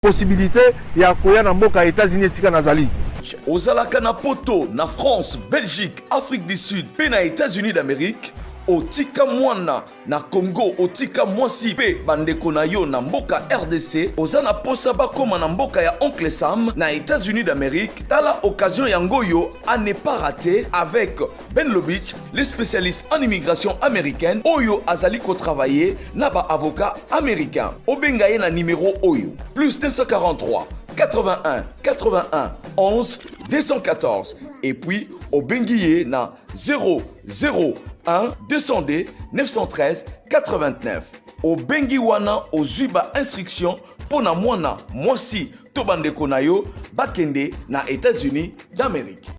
possibilité ya koya na mboka États-Unis sika nazali. Ozalaka na poto na France, Belgique, Afrique du Sud, pe na États-Unis d'Amérique. Otika mwana na Congo, otika mwasi pe bandeko na yo na mboka RDC, ozana posa bakoma na mboka ya Oncle Sam na États-Unis d'Amérique. Tala occasion yangoyo à ne pas rater avec Ben Lobich, le spécialiste en immigration américaine. Oyo azali ko travailler na ba avocat américain. Obengaye na numéro Oyo plus 243 81 81 11 214 et puis Obengiye na 001 200D 913 89. Au Bengiwana au Zuba instruction pour na mwana mwasi to bandeko na yo bakende na États-Unis d'Amérique.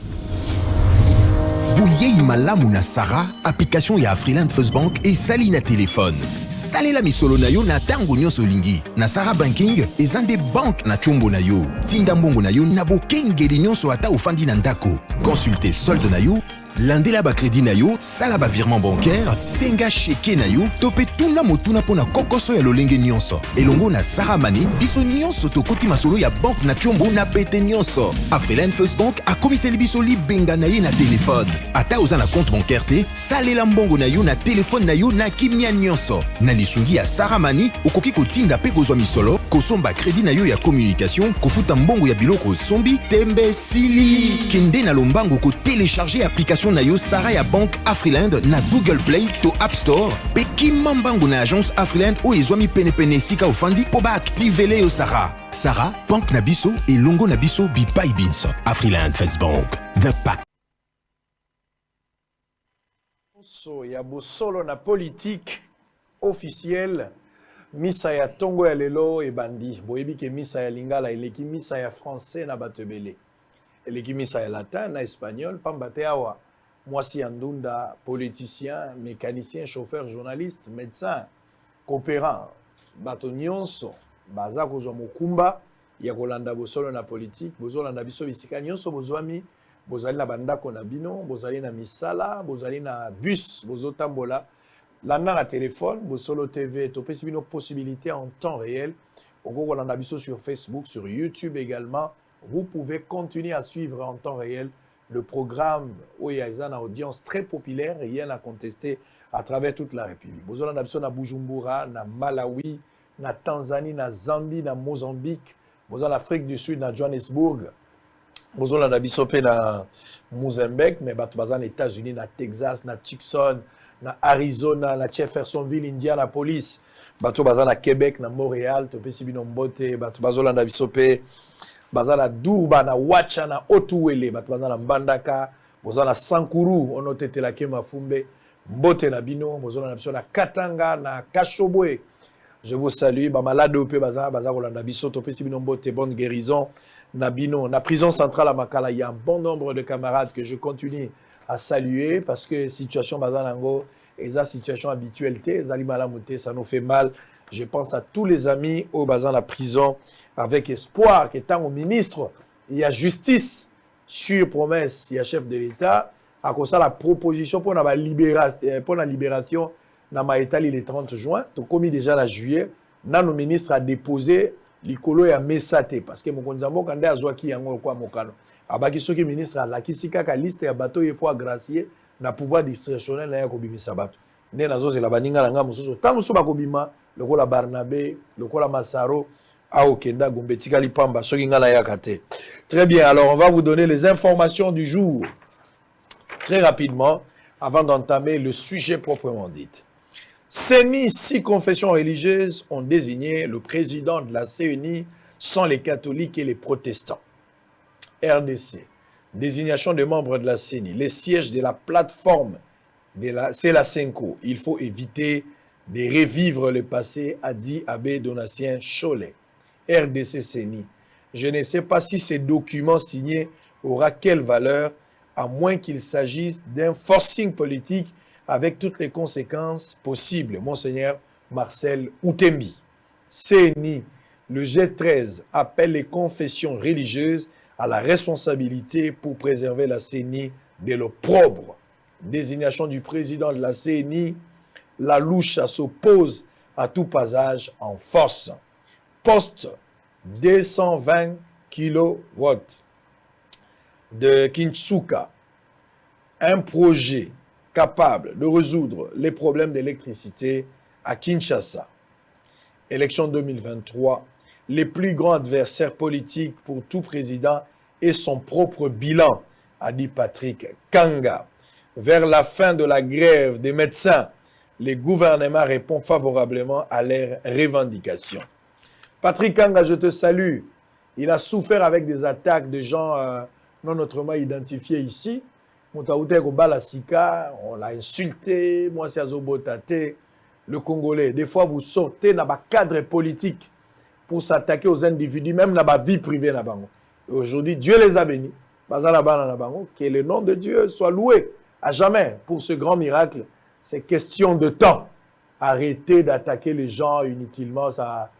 Bouyei malamu na Sarah, application ya Afriland First Bank et sali na téléphone. Salela misolo na yo na tango nyonso lingi. Na Sarah Banking, ezande bank na chombo na yo. Tinda mbongo na yo na bokengeli nyonso ata ofandi na ndako. Consultez solde na yo, landela ba crédit na yo, sala ba virement bancaire, senga cheke na yo, tope tuna motuna pona kokoso ya lolenge nyonso. Elongo na Sarah Money, biso nyonso tokoti masolo ya bank na chombo na pete nyonso. Afriland First Bank a komiseli biso libenga na ye na téléphone. Ata oza na compte bancaire te, salela mbongo na yo na téléphone na yo na kimia nyonso. Na lisungi ya Sarah Money, okoki kotinda pe kozwa misolo, kosomba crédit na yo ya communication, kofuta mbongo ya biloko sombi, tembe sili. Kende na lombango ko télécharger application na yo Sarah ya Bank Afriland na Google Play to App Store. Pe kimambango na agence Afriland o ezwami pene sika ofandi po ba activele yo Sarah. Sarah, Bank na biso et longo na biso bipai binso. Afriland First Bank, the pack. Ya bosolo na politique officielle misa ya tongo ya lelo ebandi boyebi ke misa ya lingala eleki misa ya français na batebele eleki misa ya latin na espagnol pamba te awa mwasi ya ndunda politicien mécanicien chauffeur journaliste médecin coopérant bato nyonso baza kozwa mokumba ya kolanda bosolo na politique bozolanda biso bisika nyonso bozwami bozali na bandako na bino bozali na misala bozali na bus bozotambola landa na téléphone bosolo TV topesi bino possibilité en temps réel okolanda biso sur Facebook sur YouTube également. Vous pouvez continuer à suivre en temps réel le programme où il y a une audience très populaire et rien à contester à travers toute la République. Vous avez na Bujumbura, na Malawi, na Tanzanie, na Zambie, na Mozambique, vous avez l'Afrique du Sud, na Johannesburg, vous avez na Mozambique, mais vous avez les États-Unis, na Texas, na Tucson, na Arizona, na Jeffersonville, Indianapolis, vous avez na Québec, na Montréal, vous avez bazala Durba na Wacha na Otuwele bato bazala Mbandaka bozala Sankuru onotete ke Mafumbe mbote na bino bozala na na Katanga na Kashobwe. Je vous salue ba malade pe bazala kolanda biso topesi bino mbote bonne guérison na bino na prison centrale à Makala. Il y a un bon nombre de camarades que je continue à saluer parce que situation bazala ngo eza situation habituelle te ezali malamu te, ça nous fait mal. Je pense à tous les amis au bazan la prison avec espoir qu'étant au ministre, il y a justice sur promesse, il y a chef de l'État, à cause de la proposition pour la libération dans Maïtali le 30 juin, tout comme déjà la juillet, nos ministre a déposé l'icolo et a messate parce que mon konzambo kande azwaki yango kwa mokano. Abaki soki ministre a la kisika ka liste ya bateau il faut agracier na pouvoir discrétionnel na ya kobimisa bato. Nde nazo zela baninga nga mususu tangu so bakobima lokola Barnabé, lokola Massaro, Aokenda, Gombetika Lipamba, Sogingala Yakate. Très bien, alors on va vous donner les informations du jour. Très rapidement, avant d'entamer le sujet proprement dit. CENI, 6 confessions religieuses ont désigné le président de la CENI sans les catholiques et les protestants. RDC, désignation des membres de la CENI. Les sièges de la plateforme, c'est la CENCO. Il faut éviter de revivre le passé, a dit Abbé Donatien Cholet. RDC CENI. Je ne sais pas si ces documents signés aura quelle valeur, à moins qu'il s'agisse d'un forcing politique avec toutes les conséquences possibles. Monseigneur Marcel Outembi. CENI, le G13 appelle les confessions religieuses à la responsabilité pour préserver la CENI de l'opprobre. Désignation du président de la CENI, la louche s'oppose à tout passage en force. Poste 220 kilowatts de Kinsuka, un projet capable de résoudre les problèmes d'électricité à Kinshasa. Élection 2023, les plus grands adversaires politiques pour tout président et son propre bilan, a dit Patrick Kanga. Vers la fin de la grève des médecins, les gouvernements répondent favorablement à leurs revendications. Patrick Kanga, je te salue. Il a souffert avec des attaques de gens non autrement identifiés ici. On l'a insulté, moi c'est Azobotate, le Congolais. Des fois, vous sortez dans le cadre politique pour s'attaquer aux individus, même dans la vie privée. Aujourd'hui, Dieu les a bénis. Que le nom de Dieu soit loué à jamais pour ce grand miracle. C'est question de temps. Arrêtez d'attaquer les gens inutilement, ça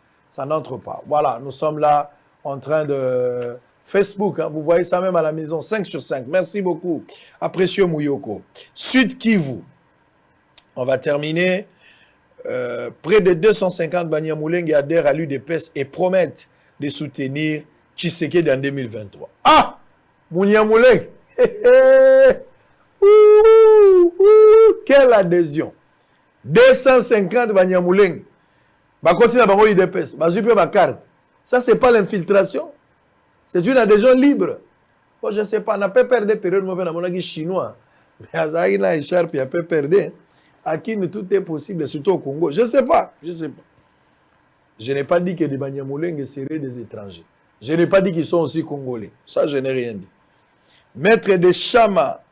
n'entre pas. Voilà, nous sommes là en train de... Facebook, hein, vous voyez ça même à la maison, 5 sur 5. Merci beaucoup. Apprécieux Mouyoko. Sud Kivu. On va terminer. Près de 250 Banyamulenge adhèrent à l'UDPS et promettent de soutenir Tshisekedi en 2023. Ah! Banyamulenge! Quelle adhésion! 250 Banyamulenge. Bah, continue à l'UDPS. Bah, super ma carte. Ça, c'est pas l'infiltration. C'est une adhésion libre. Bon, je ne sais pas, on n'a pas perdu des périodes chinois. Mais à Zahina et Sharp, il a pas perdu. À qui tout est possible, surtout au Congo. Je ne sais pas. Je n'ai pas dit que les Banyamulenge seraient des étrangers. Je n'ai pas dit qu'ils sont aussi congolais. Ça, je n'ai rien dit. Maître de Chama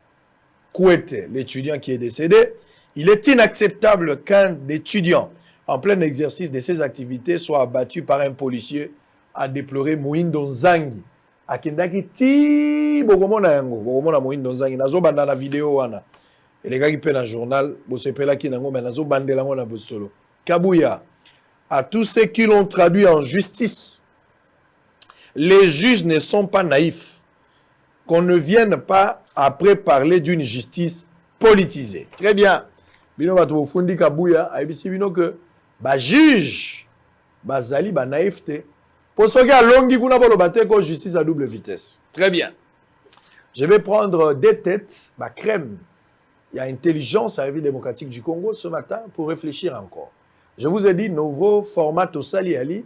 Kouete, l'étudiant qui est décédé, il est inacceptable qu'un étudiant en plein exercice de ses activités soit abattu par un policier, a déploré Moïndo Nzangi. Akendaki ti bokomona yango, bokomona Moïndo Nzangi. Nazo banda na vidéo wana. Et les gars qui paient dans le journal, bosepela ki nango, mais nazo bandela ngo na bosolo. Kabuya, à tous ceux qui l'ont traduit en justice, les juges ne sont pas naïfs. Qu'on ne vienne pas après parler d'une justice politisée. Très bien. Bino bato fundi Kabuya, aibisi bino que ba juge bazali ba naïveté. Pour ceux qui ont longi kuna bolo batte ko justice à double vitesse. Très bien. Je vais prendre des têtes, ma crème. Il y a intelligence à la vie démocratique du Congo ce matin pour réfléchir encore. Je vous ai dit, nouveau format Tosali Ali,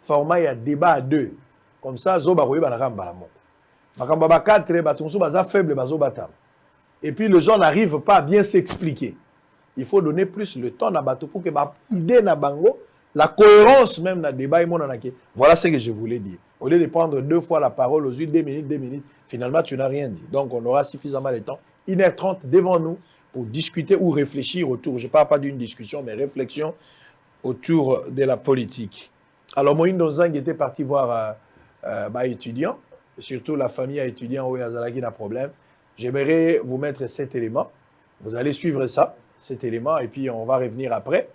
format il y a débat à deux. Comme ça, Zoba Roye Banakamba la moko. Makamba 4, Batonso Baza faible, Bazobata. Et puis les gens n'arrivent pas à bien s'expliquer. Il faut donner plus le temps à Bato pour que l'idée na bango, la cohérence même dans le débat, voilà ce que je voulais dire. Au lieu de prendre 2 fois la parole aux 2 minutes, finalement tu n'as rien dit. Donc on aura suffisamment de temps, 1h30 devant nous pour discuter ou réfléchir autour. Je ne parle pas d'une discussion, mais réflexion autour de la politique. Alors Moïndo Nzangi était parti voir étudiants, surtout la famille à étudiants où il y a un problème. J'aimerais vous mettre cet élément. Vous allez suivre ça, cet élément, et puis on va revenir après.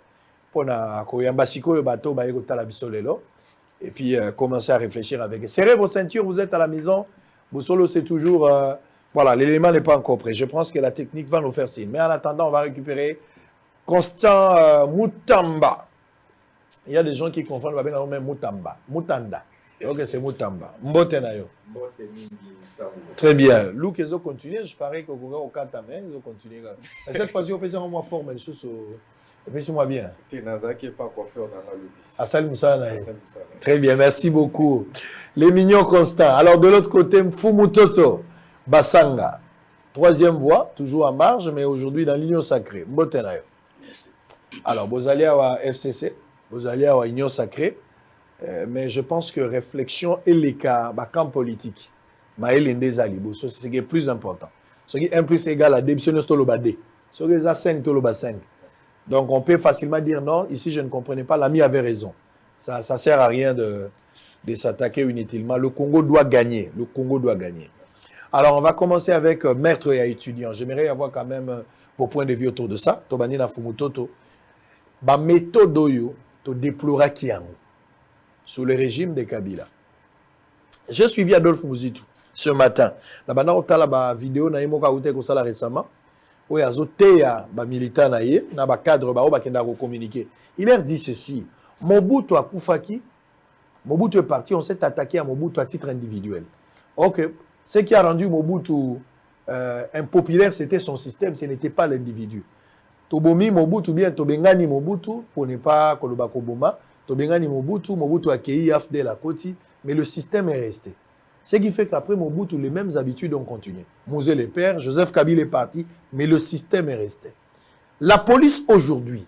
Et puis commencer à réfléchir avec. Serrez vos ceintures, vous êtes à la maison. Boussolo, c'est toujours... voilà, l'élément n'est pas encore prêt. Je pense que la technique va nous faire signe. Mais en attendant, on va récupérer Constant Moutamba. Il y a des gens qui confondent même Moutamba. Moutanda. Ok, c'est Moutamba. Mbotenayo. Très bien. Lou, ils ont continué. Je parie qu'au Katame, ils ont continué. Cette fois-ci, on peut dire moi forme les choses. Laissez-moi bien. Très bien, merci beaucoup. Les mignons constants. Alors, de l'autre côté, Mfumutoto, Basanga. 3e voie, toujours en marge, mais aujourd'hui dans l'Union sacrée. Mbotenayo. Merci. Alors, vous allez à FCC, vous allez à l'Union sacrée, mais je pense que réflexion et les cas, camp politique, c'est ce qui est plus important. Ce qui est 1 plus égal à 2, c'est le 2. Ce qui est 5, c'est 5. Donc, on peut facilement dire non, ici, je ne comprenais pas, l'ami avait raison. Ça ne sert à rien de s'attaquer inutilement. Le Congo doit gagner. Le Congo doit gagner. Alors, on va commencer avec maître et étudiant. J'aimerais avoir quand même vos points de vue autour de ça. Tobani na Fumutoto. Ba méthode oyo to déplora kiango sous le régime de Kabila. J'ai suivi Adolphe Mouzitou ce matin. Là-bas, on a la vidéo na imoka ute ko sala récemment. Oui, azoteya ba militant na ye na ba cadre ba o ba kenda ko communiquer. Il leur dit ceci: Mobutu akufaki, Mobutu est parti, on s'est attaqué à Mobutu à titre individuel. Ok, ce qui a rendu Mobutu impopulaire, c'était son système, ce n'était pas l'individu. Tobomi Mobutu, bien Tobengani Mobutu, pour ne pas Koloba Koboma, Tobengani Mobutu, Mobutu a cueilli AFD la Koti, mais le système est resté. Ce qui fait qu'après Mobutu, les mêmes habitudes ont continué. Mouzé le père, Joseph Kabila est parti, mais le système est resté. La police aujourd'hui,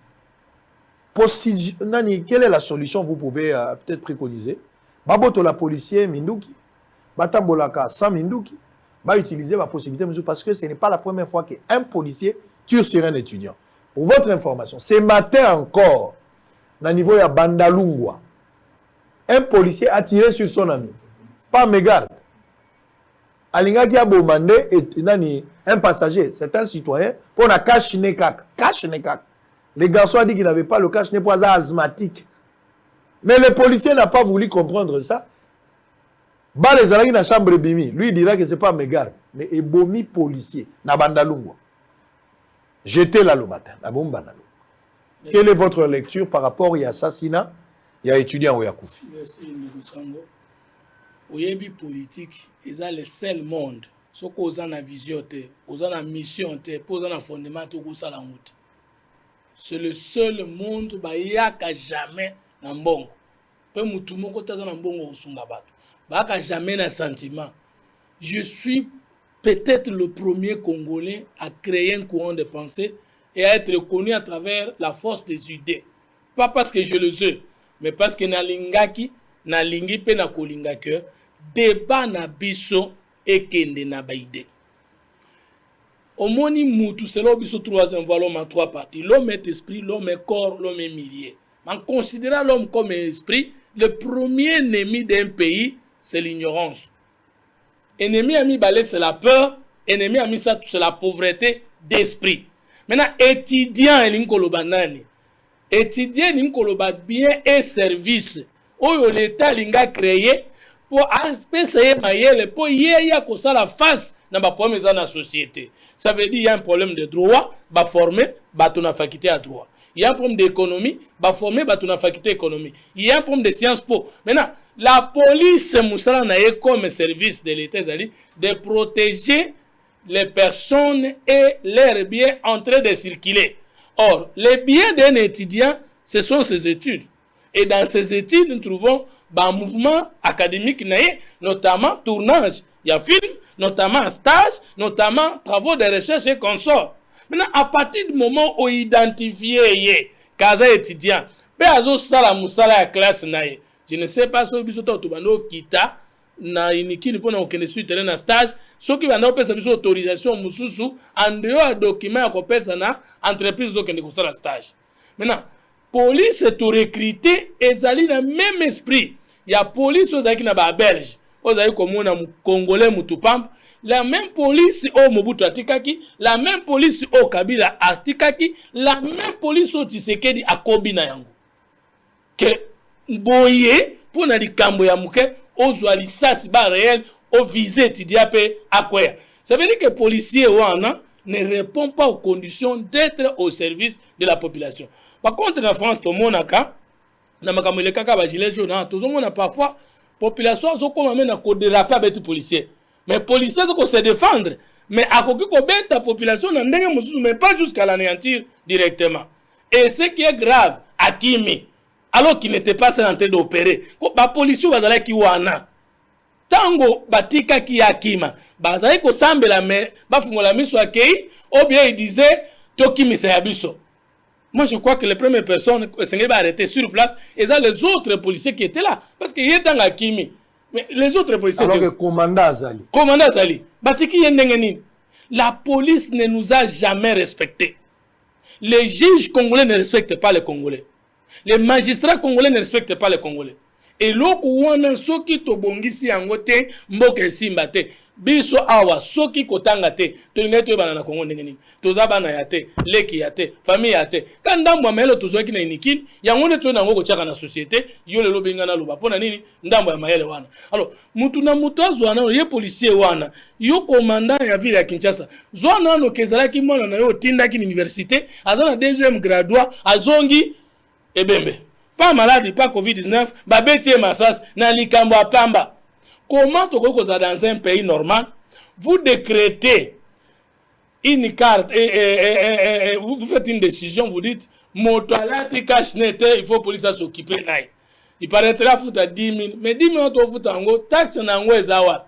quelle est la solution vous pouvez peut-être préconiser? Baboto la policier Minduki, Batambolaka sans Minduki, va utiliser la possibilité parce que ce n'est pas la première fois qu'un policier tue sur un étudiant. Pour votre information, ce matin encore, au niveau de Bandalungwa, un policier a tiré sur son ami. Pas mégarde. Alingaki a bomandé un passager, c'est un citoyen, pour la cache nekak. Cache nekak. Les garçons ont dit qu'ils n'avaient pas le cache n'est pas asthmatique. Mais le policier n'a pas voulu comprendre ça. Bah les alagi na chambre bimi, lui il dira que c'est pas mégarde, mais ebomi policier na Bandalungwa. J'étais là le matin, na Bombana. Quelle est votre lecture par rapport à l'assassinat? Il y a étudiant ou Yakoufi. Oyebi politique, ils ont le seul monde. Ce qu'on a na vision, on a na mission, on a na fondement, on a na route. C'est le seul monde qui a jamais na mbongo. Peu mutu moko taza na mbongo osunga bato. Ba ka jamais na sentiment. Je suis peut-être le premier Congolais à créer un courant de pensée et à être reconnu à travers la force des idées. Pas parce que je le sais, mais parce que na lingaki, na lingi pe na kolingaki, débat na biso et kende na baide. Omoni mutu, c'est là biso troisième voie, l'homme en trois parties. L'homme est esprit, l'homme est corps, l'homme est milieu. En considérant l'homme comme esprit, le premier ennemi d'un pays, c'est l'ignorance. Ennemi ami balé, c'est la peur. Ennemi ami ça, c'est la pauvreté d'esprit. Maintenant, étudiant et l'inkoloba nani. Étudiant l'inkoloba bien et service. Oyo l'État l'inga créé pour essayer maïel pour y a ça la face dans ma problème dans la société. Ça veut dire il y a un problème de droit, bah former, bah ton faculté à droit. Il y a un problème d'économie, bah former, bah ton faculté économie. Il y a un problème de sciences po. Maintenant, la police moussala naé comme service de l'État de protéger les personnes et leurs biens en train de circuler. Or, les biens d'un étudiant, ce sont ses études. Et dans ces études, nous trouvons un mouvement académique, notamment tournage, il y a film, notamment stage, notamment travaux de recherche et consorts. Maintenant, à partir du moment où identifier les étudiants, je ne sais pas si vous avez kita na iniki pour na suite na stage ceux qui vont pesa biso autorisation mususu en dehors document ko pesa na entreprise zo kende ko sala stage. Maintenant police est recruter ezali na même esprit ya police ozaki na ba belge ozali komona mu congolais mutupamba la même police au Mobutu atikaki la même police au Kabila atikaki la même police au Tshisekedi akobi na yango que boye pour na likambo ya muke ozwa lisasi ba réel au visé étudiant pe akwea. Ça veut dire que policier wana ne répond pas aux conditions d'être au service de la population. Par contre en France to monaka na makambo le kaka ba gilet jaune to zomona parfois population zo koma mena ko déraper avec policier. Mais policier ko se défendre mais akoki ko beta population na ndenge mususu mais pas jusqu'à l'anéantir directement. Et ce qui est grave Akimi alors qu'il n'était pas en train d'opérer. La police va qui wana. Tango batika ki akima. Bazai ko sambela me bafungola miso akei ou bien il disait toki misayabiso. Moi je crois que les premières personnes qui va arrêter sur place et ça les autres policiers qui étaient là parce qu'il y a dans Akimi. Mais les autres policiers alors que commandant Azali. Commandant Azali. Batiki yendengeni. La police ne nous a jamais respectés. Les juges congolais ne respectent pas les Congolais. Les magistrats congolais ne respectent pas les Congolais. Et l'autre, wana soki to bongisi yango te mboka simba te biso awa soki kotanga te to ngete bana na Congo ndenge nini toza bana ya te leki ya te famille ya te kandambo amelo tozoki na inikini yango ne to na ngoko chaka na société yo lelo benga na luba pona nini ndambo ya mayele wana. Alors mutu na mutu azwana ye policier wana yo commandant ya ville ya Kinshasa zwana no kezalaki mwana na yo tindaki université azana deuxième graduat azongi ebembe pas maladie, pas Covid-19, babeti massas, na likambo pamba. Comment tu dans un pays normal, vous décrétez une carte et vous faites une décision, vous dites, motoalati cash net, il faut police s'occuper naï. Il paraîtra foutre à 10 000, mais 10 000 on foutre en gros, taxe en gros ezawa.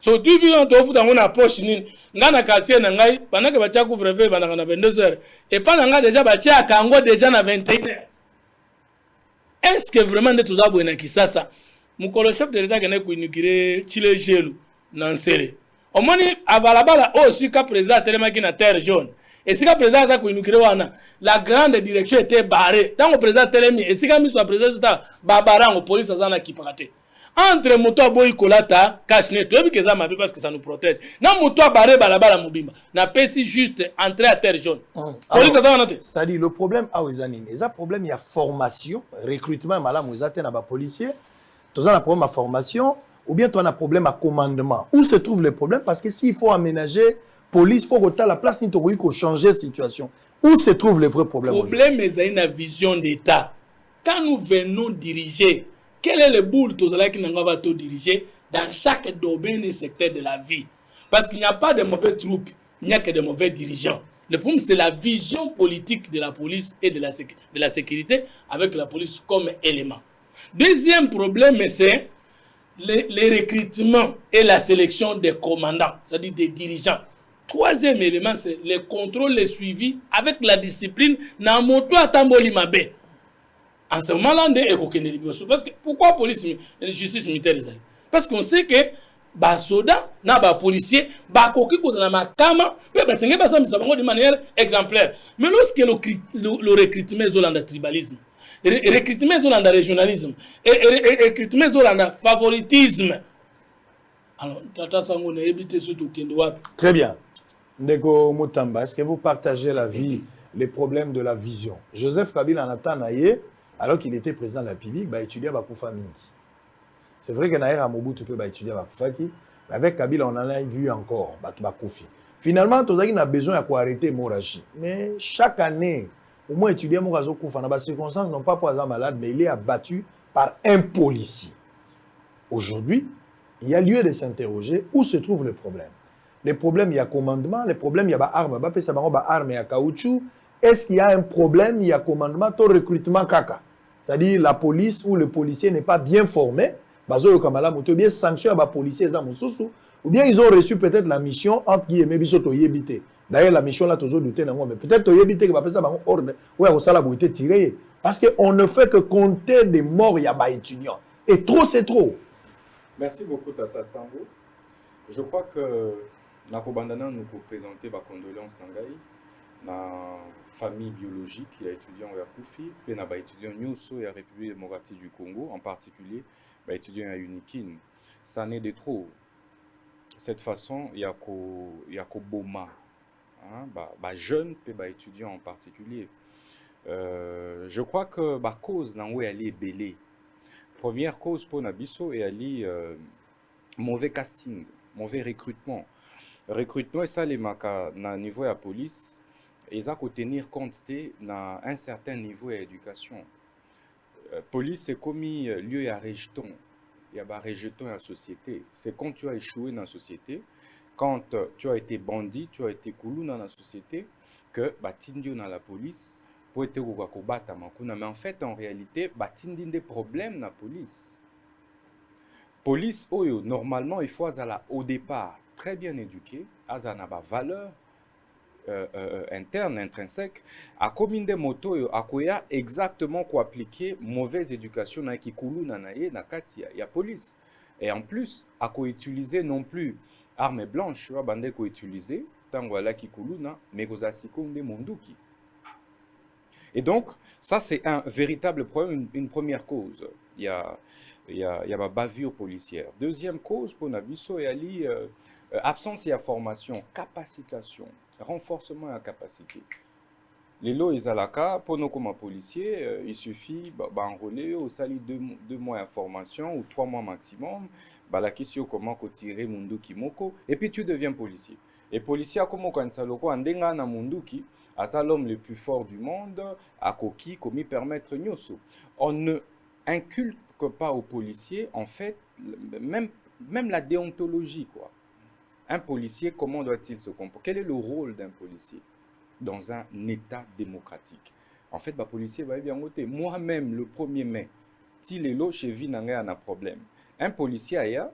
So tu vis on te foutre en gros na poche nini, nga na quartier na ngai, pendant que batia couvre-feu pendant na 22h, et pendant nga déjà batia kango déjà na 21h. Est-ce que vraiment de tout ça pour ça? Mon chef de l'État qui a inauguré Chile Gelu dans Séré. Au moins, avalabala aussi quand président tellement qui na terre jaune. Et si le président a inauguré la grande direction était barrée. Tant que le président Telemi et si quand il soit président Babara en police ça qui partait. Entre moto boy kolata cachne tu veux que ça m'appelle parce que ça nous protège. Na moto barré balabala mobimba. Na pesi juste entrer à terre jaune. Police ça va c'est-à-dire le problème a ozanine. Et ça problème il y a formation, recrutement mala muzate na ba policier. Tu as un problème à formation ou bien tu as un problème à commandement. Où se trouve le problème? Parce que s'il faut aménager police, il faut que tu aies la place pour changer la situation. Où se trouve le vrai problème? Le problème est une vision d'État. Quand nous venons diriger, quel est le bout qui nous va diriger dans chaque domaine et secteur de la vie? Parce qu'il n'y a pas de mauvais troupes, il n'y a que de mauvais dirigeants. Le problème, c'est la vision politique de la police et de la sécurité avec la police comme élément. Deuxième problème, c'est les recrutements et la sélection des commandants, c'est-à-dire des dirigeants. Troisième élément, c'est le contrôle, le suivi avec la discipline. Na moto atamboli mabe. En ce moment-là, parce que pourquoi police et justice militaire? Parce qu'on sait que les soldats, les policiers, les makama, de manière exemplaire. Mais lorsque le recrutement est dans le tribalisme, le recrutement est dans le régionalisme, et le recrutement est dans le favoritisme, alors, Tata Sango n'a évité ce tout. Très bien. Ndeko Mutamba, est-ce que vous partagez la vie, les problèmes de la vision? Joseph Kabila en attend naïe, alors qu'il était président de la République, il étudiait à Koufami. C'est vrai que Naïra Mobutu peut étudier à Koufaki, mais avec Kabila, on en a vu encore, Bakoufi. Finalement, on a besoin d'arrêter l'hémorragie. Mais chaque année, au moins étudier Mourazo Koufa, dans les circonstances, non pas pour un malade, mais il est abattu par un policier. Aujourd'hui, il y a lieu de s'interroger où se trouve le problème. Les problèmes, il y a commandement, les problèmes, il y a armes, il y a caoutchouc. Est-ce qu'il y a un problème, il y a commandement, au recrutement caca? C'est-à-dire la police ou le policier n'est pas bien formé, ou bien sanction à policiers, ou bien ils ont reçu peut-être la mission entre guillemets, d'ailleurs la mission là, toujours douté, mais peut-être que ça va ordre, ouais, ça a été tiré. Parce qu'on ne fait que compter des morts, il y a des étudiants. Et trop, c'est trop. Merci beaucoup, Tata Sango. Je crois que Nakobandana nous peut présenter ma condoléance na famille biologique, il y a étudiant à Koufi, puis il y a étudiant Nyoso et à République démocratique du Congo, en particulier, il y a étudiant à Unikin. Ça n'est de trop. Cette façon, il y a qu'au Boma, jeune, puis étudiant en particulier. Je crois que la cause dans où elle est belée. Première cause pour Nabiso et Ali, mauvais casting, mauvais recrutement. Recrutement, et ça, les maca, na niveau de la police, ils ont tenir compte dans un certain niveau d'éducation. Police, c'est comme lieu à rejeton. Il y a un rejeton dans la société. C'est quand tu as échoué dans la société, quand tu as été bandit, tu as été coulou dans la société, que tu dans la police pour être combattre. Mais en fait, en réalité, tu as des problèmes dans la police. Police, normalement, il faut au départ très bien éduqué, à une valeur interne, intrinsèque, à combien de motos, à quoi exactement quoi appliquer mauvaise éducation dans qui koulou na y a police. Et en plus, à quoi utiliser non plus armes blanches, bande quoi utiliser tant voilà qui koulou na, mais aux asikom de monduki. Et donc, ça c'est un véritable problème, une première cause. Il y a ma bavure policière. Deuxième cause pour Nabiso et Ali, absence et formation, capacitation, renforcement de la capacité. Les lots Izalaka, pour nous comme policiers, il suffit d'enrôler au sali 2 mois de formation ou 3 mois maximum. La question comment tirer Munduki Moko, et puis tu deviens policier. Et policier, comme quand ça loko andenga na Munduki, aza l'homme le plus fort du monde, à Koki, commis permettre Nyoso. On ne inculque pas aux policiers, en fait, même la déontologie, quoi. Un policier, comment doit-il se comporter? Quel est le rôle d'un policier dans un État démocratique? En fait, le policier va bien voter. Moi-même, le 1er mai, si les lots chez Vinanga a un problème, un policier aya,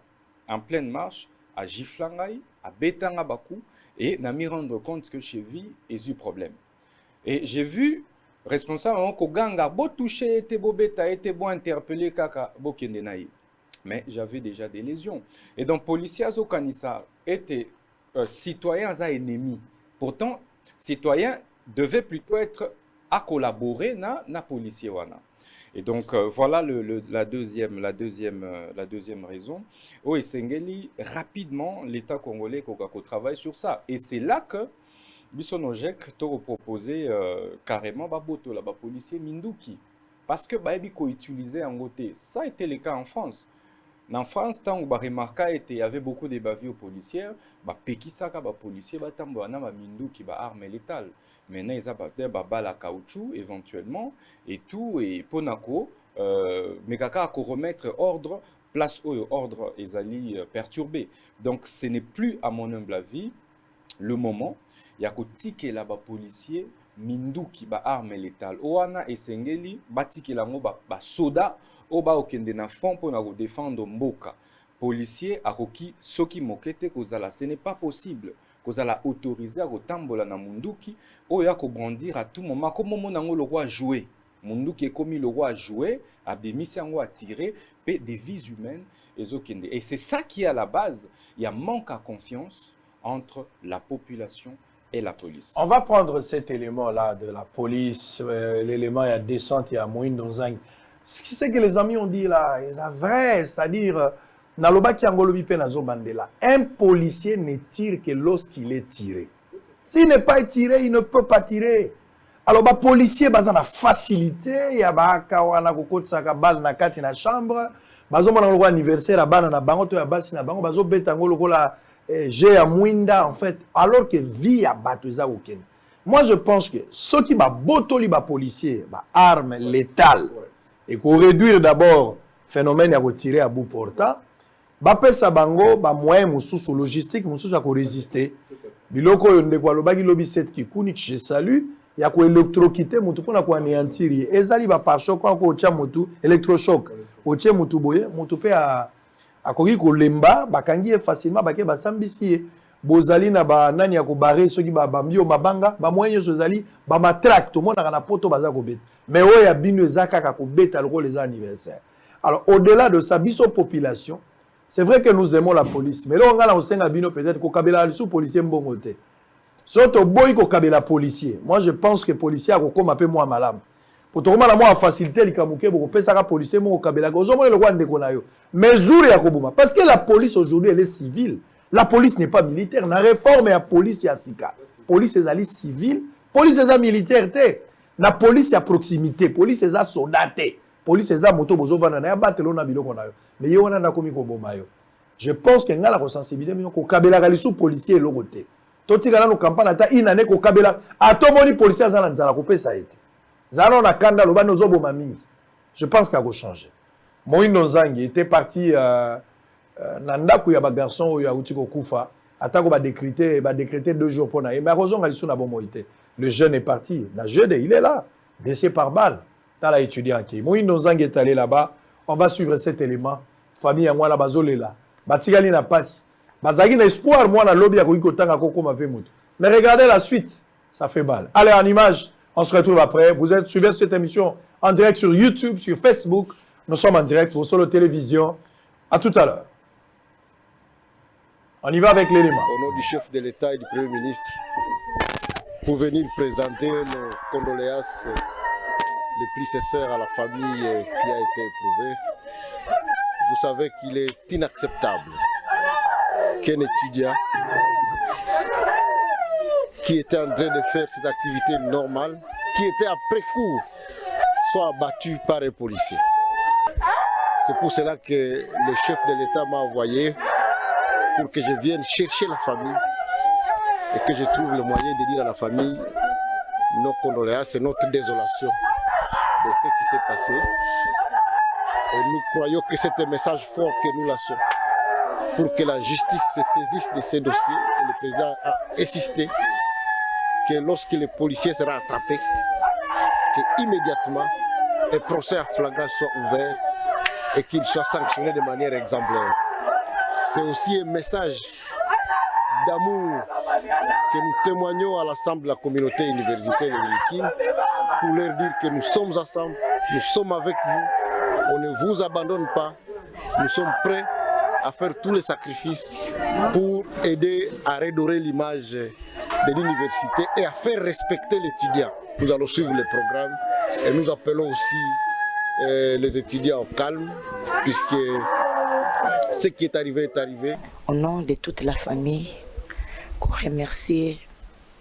en pleine marche, à Giflangai, à Betanga Bakou, et n'a mis rendre compte que chez Vi, il y a eu problème. Et j'ai vu responsable ko ganga bo touché était beau bêta était bon interpellé kaka bo kendenaï, mais j'avais déjà des lésions. Et donc policiers au Kanissa étaient citoyens à ennemis. Pourtant citoyens devaient plutôt être à collaborer na policier wana. Et donc voilà la deuxième raison. Oh, et Sengeli, rapidement l'État congolais travaille sur ça. Et c'est là que Bissonojek t'a proposé carrément baboto la policier Minduki, parce que baebi ko utilisé en côté. Ça a été le cas en France. En France, tant où remarqué il y avait beaucoup de bavures policières, pekisaka policiers tamboana Minduki arme létale. Maintenant ils ont balle à caoutchouc éventuellement et tout et ponako mais kaka ko remettre ordre place où ordre ezali perturbé. Donc ce n'est plus à mon humble avis le moment. Il y a que là bas policier Minduki arme létale oana esengeli batike lango soda oba okende na fond pour défendre mboka policier akoki soki mokete kozala. Ce n'est pas possible kozala autorisé à kotambola na munduki oya ko brandir à tout moment comme monango le roi jouer munduki est commis le roi jouer abimisi yango a tirer pe des vies humaines ezokende. Et c'est ça qui est à la base. Il y a manque à confiance entre la population et la police. On va prendre cet élément-là de la police, l'élément il y a descente, il y a moyenne dans un. Ce qui c'est que les amis ont dit là, c'est vrai, c'est-à-dire, Naloba Kiangolobi Penazo Bandela, un policier ne tire que lorsqu'il est tiré. S'il n'est pas tiré, il ne peut pas tirer. Alors, le policier, il a la facilité, il y a un balle na kati na chambre, il y a un anniversaire, il y a un bango, il y a un la j'ai à Mwinda en fait, alors que vie à Batouza Oken. Moi je pense que ceux qui va botoli ba policier, ba arme létale, et qu'on réduire d'abord phénomène à retirer à bout portant, ba pesa bango, ba moyen moussou logistique, moussou à résister. Biloko yonde kwa lobaki lobi set ki kuni je salue, ya ko électrocuter mutu pona ko anéantir. Ezali ba par choc ko tia mutu électrochoc. O tia mutu boye, mutu pe a akoki kolemba bakangi facilement bake basambisi bozali na ba nani ya ko barrer ceux qui ba mbio mabanga ba moyen zozali ba matraque tout monde na poto baza ko beta mais oya bino ezaka ka ko beta le les anniversaires. Alors au-delà de ça biso population c'est vrai que nous aimons la police mais là on a la osenga bino peut-être ko kabela sous policier mbongote soto boy ko kabela policier. Moi je pense que policier a ko koma pe moi malam pour tout le monde a facilité les kamouké pour que ça policier mon kabela gozo mo le roi ndeko na yo mais jour ya kobuma parce que la police aujourd'hui elle est civile. La police n'est pas militaire. La réforme la police ya sika. Police est civile, police est militaire té. La police ya proximité, police est soldat té. Police est moto bozo vana na batelo na biloko na yo. Mais yo wana na komi ko boma yo. Je pense que ngala ko sensibilité ko kabela ga lisu policier logoté. Toti kana no campagne ata inane ko kabela atomoni policier za na nzala ko pesa été. Zalo na kanda loba no zobo mingi. Je pense qu'il a changé. Moïno Nzangi était parti Nandaku ya ba garçon ya utiko kufa atako ba décréter 2 jours pour na mais raison ngalisu na bomoité. Le jeune est parti, la jeune il est là, blessé par balle. Dans la étudiant qui Moïno Nzangi est allé là-bas, on va suivre cet élément. Famille en la bazolela. Batigali na passe. Bazagi na espoir moi na lobby ya ko tanga koko mape mutu. Mais regardez la suite, ça fait balle. Allez en image, on se retrouve après. Vous êtes suivez cette émission en direct sur YouTube, sur Facebook. Nous sommes en direct pour Solo Télévision. À tout à l'heure. On y va avec l'élément. Au nom du chef de l'État et du Premier ministre, pour venir présenter nos condoléances les plus sincères à la famille qui a été éprouvée. Vous savez qu'il est inacceptable qu'un étudiant qui était en train de faire ses activités normales, qui était après cours, soit abattu par un policier. C'est pour cela que le chef de l'État m'a envoyé pour que je vienne chercher la famille et que je trouve le moyen de dire à la famille nos condoléances et notre désolation de ce qui s'est passé. Et nous croyons que c'est un message fort que nous lançons pour que la justice se saisisse de ces dossiers. Et le président a insisté que lorsque les policiers seront attrapés, qu'immédiatement un procès à flagrance soit ouvert et qu'il soit sanctionné de manière exemplaire. C'est aussi un message d'amour que nous témoignons à l'ensemble de la communauté universitaire de Likine pour leur dire que nous sommes ensemble, nous sommes avec vous, on ne vous abandonne pas, nous sommes prêts à faire tous les sacrifices pour aider à redorer l'image de l'université et à faire respecter l'étudiant. Nous allons suivre le programme et nous appelons aussi les étudiants au calme puisque ce qui est arrivé est arrivé. Au nom de toute la famille, je remercie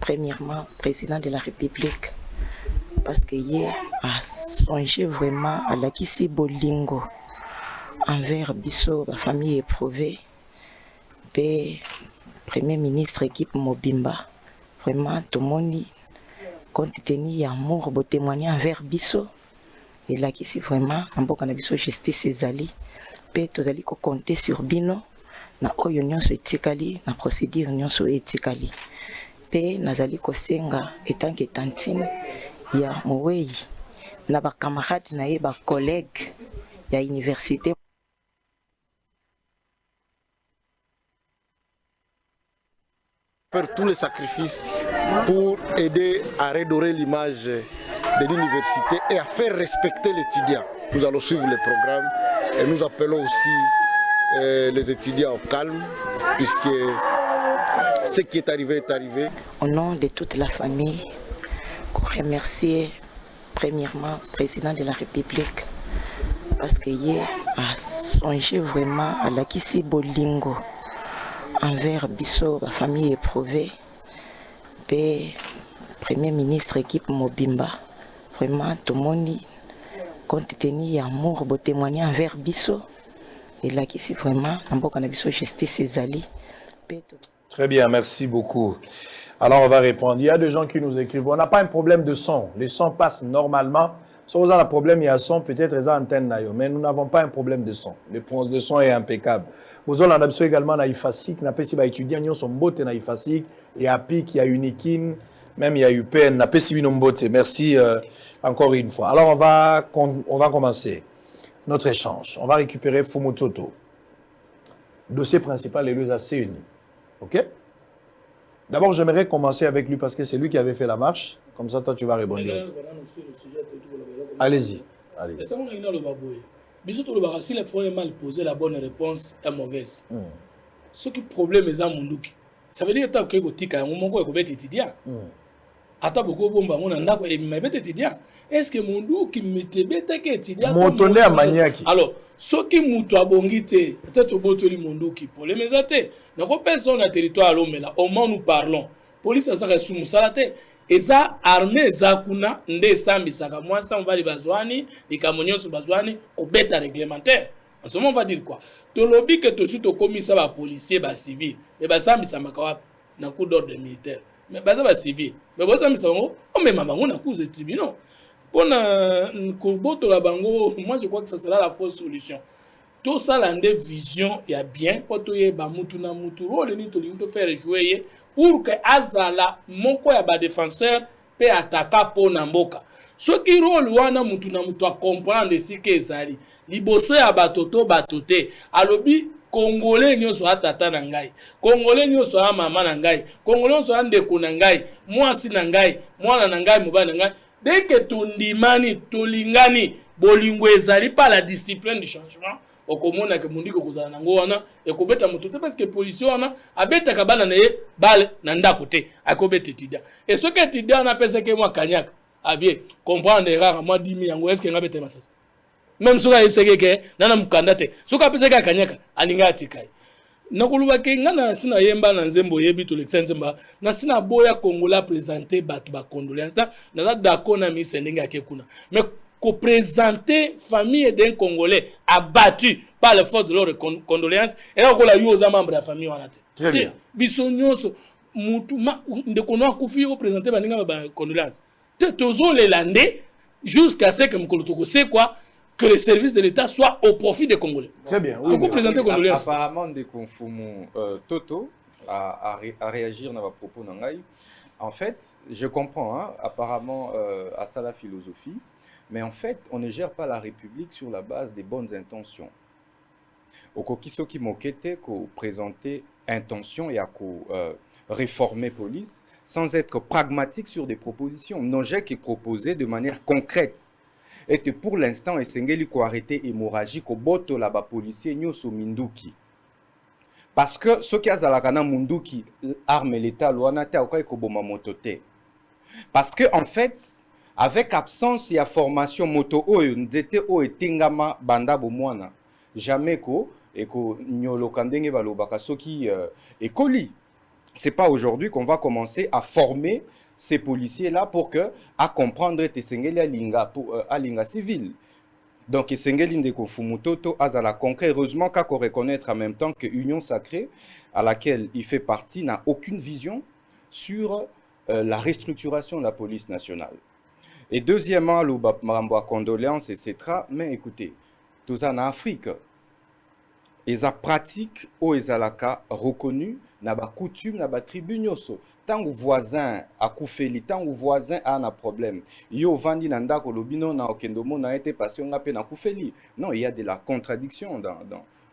premièrement le président de la République parce qu'il a songé vraiment à la Kisi Bolingo envers Bisso, la famille éprouvée, et Premier ministre équipe Mobimba. Vraiment, tout le monde, compte tenu d'amour, de témoigner envers Bisso, et là, ici vraiment, en bon Bisso, justice ezali, et tout allez compter sur Bino, na oyo nyonso etikali, na procédure nyonso etikali. Pe nazali kosenga etant que tantine ya Mowei, na ba camarades na ye ba collègues ya université. Faire tous les sacrifices pour aider à redorer l'image de l'université et à faire respecter l'étudiant. Nous allons suivre le programme et nous appelons aussi les étudiants au calme puisque ce qui est arrivé est arrivé. Au nom de toute la famille, je remercie premièrement le président de la République parce qu'il a songé vraiment à la Kisi Bolingo envers Bisso, la famille éprouvée, et Premier ministre équipe Mobimba. Vraiment, tout le monde, compte tenu d'amour, de témoigner envers Bisso, et là, ici vraiment, en bon Bisso, justice ezali. Très bien, merci beaucoup. Alors, on va répondre. Il y a des gens qui nous écrivent. On n'a pas un problème de son. Les sons passent normalement. Si on a un problème, il y a son, peut-être les antennes, mais nous n'avons pas un problème de son. Le point de son est impeccable. Vous avez besoin également d'IFASIC, n'a pas si étudiants nous sommes beaux dans IFASIC, il y a PIC, il y a Unikin, même il y a UPN, n'a pas si nous beaux. Merci encore une fois. Alors on va commencer notre échange. On va récupérer Fumototo. Dossier principal est le CENI. OK? D'abord, j'aimerais commencer avec lui parce que c'est lui qui avait fait la marche. Comme ça, toi, tu vas répondre. Allez-y. Si le premier mal posé, la bonne réponse est mauvaise. Ce qui est problème est Munduki. Ça veut dire que tu as un moment où tu es étudiant. Ata beaucoup de gens qui étudiant. Est-ce que Munduki est étudiant? Alors, ce qui est abongité, peut-être que tu Munduki. Pour les mésatés, nous avons personne dans le territoire, mais là, au moins nous parlons. Police a sa sous Moussalate. Eza armée zakuna nde sambi saka moi ça on va les bazwani les camions sur bazwani au bêta réglementaire. En ce moment on va dire quoi? To lobby que to suite au commissaire ba policier ba civil mais ba sambi ça makawa na coup d'ordre militaire mais ba civil mais ba sambi ça on même mamango na cause de tribunal pour na koboto la bango. Moi je crois que ça sera la fausse solution. Tout ça là des vision il y a bien pour to yeba mutu na mutu role ni to limito faire jouer pour que azala moko ya ba défenseur pe ataka po na mboka. Ce qui rôle wana mutu na mutu a comprendre si que ezali liboso ya batoto batote alobi congolais nyonso atata na ngai, congolais nyonso a mama na ngai, congolais nyonso andeko na ngai, mwasi na ngai, mwana na ngai, mobali na ngai. Dès que tondimani tolingani bolingo ezali pas la discipline du changement. Okomona ke mundiko kozala nango wana ekobeta mututé parce que police wana abeta kabana na ye bale na ndako te akobeta tidia et ce que tidia na pesa ke moi kanyaka avie comprendre rare moi 10 000 yango est-ce que ngabeta masasa même soka yebseke ke nana mukanda te soka pesa ke kanyaka aninga atikai nakuluba ke ngana sina yemba na nzembo yebi to lexenzemba na sina boya kongola présenter batu ba condoléances na d'accord na mi sendenga ke kuna mais présenter famille d'un Congolais abattu par les forces de leurs condoléances et là on a eu aux membres de la famille en tête. Très bien. Bisognos mutu de kono akufi représenter baninga ba condoléances. Tozo les landais jusqu'à ce que Mkolotoko sait quoi que les services de l'État soient au profit des Congolais. Très bien. Oui, vous présentez condoléances. Apparemment, des Confumo Toto à réagir dans ma propos Nangai. En fait, je comprends, hein, apparemment, à ça la philosophie, mais en fait, on ne gère pas la République sur la base des bonnes intentions. Au kokiso qui moquette, qu'on présentait intention et à réformer police sans être pragmatique sur des propositions. Non-j'ai qui proposé de manière concrète. Et que pour l'instant, Essengeli ko arrêter hémorragie ko boto la ba policier nyoso minduki. Parce que ce qui a zalakana munduki arme l'État loana te akoy ko boma motote. Parce que en fait, avec absence et formation moto oyo nzete o etingama banda bomwana. Jamais ko et ko nyolo kandenge balobaka soki ekoli. C'est pas aujourd'hui qu'on va commencer à former ces policiers-là pour que, à comprendre Tesengeli à linga civil. Donc, Tesengeli ndeko fumutoto azala concret. Heureusement qu'à reconnaître en même temps que Union Sacrée, à laquelle il fait partie, n'a aucune vision sur la restructuration de la police nationale. Et deuxièmement, le Marambo à condoléances, etc. Mais écoutez, tout ça en Afrique, ils ont pratique ou ils ont reconnu na ba coutume na ba tribu nyoso tant que voisin a koufeli tant que voisin a un problème yo vandi na ndako lobino na okendomo na été passion ngape na koufeli. Non, il y a de la contradiction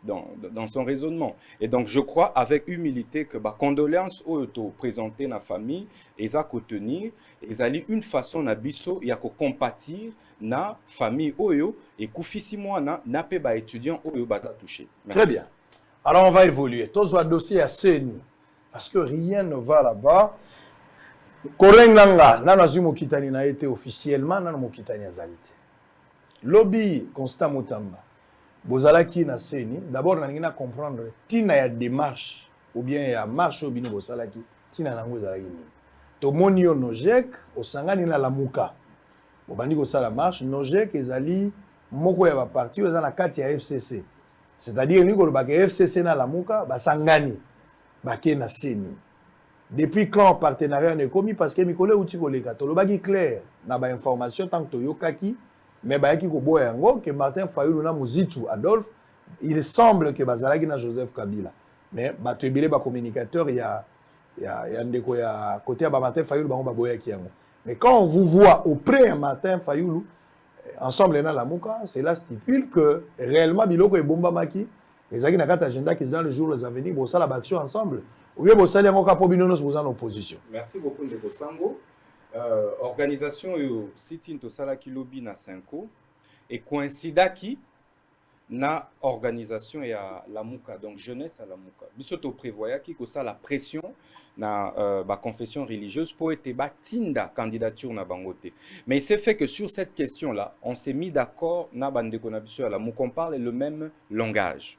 dans son raisonnement. Et donc je crois avec humilité que ba condoléances auto présenter na famille ils a tenir ils ali une façon na biso ya ko compatir na famille oyo et koufisi mwana na pe ba étudiant oyo ba touché. Très bien. Alors on va évoluer. Tous un dossier à CENI. Parce que rien ne va là-bas. Korenganga, Nanazu Mokitani n'a été officiellement, Nana Mokitani a zalité. Lobby Constant Mutamba. Bozalaki na CENI. D'abord, on a comprendre. Tina ya démarche, ou bien ya marche au bino Bozalaki. Tina nango zalaki. Tomoni yo Nojek, Osangani na Lamuka. Bobandi ko sala marche, Nojek ezali moko ya ba parti, ezala kati ya FCC. C'est-à-dire que le FCC na Lamuka, Sangani, na CENI. Depuis quand partenariat n'est commis parce que Mikole outi koleka to lobaki clair na ba information tant que yokaki mais ba yaki ko boya ngo que Martin Fayulu na Muzitu Adolphe il semble que bazalaki na Joseph Kabila mais ba tebele ba communicateur il y a ndeko ya côté ba Martin Fayulu ba ba boya ki yango mais quand on vous voit auprès de Martin Fayulu ensemble dans la Mouka, cela stipule que réellement biloko et bomba maki les agents n'ont agenda qui dans les jours à venir pour ça la action ensemble ou bien pour ça les moka pour binonos vous en opposition. Merci beaucoup Ndeko Sango. Organisation City to sala ki lobby na 5 et coïncida qui na organisation ya la Mouka donc jeunesse à la Mouka. Bisoto prévoya qui que ça la pression na ba confession religieuse pour être ba tinda candidature na bangote. Mais il s'est fait que sur cette question là, on s'est mis d'accord na bandeko na biso à la Mouka on parle le même langage.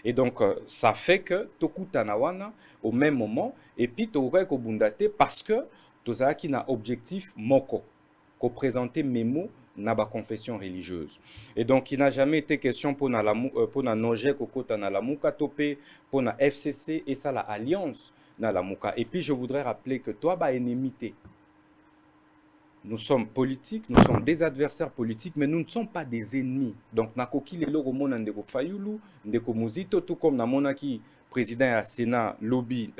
Et donc ça fait que tokuta na wana au même moment et puis tokoka ko bundate parce que tozaki na objectif moko ko présenter memo na ba confession religieuse. Et donc il n'a jamais été question pour na Nojek kokota na Lamuka topé pour na FCC et ça la alliance na Lamuka. Et puis je voudrais rappeler que toi ba ennemité. Nous sommes politiques, nous sommes des adversaires politiques, mais nous ne sommes pas des ennemis. Donc nakoki lelo komona ndeko Fayulu, ndeko Muzito tout comme na monaki président à Sénat lobby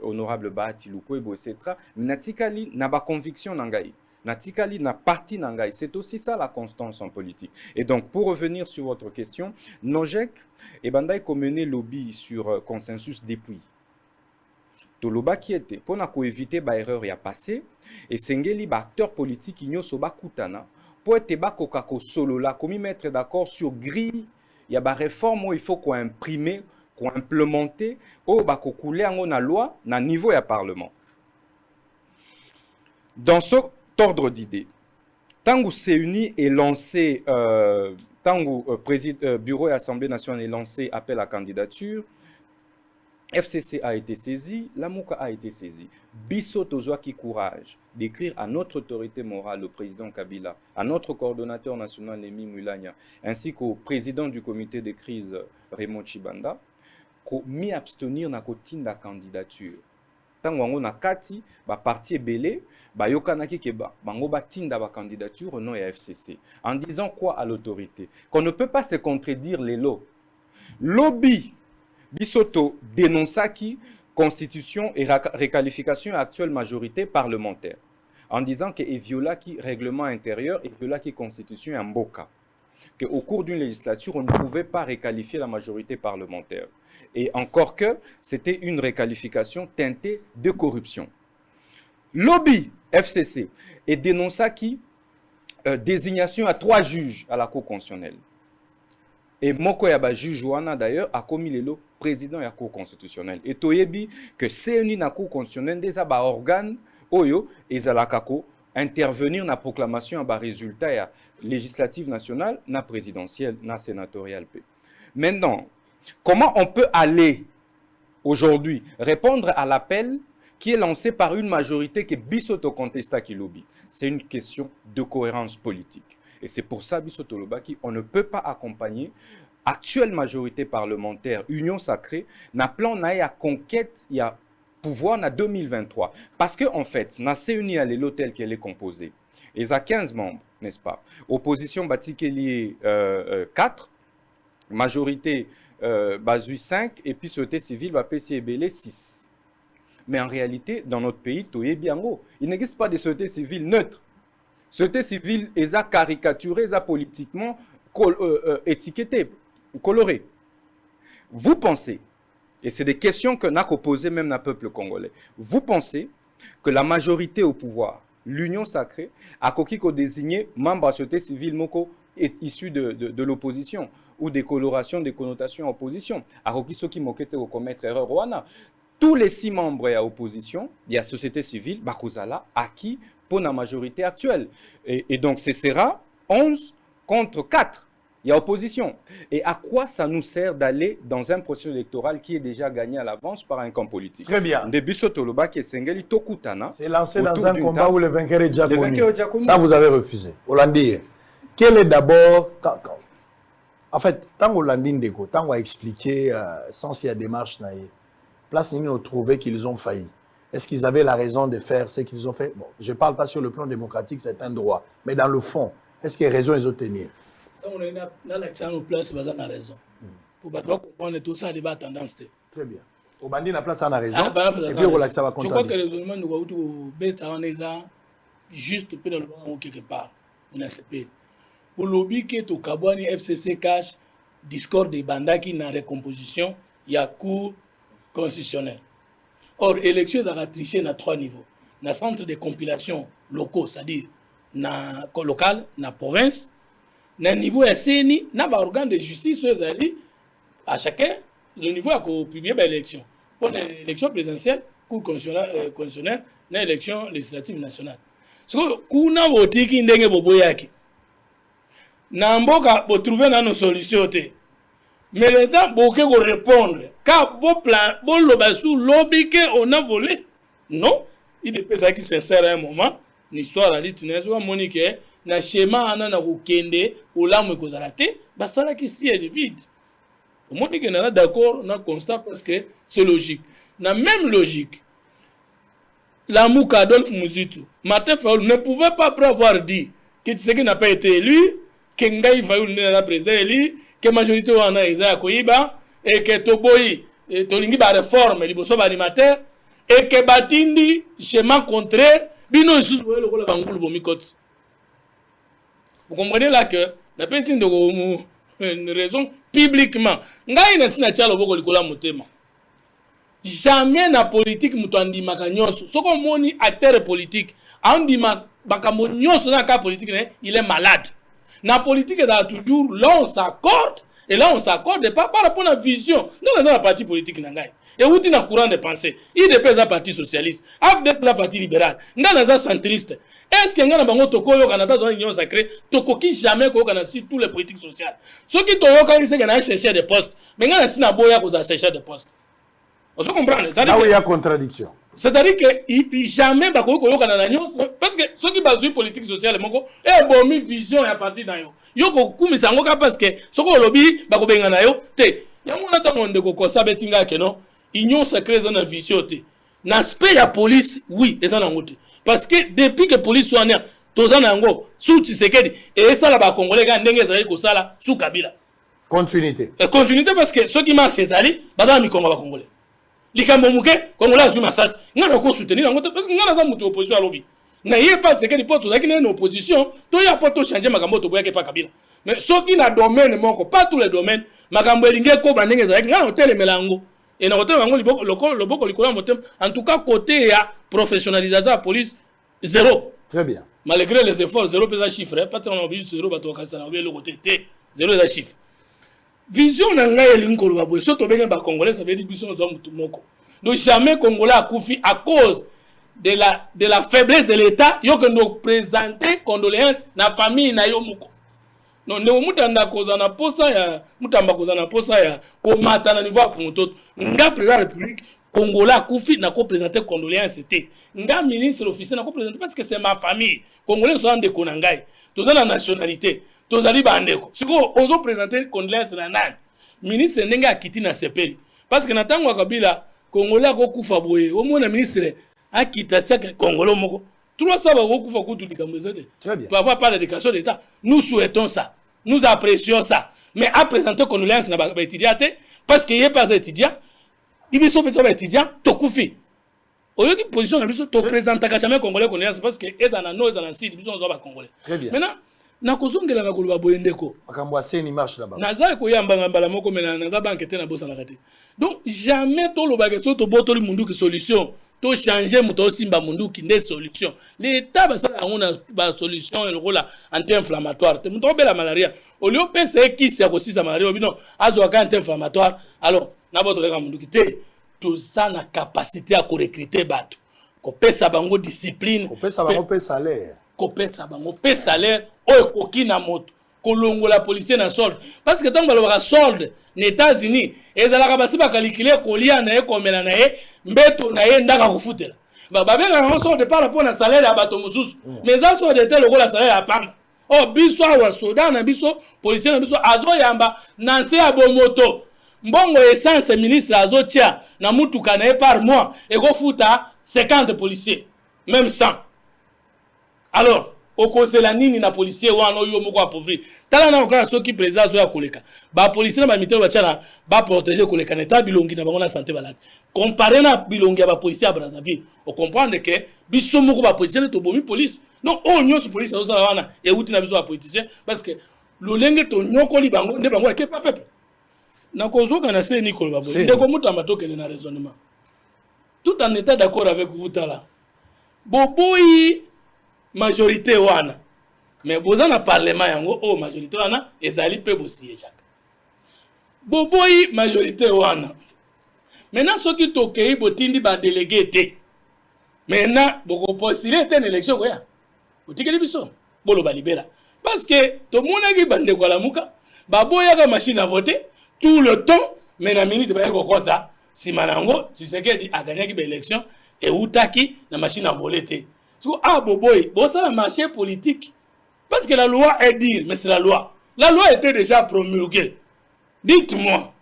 honorable Bahati Lukwebo etc. Natikali na ba conviction nangai. Natikali na parti nangai. C'est aussi ça la constance en politique. Et donc pour revenir sur votre question, Nojek et Bandai mené lobby sur consensus depuis. Toloba qui était pour éviter ba erreur ya passé et sengeli ba acteur politique nyoso ba kutana pour être ba kokako solo la comme mettre d'accord sur grille ya ba réforme où il faut qu'on imprimer qu'on implémenter ou ba kokouler en na loi na niveau ya parlement. Dans ce ordre d'idées, tangu CENI est lancé tangu bureau et assemblée nationale est lancé appel à candidature. FCC a été saisi, la Mouka a été saisi. Bisso Tozwaki courage d'écrire à notre autorité morale, le président Kabila, à notre coordonnateur national Emi Mulanya, ainsi qu'au président du comité de crise Raymond Chibanda, qu'on m'y abstenir na kotinda candidature. tango yango na kati ba parti ebele ba yokanaki ke bango batinda ba candidature au nom ya FCC en disant quoi à l'autorité qu'on ne peut pas se contredire les lots. Lobby bisoto dénonçaki constitution et réqualification actuelle majorité parlementaire en disant que viola qui règlement intérieur et viola qui constitution en boka. Qu'au cours d'une législature, on ne pouvait pas réqualifier la majorité parlementaire. Et encore que c'était une réqualification teintée de corruption. Lobby FCC et dénonça qui désignation à 3 juges à la Cour constitutionnelle. Et Moko Yaba juge Wana d'ailleurs a commis le lot président de la Cour constitutionnelle. Et Toyebi que c'est une Cour constitutionnelle des organes Oyo et Zalakako intervenir dans la proclamation à résultat législative nationale, na présidentielle, na sénatoriale. Maintenant, comment on peut aller aujourd'hui répondre à l'appel qui est lancé par une majorité qui est bisoto contesta qui lobby? C'est une question de cohérence politique. Et c'est pour ça, bisoto lobaki, on ne peut pas accompagner actuelle majorité parlementaire, union sacrée, na plan na ya conquête, il y a pouvoir en 2023. Parce qu'en fait, na CUNI à l'hôtel qu'elle est composée. Et ça 15 membres, n'est-ce pas? Opposition Batikeli 4, majorité Bazui 5, et puis société civile PCBL 6. Mais en réalité, dans notre pays, il n'existe pas de société civile neutre. Société civile est caricaturée, est politiquement étiquetée, colorée. Vous pensez, et c'est des questions que n'a posées même le peuple congolais. Vous pensez que la majorité au pouvoir, l'union sacrée, a désigné membre de la société civile moko issu de l'opposition ou des colorations, des connotations opposition. A ceux qui moquaient de commettre erreur Rwanda. Tous les 6 membres de l'opposition, il y a société civile, Bakozala, acquis pour la majorité actuelle. Et donc ce sera 11 contre 4. Il y a opposition. Et à quoi ça nous sert d'aller dans un processus électoral qui est déjà gagné à l'avance par un camp politique? Très bien. C'est lancé dans un combat où le vainqueur est déjà connu. Ça, vous avez refusé. Hollandais, quel est d'abord... En fait, tant Hollandais Ndeko, tant on a expliqué, sans s'il y a démarche, place nous ont trouvé qu'ils ont failli. Est-ce qu'ils avaient la raison de faire ce qu'ils ont fait? Bon, je ne parle pas sur le plan démocratique, c'est un droit. Mais dans le fond, est-ce qu'il y a raison ils ont tenu? Ça, on est dans l'accès en place, on a raison. Pour comprendre tout ça, débat tendance. Très bien. Au bandit, la place, on a raison. Et puis, on ça va je crois que le raisonnement nous va être juste dans le moment quelque part. On a pour le lobby qui est au Kabouani FCC cash, discours des bandaki dans la recomposition, il y a cours constitutionnel. Or, l'élection a triché à 3 niveaux. Dans le centre de compilation locaux, c'est-à-dire local, dans la province, dans le niveau SNI, dans l'organe de justice, à chacun, le niveau a publié l'élection. Pour l'élection présidentielle, cour constitutionnelle, dans l'élection législative nationale. Ce que nous avons voté qui est boboyaki. Namboka pour trouver nos solutions. Mais le temps pour répondre, car bon plan, bon lobby on a volé. Non, il est peut-être qui sincère à un moment. L'histoire a dit que Monique, na schéma ana na kende olamu ekozalate basala qui siège vide. Monique n'est d'accord, on a constat parce que c'est logique. La même logique. L'amour Adolphe Muzitu, Martin Fayoul ne pouvait pas avoir dit que Tshisekedi n'a pas été élu, que Ngaï Fayoul n'est pas président élu, que la majorité en a Isa Koyiba, et que Toboyi, Tolingi ba réforme, Liboso ba animateur, et que Batindi, schéma contraire, Bino Sououé le rôle de Bangoul Bomikot. Vous comprenez là que la personne de une raison publiquement. Ngaï n'a pas de Boko Likola Motema. Jamais na politique mutuandi makanyos. Ce qu'on moni acteur politique, andi makamonyos na ka politique, il est malade. Na politique là toujours là on s'accorde et là on s'accorde pas par rapport à la vision. Dans la partie politique nangai. Et où tu na courant de pensée. Il dépend de la partie socialiste, AFD de la partie libérale. Dans la centriste. Est-ce que ngana bango toko yo Canada dans l'union sacrée, toko qui jamais ko kana sur tous les politiques sociales. Ceux qui toyo quand ils se kana chercher des postes, mais ngana sina boya ko za chercher des postes. On se comprend. Là où il y a contradiction. C'est-à-dire que jamais parce que ceux qui basent sur politique sociale, et bon, mi vision à partir d'un yo. Yo ko kumisa ngoka parce que ce qu'on lobby, ba ko benga na yo, te. Ya mona ta monde ko kosa betinga ke no. Union sacrée dans la vision te. L'aspect de la police, oui, et ça n'a pas. Parce que depuis que la police soit née, tous en ango, sous Tshisekedi, et ça là-bas, Congolais, quand on est là, sous Kabila. Continuité. Et continuité parce que ceux qui marchent chez Ali, badam mi Congo Congolais. Likambo muke, Congolais a ma sas, on a encore soutenu parce que on a dans opposition à lobby. Na yé pas Tshisekedi pour tout ça qui est une opposition, to ya pas to changer makambo to boya ke pas Kabila. Mais ceux qui na domaine moko, pas tous les domaines, makambo elinge ko bandenge za ngana hotel melango. Et na hotel mango le boko likola motem, en tout cas côté ya professionnalisation de la police zéro. Très bien. Malgré les efforts, zéro pesa chiffre, pas tant on oblige zéro bato kasa na le côté zéro les chiffres. Vision na ngai elingo lo boye, surtout benga ba Congolais, ça veut dire biso nzo mutu moko. Donc jamais Congolais a koufi à cause de la faiblesse de l'État, yo que nous présenter condoléances na famille na yo moko. Non ne mutanda koza na posa ya mutamba koza na posa ya ko mata na niveau afumoto. Nga président de la République Congolais a koufi na ko présenter condoléances c'était. Nga ministre officiel na ko présenter parce que c'est ma famille. Congolais sont de konangai. Tout dans la nationalité. Tozali bandeko. Siko ozo présenter condoléances na nani. Ministre nenga akiti na sepeli. Parce que natango Kabila Congolais ko kufa boye. Au moins ministre akita tsaka Congolais moko. 300 ba ko kufa kutu dikamezete. Très bien. Papa parle d'éducation d'État. Nous souhaitons ça. Nous apprécions ça. Mais à présenter condoléances na ba étudiant parce qu'il est pas étudiant. Il sont pas étudiant to kufi. Au lieu de position na biso to présenter jamais Congolais condoléances parce que est dans nos dans site biso on va Congolais. Très bien. Maintenant na kozongela na koloba boyendeko makambo aseni marche là-bas naza ko yamba mbala moko mena naza banque te na bosa na kate donc jamais to loba ke to botoli mundu ki solution to changer muto simba mundu ki ne solution l'état ba sala on a ba solution le rôle anti-inflammatoire te muto bela malaria au lieu penser qui c'est aussi sa malaria bino azo ka anti-inflammatoire alors na botole ka mundu ki te to ça na capacité à recruter bato ko pesa bango discipline ko pesa bango pe salaire kopesa bango pe salaire oyo koki na moto kolongola policier na solde parce que tant balobaka solde na États-Unis ezalaka basi bakalikile kolia na ye komela na ye mbeto na ye ndaka kofutela babenga yango solde par rapport na salaire ya bato mosusu mais eza solde te lokola salaire ya pamba o biso awa soda na biso policier na biso azoyamba na nse ya bomoto mbongo essence ministre azotia na mutuka na ye par mois ekofuta 50 policiers même 100. Alors, au conseil la nini na policier wana yo moko appauvri. Tala na okana soki président zo ya koleka. Ba policier na ba militaire ba tchala ba protéger koleka neta bilongi na bango na santé balade. Comparé na bilongi ya ba policier à Brazzaville, on comprend que biso moko ba policier to bomi police. Non, o nyonso police zo sala wana e uti na biso ba politicien parce que lolenge to nyoko li bango nde bango ke pa peuple. Na kozoka na se Nicole Babo. Ndeko mutamba tokene na raisonnement. Tout en état d'accord avec vous tala. Boboyi majorité wana mais boza na parlement yango o majorité wana ezali pe bosie jaka boboyi majorité wana maintenant soki tokei botindi ba délégué te maintenant boko postuler te na élection koya otikeli biso bolo balibela parce que to monaki bande kwa lamuka baboya ka machine à voter tout le temps mais na minute ba ko kota si manango Tshisekedi a gagné ki élection et utaki na machine à voter te. Ah, boboy, bon, ça, le marché politique. Parce que la loi est dire, mais c'est la loi. La loi était déjà promulguée. Dites-moi,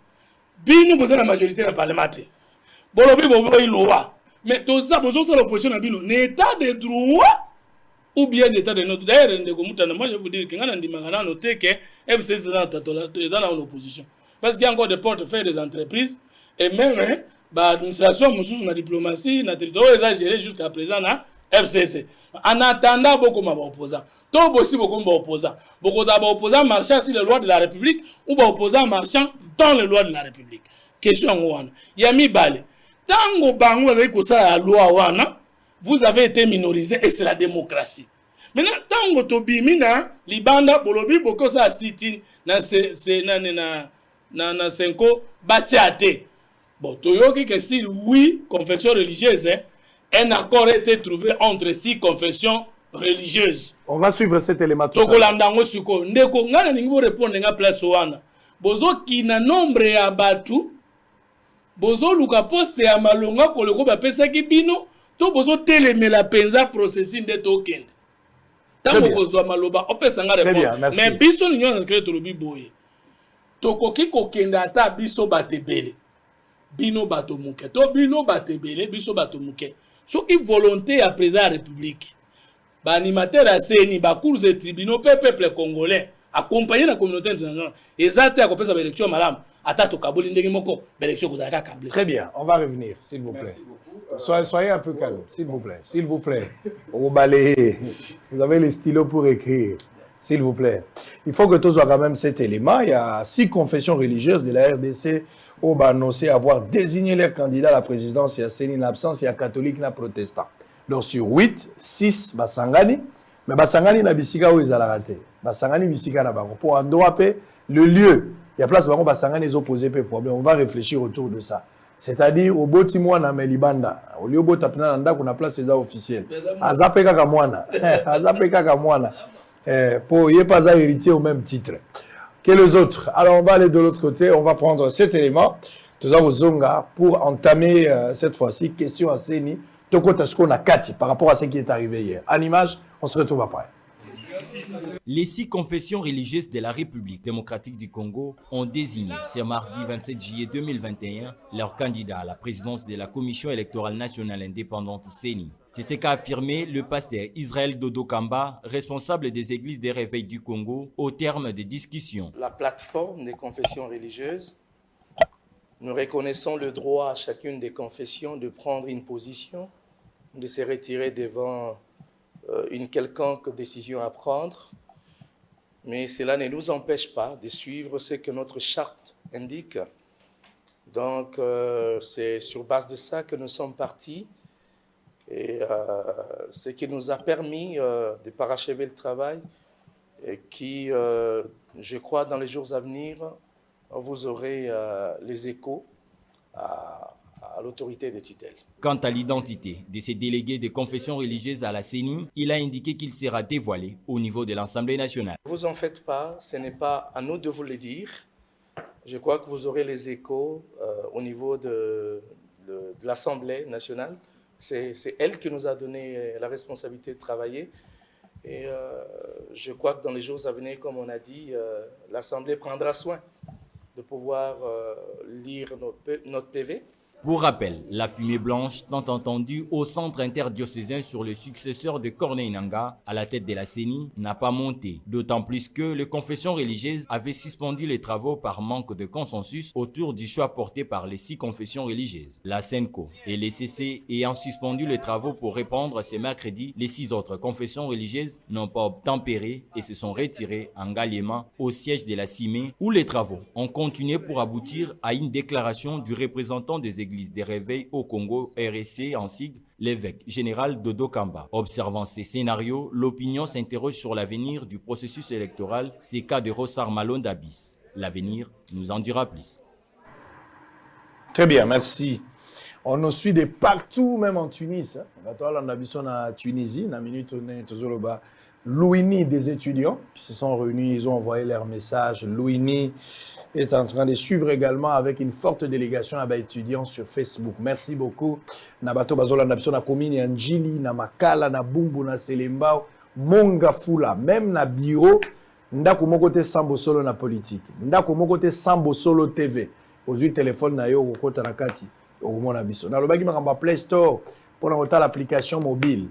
bien nous besoin de la majorité dans le Parlement. Bon, boboy, loi. Mais tout ça, besoin de l'opposition dans le état de droit ou bien l'état de notre. D'ailleurs, moi, je vais vous dire que quand on a noté que FCC est dans l'opposition. Parce qu'il y a encore des portefeuilles des entreprises et même l'administration, la diplomatie, la territoire, ils ont géré jusqu'à présent. FCC. En attendant beaucoup d'opposants. Tout aussi beaucoup d'opposants. Beaucoup d'opposants marchant sur les lois de la République ou d'opposants marchant dans les lois de la République. Question wana. Yami Bale. Tango bango avec la loi wana, vous avez été minorisé et c'est la démocratie. Maintenant, tango tobimina, libanda, bolobi, boko sa sitine, na senko, batiate. Bon, toyoki que si oui, confession religieuse, hein, un accord a été trouvé entre 6 confessions religieuses. On va suivre cet élément. Tokolandango suko. Ndeko ngana ningibo répondre nga place wana. Bozo kina nombre ya batu. Bozo luka poste ya malonga koloko ba pesa ki bino. To bozo telemela penza processus de token. Tango bozo maloba opesa nga répondre. Mais biso ninyo na créer to lobi boye. Tokoki kokenda ata biso batebele. bino bato muke to bino batebele biso bato muke soki volonté ya président de la République ba animateur ya CENI ba cours et tribunaux peuple congolais accompagné la communauté internationale ezate ya kopesa ba élection malam ata to kaboli ndenge moko ba élection kozaka câblé. Très bien, on va revenir s'il vous plaît. Merci beaucoup. Soyez un peu calme, s'il vous plaît. S'il vous plaît. Au balai. Vous avez les stylos pour écrire. S'il vous plaît. Il faut que tous soient quand même cet élément. Il y a 6 confessions religieuses de la RDC où on a annoncé avoir désigné les candidats à la présidence. Il y a CENI en absence, il y a catholique, il y a protestant. Donc sur 8, 6 Basangani. Mais Basangani n'a bisika où ils ont raté. Basangani bisika n'a pas. Pour en droit, le lieu, il y a place où Basangani les opposés pour problème. On va réfléchir autour de ça. C'est-à-dire au Botimwa na Melibanda. Au lieu de Tapina Nanda, qu'on a place les officiels. Azapeka Kamwana. Azapeka Kamwana. Pour y pas héritier au même titre que les autres. Alors on va aller de l'autre côté, on va prendre cet élément, Zonga, pour entamer cette fois-ci question à Seni, Tokotasko Nakati par rapport à ce qui est arrivé hier. En image, on se retrouve après. Les 6 confessions religieuses de la République démocratique du Congo ont désigné ce mardi 27 juillet 2021 leur candidat à la présidence de la Commission électorale nationale indépendante CENI. C'est ce qu'a affirmé le pasteur Israël Dodo Kamba, responsable des églises des réveils du Congo, au terme des discussions. La plateforme des confessions religieuses, nous reconnaissons le droit à chacune des confessions de prendre une position, de se retirer devant une quelconque décision à prendre, mais cela ne nous empêche pas de suivre ce que notre charte indique. Donc, c'est sur base de ça que nous sommes partis et ce qui nous a permis de parachever le travail et qui, je crois, dans les jours à venir, vous aurez les échos à l'autorité des tutelles. Quant à l'identité de ces délégués de confessions religieuses à la CENI, il a indiqué qu'il sera dévoilé au niveau de l'Assemblée nationale. Ne vous en faites pas, ce n'est pas à nous de vous le dire. Je crois que vous aurez les échos au niveau de l'Assemblée nationale. C'est elle qui nous a donné la responsabilité de travailler. Et je crois que dans les jours à venir, comme on a dit, l'Assemblée prendra soin de pouvoir lire notre PV. Pour rappel, la fumée blanche tant entendue au centre interdiocésain sur le successeur de Corneille Nangaa à la tête de la CENI n'a pas monté, d'autant plus que les confessions religieuses avaient suspendu les travaux par manque de consensus autour du choix porté par les 6 confessions religieuses. La SENCO et les CC ayant suspendu les travaux pour répondre ce mercredi, les 6 autres confessions religieuses n'ont pas obtempéré et se sont retirées en Galliema au siège de la CIME où les travaux ont continué pour aboutir à une déclaration du représentant des églises des réveils au Congo, RSC en sigle, l'évêque général Dodo Kamba. Observant ces scénarios, l'opinion s'interroge sur l'avenir du processus électoral, c'est cas de Rossar Malone d'Abyss. L'avenir nous en dira plus. Très bien, merci. On nous suit de partout, même en Tunis. On a Tunisie, la minute on est toujours là-bas. Louini des étudiants qui se sont réunis, ils ont envoyé leur message. Louini est en train de suivre également avec une forte délégation à étudiants sur Facebook. Merci beaucoup. Nabato Bazola Nabso na Komini Anjili, na Makala, na Bumbu, na Selembao, Mongafula, même na bureau, ndako moko te sambo solo na politique. Ndako moko te sambo solo TV. Ozui téléphone na yo kokota na kati, okomona biso. Na lobaki makamba Play Store pour na l'application mobile.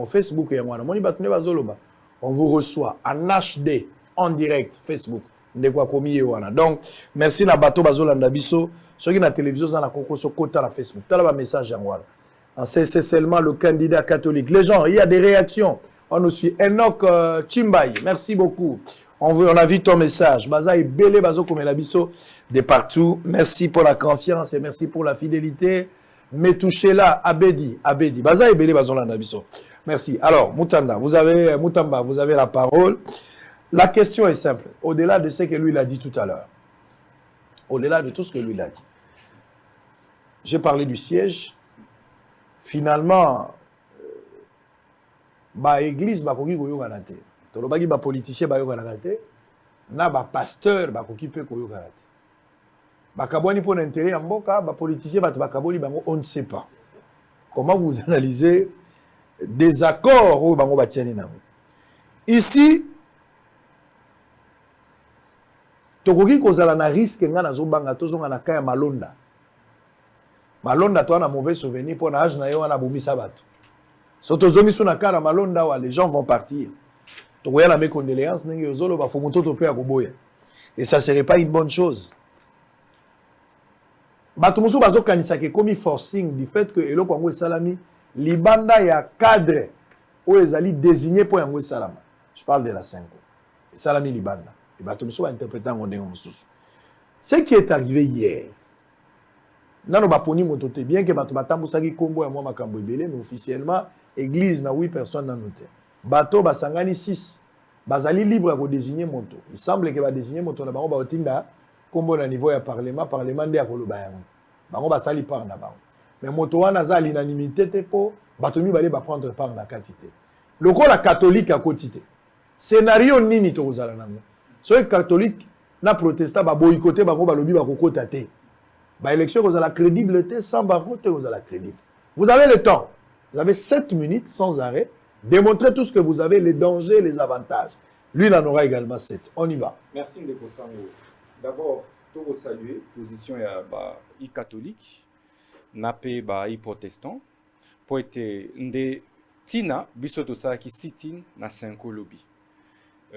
Facebook et on vous reçoit en HD, en direct, Facebook. Donc, merci na bato bazolanda biso. Ceux qui na télévision, na kokoso kota na Facebook. T'as le message en c'est seulement le candidat catholique. Les gens, il y a des réactions. On nous suit. Enoch Chimbaye, merci beaucoup. On a vu ton message. Baza et Bele Bazo comme la biso de partout. Merci pour la confiance et merci pour la fidélité. Metouchela Abedi, Baza et Bele Bazolanda Biso. Merci. Alors, Mutamba, vous avez la parole. La question est simple. Au-delà de ce que lui a dit tout à l'heure, au-delà de tout ce que lui a dit, j'ai parlé du siège. Finalement, l'église va koki koyo kanate. Tolobaki ba politicien ba yo kanate. Na ba pasteur ba koki pe koyo kanate. Bakabwani pour l'intérêt en boka, politicien bakaboli bango, on ne sait pas. Comment vous analysez des accords au bango batiani nango? Ici, tokoki kozala na risque nga nazo banga tozonga na kaya malonda. Malonda toi na mauvais souvenir pour na âge na yo wana bomisa bato. Soto zomi suna kara malonda wa les gens vont partir. Donc il y a mes condoléances ndenge yozolo ba fomoto to pe ya koboya. Et ça serait pas une bonne chose. Bato musu bazo kanisa ke komi forcing du fait que eloko yango salami libanda ya cadre o ezali désigné pour yango salama. Je parle de la 5 ans. Salami libanda. Et bato musu ba interpréter ngo ndenge mususu. Ce qui est arrivé hier. Nano baponi motote bien que bato batambusaki kombo ya mwa makambo ebele mais officiellement église na 8 personnes dans noté. Bato basangani 6. Bazali libre à désigner moto. Il semble que va désigner moto na bango ba otinda kombo na niveau ya parlement nde ya koloba yango. Bango basali part na bango. Mais moto wana za l'unanimité te po bato mi bale ba prendre part na quantité. Lokola catholique à quotité. Scénario nini to kozala nango. Soki catholique na protestant ba boycotter bango ba lobi ba kokota te. Ba élection kozala crédible sans barote kozala crédible. Vous avez le temps. Vous avez 7 minutes sans arrêt. Démontrez tout ce que vous avez, les dangers, les avantages. Lui, il en aura également 7. On y va. Merci Ndeko Sango. D'abord, tout saluer position i catholique, napé i protestant, pour être nde tina bisoto sa ki sitin na Senko lobby.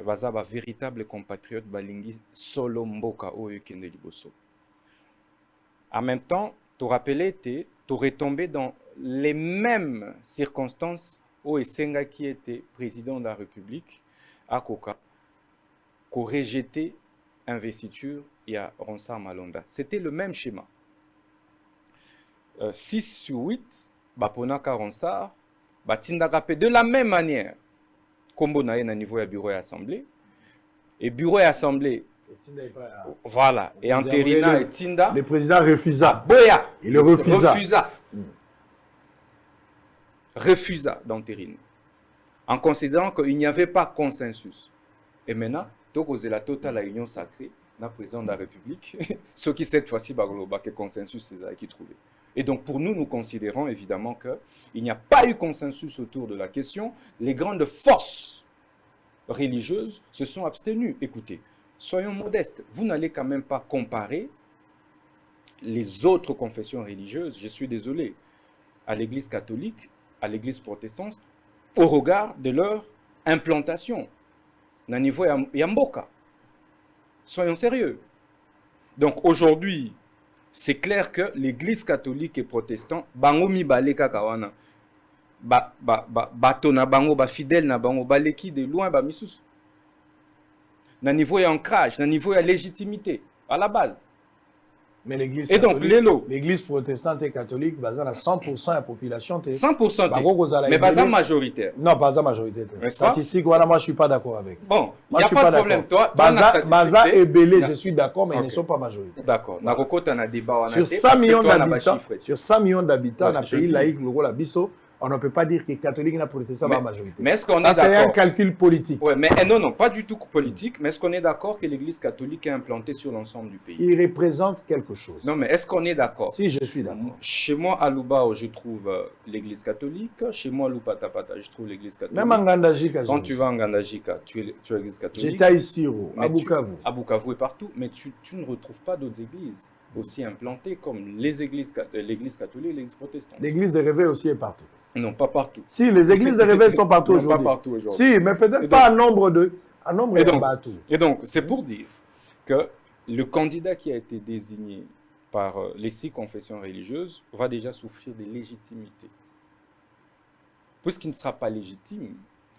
Baza ba véritable compatriote balingi solo mboka oyo kende liboso. En même temps, tu rappelais tu retombé dans les mêmes circonstances où Esenga qui était président de la République à Koka, qu'on rejeté investiture et à Ronsard Malonda. C'était le même schéma. 6 sur 8, Baponaka Ronsard, Batinda Rapé de la même manière, Kombo na niveau du bureau et assemblée. Et bureau et assemblée, voilà. Et Anterina et Tinda. Le président refusa. Boya. Il le refusa. Refusa d'entériner. En considérant qu'il n'y avait pas consensus. Et maintenant, c'est la totale union sacrée, la président de la République, ce qui cette fois-ci, que consensus, c'est ça qui trouvé. Et donc, pour nous, nous considérons évidemment qu'il n'y a pas eu consensus autour de la question. Les grandes forces religieuses se sont abstenues. Écoutez, soyons modestes. Vous n'allez quand même pas comparer les autres confessions religieuses, je suis désolé, à l'Église catholique, à l'Église protestante, au regard de leur implantation. Na niveau Yamboka. Soyons sérieux. Donc aujourd'hui, c'est clair que l'Église catholique et protestante, bango mi baleka kawana, bato na bango, ba fidèle na bango, baleki de loin ba misus. Na niveau ancrage, na niveau légitimité, à la base. Mais l'église l'église protestante et catholique, basée à 100% de la population. 100%. Mais basée majoritaire. Non, pas majoritaire. Statistique, voilà, moi je ne suis pas d'accord avec. Bon, il n'y a pas de problème. Toi, Baza et Belé, je suis d'accord, mais ils ne sont pas majoritaires. D'accord. Sur 100 millions d'habitants, sur 100 millions d'habitants, dans un pays laïque, le rôle Abisso, on ne peut pas dire que les catholiques et les protestants sont la majorité. Mais est-ce qu'on est d'accord? C'est un calcul politique. Ouais, mais non, pas du tout politique. Mais est-ce qu'on est d'accord que l'Église catholique est implantée sur l'ensemble du pays? Il représente quelque chose. Non, mais est-ce qu'on est d'accord? Si, je suis d'accord. Chez moi, à Lubao, je trouve l'Église catholique. Chez moi, à Lupatapata, je trouve l'Église catholique. Même en Ngandajika. Quand tu vas en Ngandajika, tu es l'Église catholique. J'étais ici, à Bukavu. À Bukavu et partout. Mais tu ne retrouves pas d'autres églises aussi implantées comme l'Église catholique et l'Église protestante. L'Église de réveil aussi est partout. Non, pas partout. Si, les églises de réveil sont partout aujourd'hui. Pas partout aujourd'hui. Si, mais peut-être pas un nombre de partout. Et donc, c'est pour dire que le candidat qui a été désigné par les 6 confessions religieuses va déjà souffrir de légitimité. Puisqu'il ne sera pas légitime.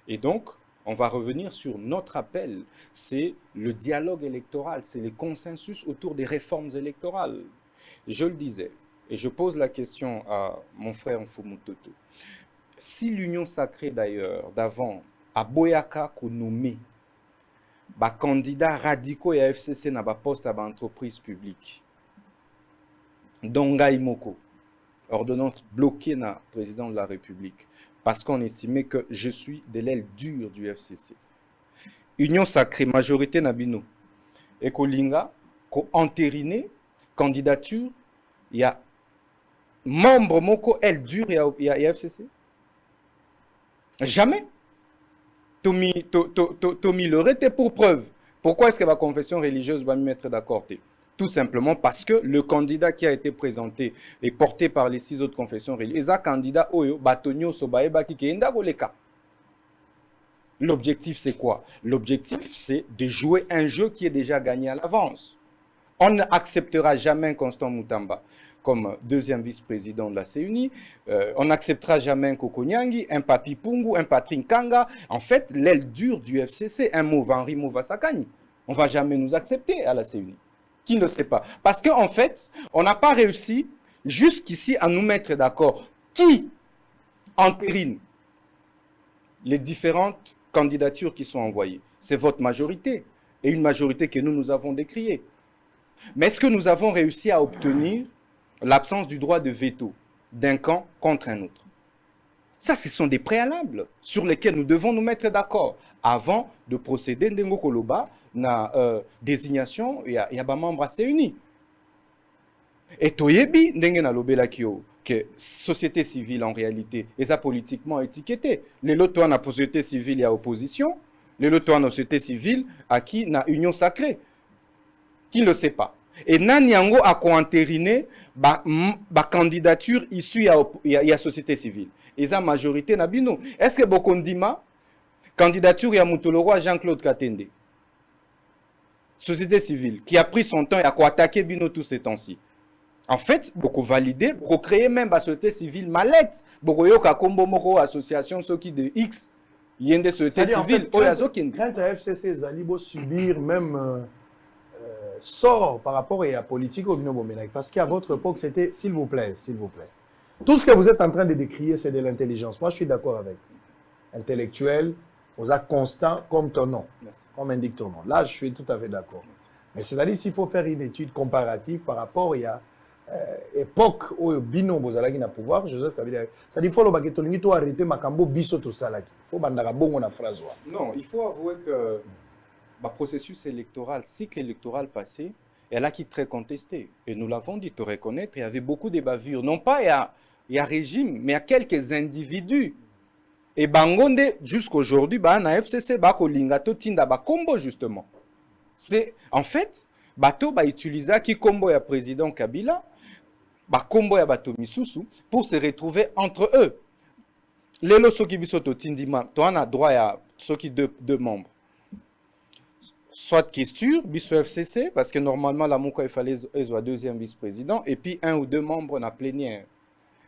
Et donc, on va revenir sur notre appel. C'est le dialogue électoral, c'est le consensus autour des réformes électorales. Je le disais, et je pose la question à mon frère Mfumutoto. Si l'union sacrée d'ailleurs, d'avant, à Boyaka, qu'on nommé, candidats radicaux et à FCC n'a pas poste à l'entreprise publique, Donga Imoko, ordonnance bloquée na président de la République, parce qu'on estimait que je suis de l'aile dure du FCC. Union sacrée, majorité Nabino, et Kolinga, ko entériné, candidature, il y a membre Moko, aile dure et y a FCC. Jamais. Tomi le était pour preuve. Pourquoi est-ce que la confession religieuse va me mettre d'accord? Tout simplement parce que le candidat qui a été présenté et porté par les 6 autres confessions religieuses, est candidat Oyo, Batonio, Sobaeba, Kikenda, Goleka. L'objectif, c'est quoi? L'objectif, c'est de jouer un jeu qui est déjà gagné à l'avance. On n'acceptera jamais Constant Moutamba comme deuxième vice-président de la CENI. On n'acceptera jamais un Koko Nyangi, un Papi Pungu, un Patrick Kanga. En fait, l'aile dure du FCC, un Henri Mouvasakani. On ne va jamais nous accepter à la CENI. Qui ne le sait pas? Parce qu'en fait, on n'a pas réussi jusqu'ici à nous mettre d'accord. Qui entérine les différentes candidatures qui sont envoyées? C'est votre majorité. Et une majorité que nous avons décriée. Mais est-ce que nous avons réussi à obtenir l'absence du droit de veto d'un camp contre un autre? Ça, ce sont des préalables sur lesquels nous devons nous mettre d'accord avant de procéder Ndengo Koloba na désignation ya ba membre à CENI. Et toyebi ndenge na lobela kyo que société civile en réalité est politiquement étiquetée. Les lots na société civile ya opposition, les lots na société civile à qui na union sacrée. Qui ne le sait pas. Et Nanyango a co-entériné ba candidature issue ya société civile. Et sa majorité na bino. Est-ce que Bokondima candidature ya Moutoloro Jean-Claude Katende? Société civile qui a pris son temps et a attaqué Bino tous ces temps-ci. En fait, beaucoup validé, beaucoup créé même la société civile mallette, beaucoup yoka kombo moko association ceux qui de X, yende société civile. Quand la FCC Zalibo subir même sort par rapport à la politique au Bino Bomenak, parce qu'à votre époque c'était s'il vous plaît. Tout ce que vous êtes en train de décrire, c'est de l'intelligence. Moi, je suis d'accord avec vous. Intellectuel. Aux actes constants comme ton nom, comme indique ton nom. Là, je suis tout à fait d'accord. Mais c'est-à-dire s'il faut faire une étude comparative par rapport à l'époque où Bino Bozalaki na pouvoir, Joseph Kabila. C'est-à-dire qu'il faut arrêter Makambo Biso to Salaki. Il faut bandara bongo na phrase. Non, il faut avouer que le processus électoral, cycle électoral passé, elle a qui très contesté. Et nous l'avons dit, te reconnaître, il y avait beaucoup de bavures. Non pas il y a régime, mais il y a quelques individus. Et Bangonde, jusqu'aujourd'hui, na FCC, Kolingato, Tinda, Kombo, justement. C'est, en fait, Bato, utiliser qui Kombo ya président Kabila, Kombo ya Bato Misusu, pour se retrouver entre eux. Lelo Soki Bisoto Tindima, tu as droit à Soki deux membres. Soit Kistur, Biso FCC, parce que normalement, la Mouka, il fallait être deuxième vice-président, et puis 1 ou 2 membres na plénière.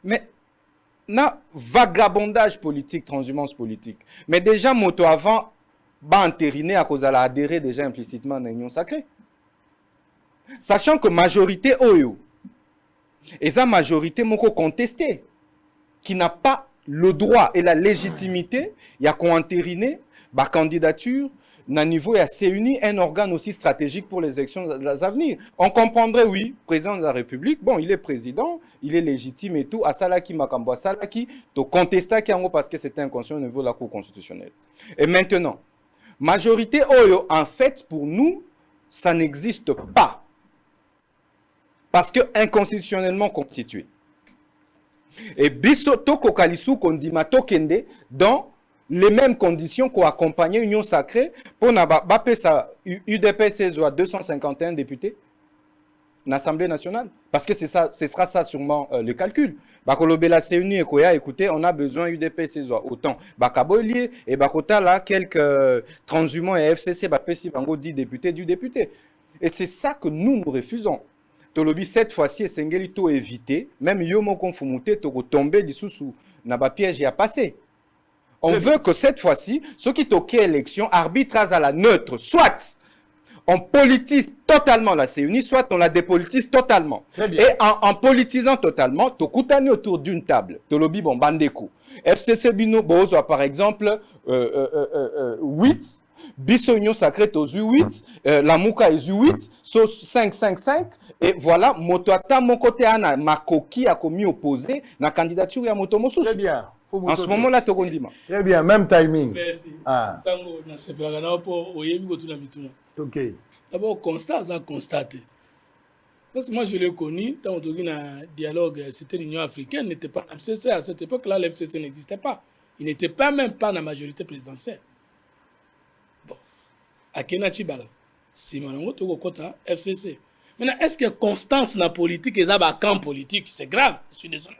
Mais, na vagabondage politique, transhumance politique. Mais déjà, moto avant, entériné à cause de la adhérer déjà implicitement à l'union sacrée. Sachant que majorité Oyo, et sa majorité moko contestée, qui n'a pas le droit et la légitimité, il y a qu'on entériné, candidature, na niveau ya CENI, un organe aussi stratégique pour les élections à venir. On comprendrait, oui, président de la République, bon, il est président, il est légitime et tout, à Salaki Makambo, à Salaki, to contesta Kiango parce que c'était inconscient au niveau de la Cour constitutionnelle. Et maintenant, majorité Oyo, en fait, pour nous, ça n'existe pas. Parce que inconstitutionnellement constitué. Et Bisoto Kokalisu Kondima Tokende, dans les mêmes conditions qu'ont accompagné l'Union sacrée pour n'abaper sa UDP 251 députés dans l'Assemblée nationale. Parce que ce sera ça sûrement le calcul. Bakolobela CENI et Koya, écoutez, on a besoin UDP autant. Bakabolie et Bakota là, quelques transhumants et FCC, Bapesi Bango 10 députés du député. Et c'est ça que nous refusons. Tolobi, cette fois-ci, Sengeli to éviter, même Yomo Konfumute, to tomber sous n'a piège à passer. On veut que cette fois-ci, ceux qui toquent élection arbitrent à la neutre. Soit on politise totalement la CENI, soit on la dépolitise totalement. Et en politisant totalement, to koutani autour d'une table. Tolobi bon bandeko. FCC Bino Bozo par exemple 8. Biso Union Sacrée aux 8, la Mouka est 8, so 5, et voilà, Motoata, mon côté, Anna, Makoki a commis opposé la candidature à Motomosus. Très bien. En ce moment-là, tu dis. Très bien, même timing. Merci. Sango, na sepelaka pour oyebi kotuna mituna. Ok. D'abord, constat, ça constaté. Parce que moi, je l'ai connu, quand on a un dialogue, c'était l'Union africaine, n'était pas FCC. À cette époque-là, l'FCC n'existait pas. Il n'était pas même pas dans la majorité présidentielle. Bon. À Kena Chibala, si on a un FCC. Maintenant, est-ce que constance na politique et ça camp politique, c'est grave, je suis désolé.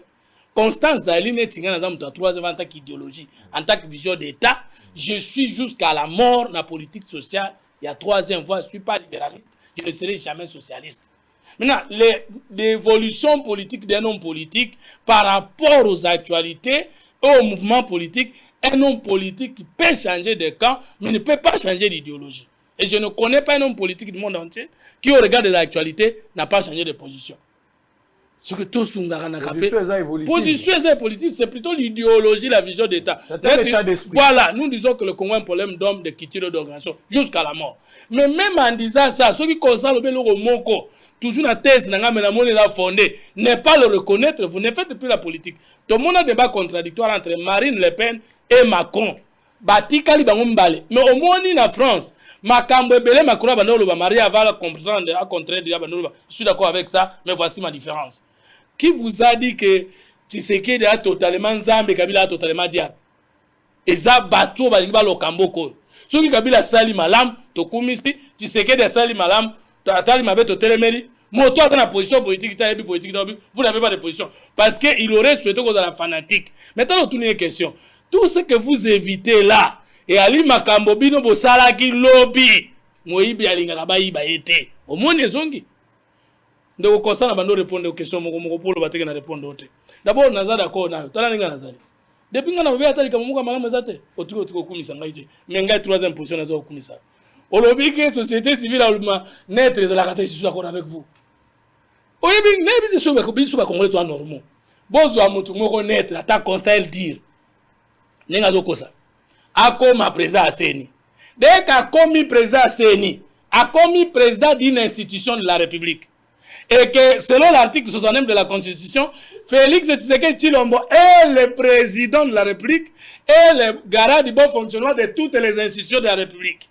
Constance Zaline est dans la troisième en tant qu'idéologie, en tant que vision d'État, je suis jusqu'à la mort dans la politique sociale. Il y a troisième voie, je ne suis pas libéraliste, je ne serai jamais socialiste. Maintenant, l'évolution politique d'un homme politique par rapport aux actualités et aux mouvements politiques, un homme politique qui peut changer de camp, mais ne peut pas changer d'idéologie. Et je ne connais pas un homme politique du monde entier qui, au regard des actualités, n'a pas changé de position. Ce que tout le monde a position politique, c'est plutôt l'idéologie, la vision d'État. Voilà, nous disons que le Congo est un problème d'homme, de culture, d'organisation, jusqu'à la mort. Mais même en disant ça, ceux qui concernent le Moko, toujours la thèse fondée, n'est pas le reconnaître, vous ne faites plus la politique. Tout le monde a un débat contradictoire entre Marine Le Pen et Macron. Mais au moins en France, Macron Marie va comprendre, à contraire, je suis d'accord avec ça, mais voici ma différence. Qui vous a dit que Tshisekedi a totalement Zambé, Kabila a totalement diable? Et ça, bateau, balinga lo kamboko. Ceux qui Kabila sali malam, to kumisi, Tshisekedi a sali malam, to atali mabe to telemeri. Moto a la position politique, vous n'avez pas de position. Parce qu'il aurait souhaité qu'on ait la fanatique. Maintenant, on tourne une question. Tout ce que vous évitez là, et Ali Makambo bino bosala ki lobby, moyibi alinga ba yiba ete. Au moins les zongi. Donc comme ça na bando répondre aux questions moko polo bateke na répondre autre. D'abord naza d'accord na. Tala ninga nazali. Depuis nga na bébé atali kama muka malama zate, otiko kumisa ngaite. Mais ngai troisième position nazo kumisa. Au lobby que société civile a naître de la carte, je suis d'accord avec vous. Oyebi nebi de soba ko biso ba congolais to normaux. Bozo amutu moko naître ata conseil dire. Ninga zo kosa. A comme président à Seni. Dès qu'a commis président à Seni, a commis président d'une institution de la République. Et que selon l'article 69 de la Constitution, Félix Tshisekedi Tshilombo est le président de la République et le garant du bon fonctionnement de toutes les institutions de la République.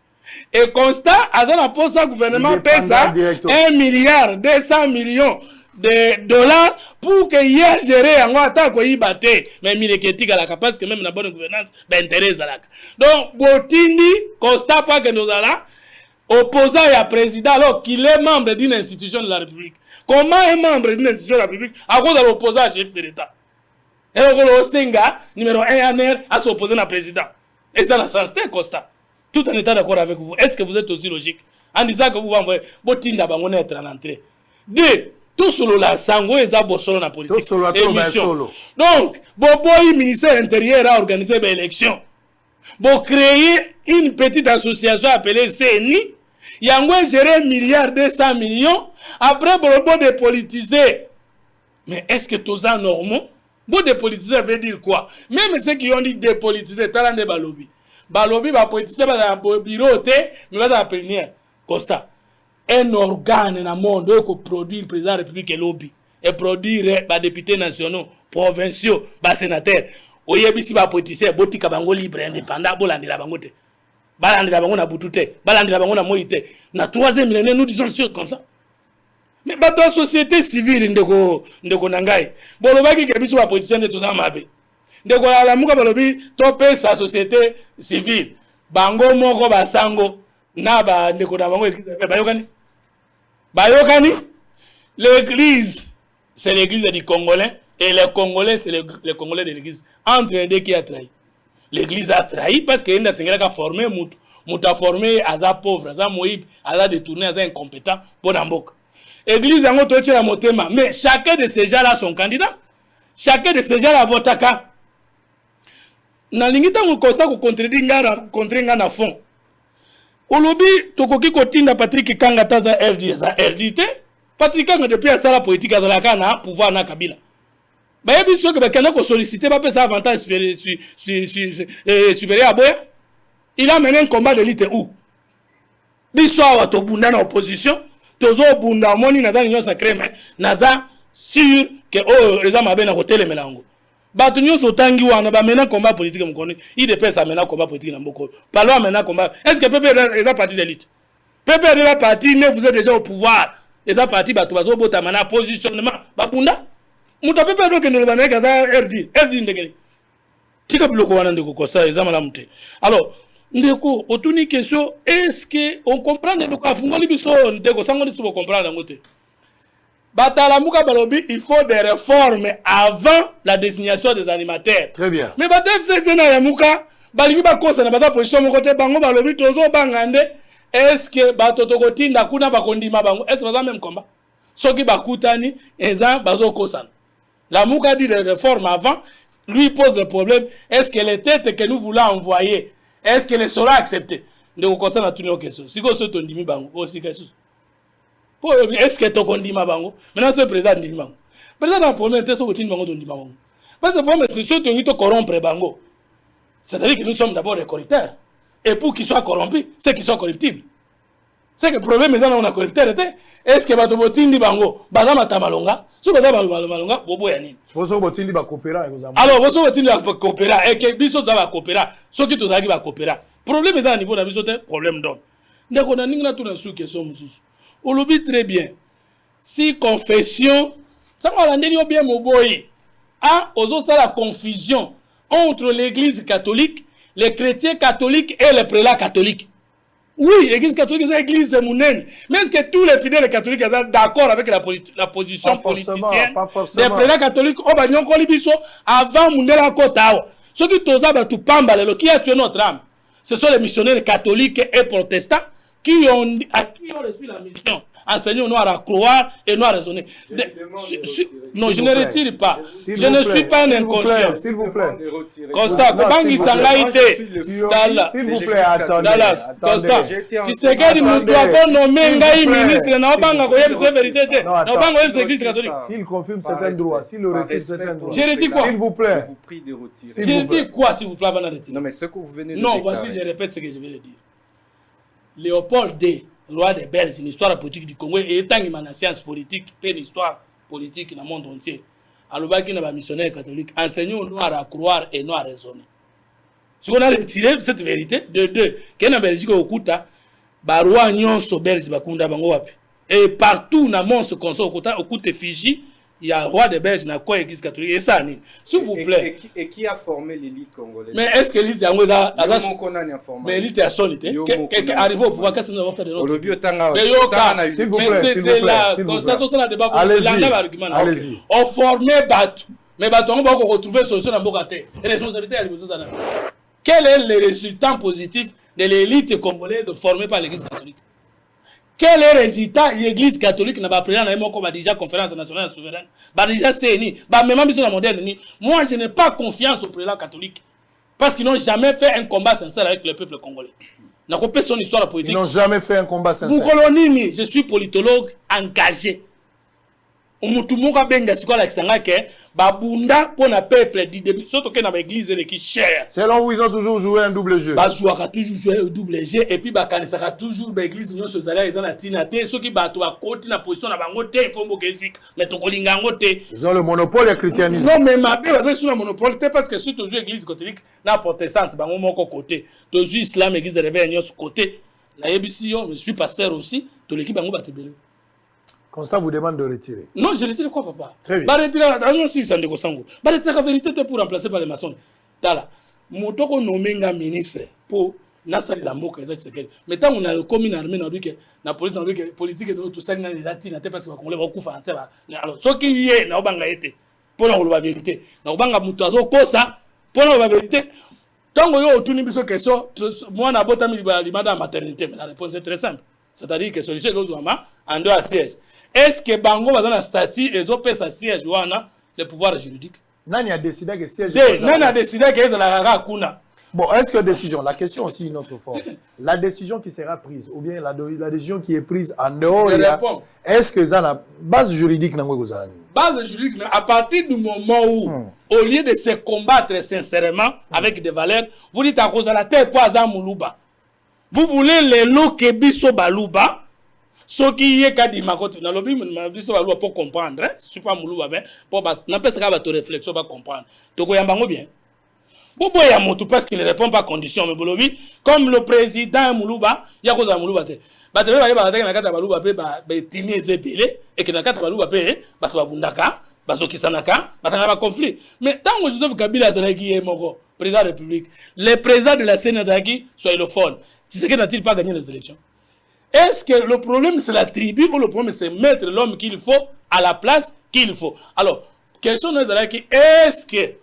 Et constat, à la poste gouvernement paie ça 1 milliard 200 millions de dollars pour que y ait géré en attaque ou y batte. Mais il est à la capacité que même la bonne gouvernance m'intéresse à la. Donc, Botini constate pas que nous allons opposant à un président alors qu'il est membre d'une institution de la République. Comment un membre d'une institution de la République à cause de l'opposant à chef de l'État? Et le Ostenga, numéro 1 en à s'opposer à un président. Et ça, la sens, c'est un constat. Tout en étant d'accord avec vous. Est-ce que vous êtes aussi logique en disant que vous envoyez Botini d'abord être en entrée? Deux, tout solo la sango et zabo solo na politique. Émission. Donc, Boboy, ministère intérieur a organisé une élection. Pour créer une petite association appelée CENI, il y a géré 1 milliard 200 millions. Après, pour le bon dépolitiser. Mais est-ce que tout ça normaux? Bon dépolitiser veut dire quoi? Même ceux qui ont dit dépolitiser, t'as l'un balobi. Balobi va politiser, va dans le bureau, mais va dans la plénière. Costa. Un organe dans le monde qui produit le président de la République et lobby. Et produire les députés nationaux, provinciaux, les sénateurs. Oyebi si ba politiser, boti kabango libre, indépendant, bolandi la bangote. Balandi la bango na butute, balandi la bango na moïte. Na troisième millénaire, nous disons choses comme ça. Mais bato la société civile, ndeko nangai. Bolobaki kebiso ba politiser de tout ça mabe. Ndeko la muka balobi, topé sa société civile. Bango moko basango, na ba ndeko na bango bayokani. Bayokani, l'église, c'est l'église du Congolais, et les Congolais, c'est les Congolais de l'église. Entre les deux qui a trahi. L'église a trahi parce qu'il y a des gens qui ont formé, qui ont formé à des pauvres, à des moïbs, à des détournés, à des incompétents, pour l'amboc. L'église a monté la motema, mais chacun de ces gens-là sont candidats. Chacun de ces gens-là vote à cas. Dans l'ingita, on constate qu'on contredit à fond. Au lobby, tokoki kotinda Patrick Kanga taza RDT. Patrick Kanga depuis à la politique à la Kana pouvoir na Kabila. Bah bien sûr que quelqu'un qui sollicité pas ça avantage supérieur à Boya. Il a mené un combat de lutte où? Biso wa to bunda na opposition, tozo bunda moni na dans sacré mais naza sûr que eza mabe na hotel melango. Batu nyonso tangi wana ba mena combat politique mkoni il dépend ça mena combat politique na mboko parlons mena combat est-ce que PP est la partie d'élite PP est la partie mais vous êtes déjà au pouvoir et la partie batu bazo bota mana positionnement bakunda muta PP do ke no ba meka za RD ndengeli tika biloko wana ndeko kosa ezama la mute alors ndeko otuni question est-ce que on comprend ndeko afungoli biso ndeko sango ndiso comprendre ngote Batalamuka balobi, il faut des réformes avant la désignation des animateurs. Très bien. Mais bato FCC na lamuka, balingi bakosa na bata position mon côté bango balobi tozo bangande. Est-ce que bato tokotinda kuna bakondima bango? Est-ce que baza même combat? Soki bakutani eza bazo kosana. Lamuka dit des réformes avant, lui pose le problème. Est-ce que les têtes que nous voulons envoyer, est-ce qu'elles seront acceptées? De côté na tuni question. Si ko so tondimi bango aussi quelque chose. Est-ce que tu as bango? Maintenant, c'est le président de Bango. Le président, le problème, c'est que tu as bango. Parce que le problème, c'est ceux qui ont corrompre bango. C'est-à-dire que nous sommes d'abord des corrupteurs. Et pour qu'ils soient corrompus, c'est qu'ils sont corruptibles. C'est que le problème, c'est qu'on a corrupteur. Est-ce que tu as bango? Bazama tamalonga. Si tu as malonga, bobo yani. C'est pour ça que tu as coopéra. Alors, vous avez coopéra. Et que biso tu as coopéra. Ceux qui tu as coopéra. Le problème est au niveau de la biso, problème d'homme. Donc, on a une question. On le dit très bien. Si confession, ça va rendre bien mon boy. Ah, aux autres, la confusion entre l'église catholique, les chrétiens catholiques et les prélats catholiques. Oui, l'église catholique c'est l'église de Mounen. Mais est-ce que tous les fidèles catholiques sont d'accord avec la position politicienne des prélats catholiques au Bagnon Kolibiso avant Mounen à Kotao? Ceux qui tout pambale, qui a tué notre âme, ce sont les missionnaires catholiques et protestants qui ont reçu la mission. Enseigner au noir à croire et noir à raisonner. Non, je ne retire pas. Je ne suis pas un inconscient. S'il vous plaît. Constat, comment il s'en a été? S'il vous plaît, attendez. Constat, si c'est que nous doit nommer un ministre, n'a pas la vérité. N'a pas l'église catholique. S'il confirme certains droits, s'il le retire certains droits. Je retire quoi? S'il vous plaît. Je vous prie de retirer. Je retire quoi, s'il vous plaît, avant de retirer? Non, mais ce que vous venez de non, voici, je répète ce que je vais le dire. Léopold II, roi des Belges, une histoire politique du Congo, et étant une science politique, une histoire politique dans le monde entier. Alors, il y a un missionnaire catholique, enseignons noir à croire et noir à raisonner. Si on a retiré cette vérité, de deux, qu'il y a un Belgique au Kouta, le roi Nyonso Belge, et partout dans le monde, au Kouta Fiji, il y a un roi des Belges, dans l'église catholique, et ça, s'il vous plaît. Et qui a formé l'élite congolaise? Mais est-ce que l'élite mais l'élite a solité? Arrivé au pouvoir, qu'est-ce que nous avons fait de notre pays? S'il vous plaît, c'est la constatation de débat. Allez-y. On formait Batou. Mais Batou, on va retrouver solution dans Bogate. Responsabilité à l'église. Quel est le résultat positif de l'élite congolaise formée par l'église catholique? Quel est le résultat de l'église catholique n'a pas pris déjà conférence nationale souveraine, déjà CNI, même mission moderne. Moi, je n'ai pas confiance au prélat catholique parce qu'ils n'ont jamais fait un combat sincère avec le peuple congolais. Ils n'ont pas son histoire politique. Ils n'ont jamais fait un combat sincère. Je suis politologue engagé. Umutumunga benga sikola kisanga ke babunda pour na peuple du début surtout que dans l'église qui cher. Selon vous ils ont toujours joué un double jeu. Ba jouera toujours jouer un double jeu et puis ba kanisaka toujours ba église nyo sozala ils ont la tinate ceux qui bato a côté na position na bango te il faut mokesik mais to kolinga ngote. Ils ont le monopole du christianisme. Non mais ma bé ba sur le monopole te parce que surtout jouer église catholique na protestante bango moko côté to jouer islam église réveil nyo côté na yebisi yo je suis pasteur aussi to l'équipe bango ba tebele. Constant vous demande de retirer. Non, je retire quoi, papa? Très bien. Bah, retirer la si ça ne gosango. Bah, retirer la vérité pour remplacer par les maçons. Tala. Motoko nommé un ministre pour Nassali Lamboka, mais tant on a le commun armé, la police, la politique, tout ça, les latines, parce qu'on les recouvre français. Alors, ce qui est, n'a pas été pour la vérité. N'a pas mutazo kosa pour la vérité. Tant qu'on y a autour de question, moi, n'a pas de maternité, mais la réponse est très simple. C'est-à-dire que solution est en deux sièges. Est-ce que Bango va dans la statue et ont sa siège ou le pouvoir juridique? Nani a décidé que siège. Nani a décidé que est la rara kuna. Bon, est-ce que décision, la question aussi une autre fois. La décision qui sera prise ou bien la décision qui est prise en dehors, est-ce que ça a base juridique dans le base juridique, à partir du moment où, au lieu de se combattre sincèrement avec des valeurs, vous dites à cause de la terre pas à Moulouba. Vous voulez les lots que biso baluba, ce qui est qu'à dire ma côté, dans le but, biso baluba pour comprendre, je suis pas Moulouba, mais pour n'importe quelle votre réflexion va comprendre. Donc, il y a un bien. Bobo ya motu parce qu'il ne répond pas à condition, mais bolobi, comme le président Moulouba, il y a cause à Moulouba. Bah, tu vas y na kata baluba pe ba tini zebele et que na kata baluba pe ba to bundaka, ba zokisanaka, ba tanga ba conflit. Mais tant que Joseph Kabila Draghi est moko, président de la République, les présidents de la CNDAGI sont illophones. Tu sais qu'il n'a-t-il pas gagné les élections? Est-ce que le problème c'est la tribu ou le problème c'est mettre l'homme qu'il faut à la place qu'il faut? Alors, question nous est qui est-ce que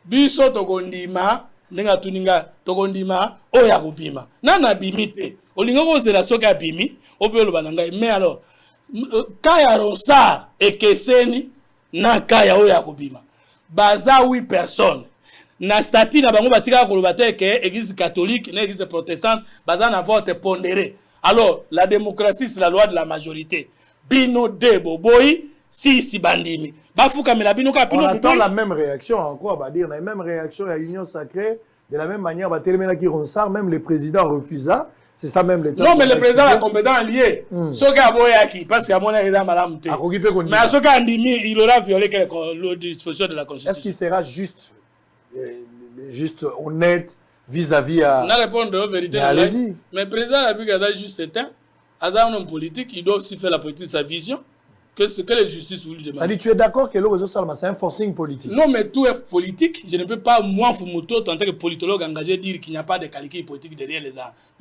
biso tokondima nenga tuninga tokondima oya kubima nana bimite olinga ko de la soka bimi obelo bananga mais alors kaya rosar ekeseni na kaya oya kubima baza 8 personnes na statut na bango batika ko lobate ke église catholique na église protestante baza na vote pondéré. Alors la démocratie c'est la loi de la majorité. Bino debo boy si bandimi bafuka mela bino ka on attend la même réaction encore, on va dire la même réaction à l'Union sacrée. De la même manière, bah, qui Ronsard, même le président refusa. C'est ça même le temps. Non, mais le président a compétent lié. Ce qui a boyaki, parce qu'à mon avis, il a madame. Mais à ce cas, il aura violé les dispositions de la Constitution. Est-ce qu'il sera juste honnête vis-à-vis à. On a répondu aux vérités. Allez-y. Mais le président a vu qu'il a juste éteint. Un homme politique, il doit aussi faire la politique de sa vision. Que ce que la justice vous lui demande. Ça dit, tu es d'accord que l'Ozo Salma, c'est un forcing politique? Non, mais tout est politique. Je ne peux pas, moi, Fumuto, en tant que politologue engagé, dire qu'il n'y a pas de calcul politique derrière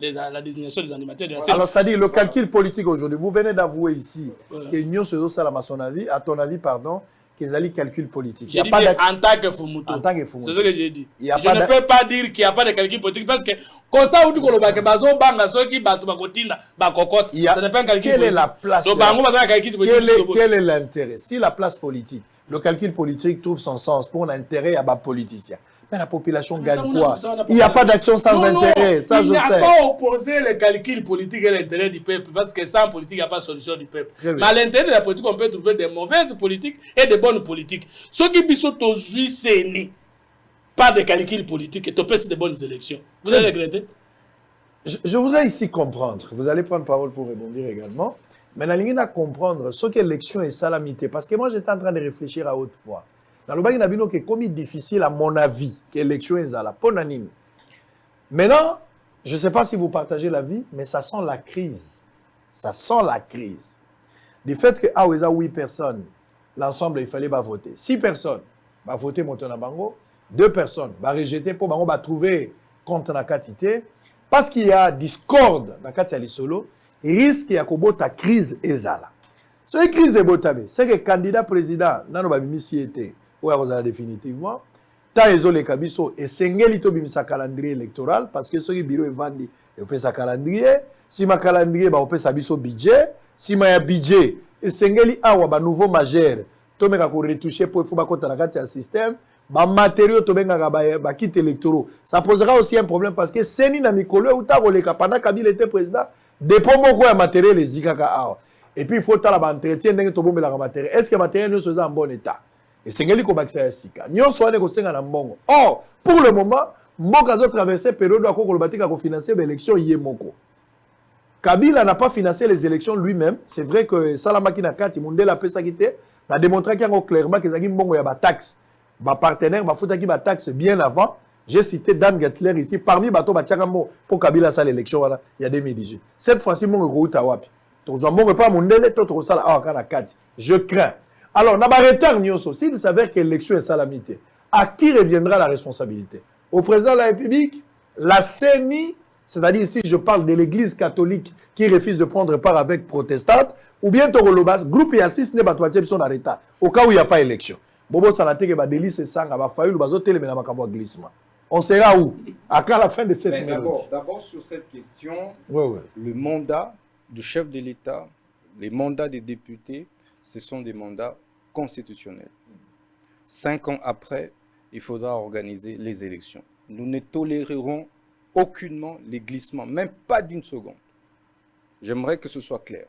la désignation des animateurs de la scène. Alors, ça dit, le calcul politique aujourd'hui, vous venez d'avouer ici que l'Union Ozo Salma, à ton avis, pardon, qu'ils allaient calcul politique. J'ai dit en tant que Fumuto. C'est ce que j'ai dit. Je ne peux pas dire qu'il n'y a pas de calcul politique parce que comme ça, vous dites que bazo banga ceux qui battent bakotina bakokot. Ce n'est pas un calcul politique. Quelle est la place? Quel est l'intérêt? Si la place politique, le calcul politique trouve son sens pour l'intérêt à bas politicien. Mais la population gagne quoi? Il n'y a pas d'action sans intérêt. Ça, je sais. Il n'y a pas opposé le calcul politique et l'intérêt du peuple, parce que sans politique, il n'y a pas de solution du peuple. Mais à l'intérieur de la politique, on peut trouver des mauvaises politiques et des bonnes politiques. Ceux qui sont aujourd'hui, c'est pas de calcul politique et c'est des bonnes élections. Vous allez regretter? Je voudrais ici comprendre. Vous allez prendre parole pour répondre également. Mais la ligne à comprendre ce qu'est l'élection et salamité. Parce que moi, j'étais en train de réfléchir à haute voix. Dans le bagage qui est comme difficile à mon avis que l'élection est à la ponanine. Maintenant, je ne sais pas si vous partagez l'avis, mais ça sent la crise. Ça sent la crise. Du fait que à 8 personnes, l'ensemble il fallait voter. 6 personnes va voter Motona Bango, 2 personnes va rejeter pour Bango va trouver contre la quantité parce qu'il y a discorde dans le solo, risque y a ta crise ezala. Ce crise est botabé, c'est que le candidat président n'a pas mis si était ou à définitivement tant ils ont les cabisso et sengeli to bimisa calendrier électoral parce que ce qui bureau est vendu et fait sa calendrier si ma calendrier ba on peut sa biso budget si ma budget et sengeli awa ba nouveau majeur to meka ko retoucher pour faut ba kota na kati ya système ba matériaux to benga ba kit électoraux ça posera aussi un problème parce que seni na mikolo ou ta koleka pendant Kabila était président dépôt moko ya matériel les zikaka awa et puis il faut ta la entretien ndenge to bombela matériel est-ce que matériel ne soit en bon état. Et c'est ce qui est sika. Nous sommes en mbongo. Or, pour le moment, Mboka a traversé la période où financer l'élection Yemoko. Kabila n'a pas financé les élections lui-même. C'est vrai que Salamaki Nakati, Mundela Pesakite, a démontré qu'il y a clairement que les mbongo y a des taxes. Les partenaires, il faut qu'il y ait des taxes bien avant. J'ai cité Dan Gatler ici. Parmi les bateaux, pour Kabila, ça l'élection, il y a 2018. Cette fois-ci, Mbongo est Tawapi. Mbongo pas Mundela, tout ça, je crains. Alors, s'il s'avère que l'élection est salamité, à qui reviendra la responsabilité? Au président de la République, la CENI, c'est-à-dire ici je parle de l'église catholique qui refuse de prendre part avec protestante, ou bien Torolobas, groupe et assiste n'est pas son arrêt, au cas où il n'y a pas élection. Bobo Salate qui va délicer sang, va faire le glissement. On sera où? À quand la fin de cette minute? D'abord, sur cette question, le mandat du chef de l'État, les mandats des députés, ce sont des mandats constitutionnels. 5 ans après, il faudra organiser les élections. Nous ne tolérerons aucunement les glissements, même pas d'une seconde. J'aimerais que ce soit clair.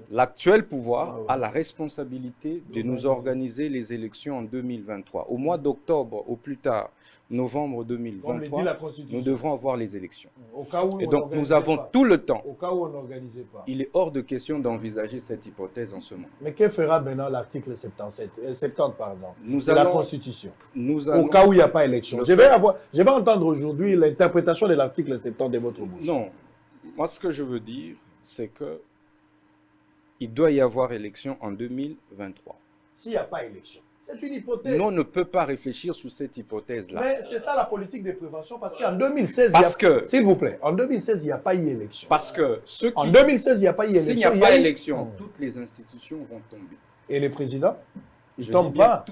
L'actuel pouvoir a la responsabilité de nous organiser les élections en 2023. Au mois d'octobre, au plus tard, novembre 2023, nous devrons avoir les élections. Et donc, nous avons tout le temps. Au cas où on n'organisait pas. Il est hors de question d'envisager cette hypothèse en ce moment. Mais que fera maintenant l'article 70, pardon, de la Constitution? Au cas où il n'y a pas élection. Je vais entendre aujourd'hui l'interprétation de l'article 70 de votre bouche. Non. Moi, ce que je veux dire, c'est qu'il doit y avoir élection en 2023. S'il n'y a pas élection. C'est une hypothèse. Non, on ne peut pas réfléchir sur cette hypothèse-là. Mais c'est ça la politique de prévention, parce qu'en 2016, s'il vous plaît, en 2016, il n'y a pas eu élection. Parce que en 2016, il n'y a pas eu élection. S'il n'y a pas élection, toutes les institutions vont tomber. Et le président? Il ne tombe pas.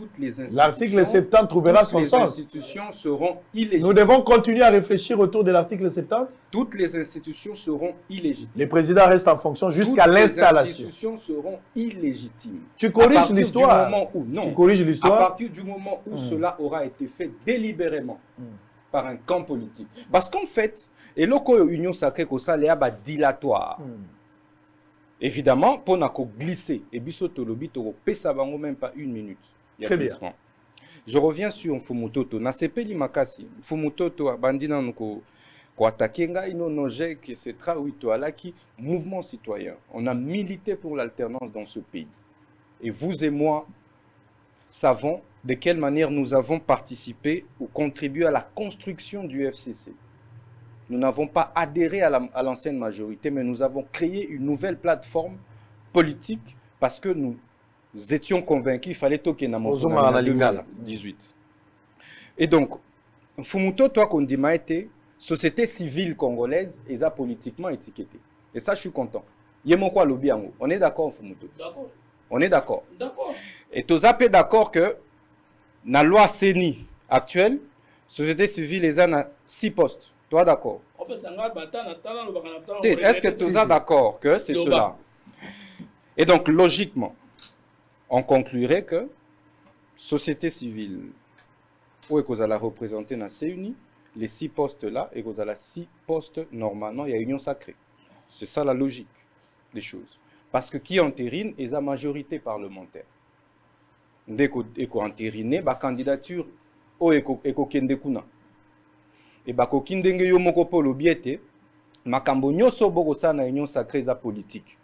L'article 70 trouvera son sens. Les institutions seront illégitimes. Nous devons continuer à réfléchir autour de l'article 70. Toutes les institutions seront illégitimes. Le président reste en fonction jusqu'à l'installation. Les institutions seront illégitimes. Tu corriges l'histoire. Tu corriges l'histoire. À partir du moment où cela aura été fait délibérément par un camp politique. Parce qu'en fait, et l'oko union sacrée que ça léa dilatoire. Évidemment, pour nous glisser, et bisoto lobi toro pesa bango même pas une minute. Très bien. Je reviens sur Mfumutoto. Na sepeli makasi. Mfumutoto bandina nuko ko attaquer nga inonoje que c'est trawito alaki mouvement citoyen. On a milité pour l'alternance dans ce pays. Et vous et moi savons de quelle manière nous avons participé ou contribué à la construction du FCC. Nous n'avons pas adhéré à l'ancienne majorité, mais nous avons créé une nouvelle plateforme politique parce que nous étions convaincus qu'il fallait toquer dans mon 2018. Et donc, Fumuto, toi, qu'on dit, été société civile congolaise, et ça politiquement étiqueté. Et ça, je suis content. Yemokwa Lobiango. On est d'accord, Fumuto? D'accord. On est d'accord. D'accord. Et tous est d'accord que dans la loi CENI actuelle, société civile, les a 6 postes. Toi, d'accord? Est-ce que tu es d'accord que c'est cela? Et donc, logiquement, on conclurait que société civile, où est-ce qu'on a représenté dans CENI, les 6 postes-là, et qu'on a 6 postes, normalement, il y a union sacrée. C'est ça la logique des choses. Parce que qui entérine est la majorité parlementaire. Dès qu'on entérine, la candidature, est qu'on et bakokindenge yo moko polo biete makambo nyoso boko sana union sacrée za politique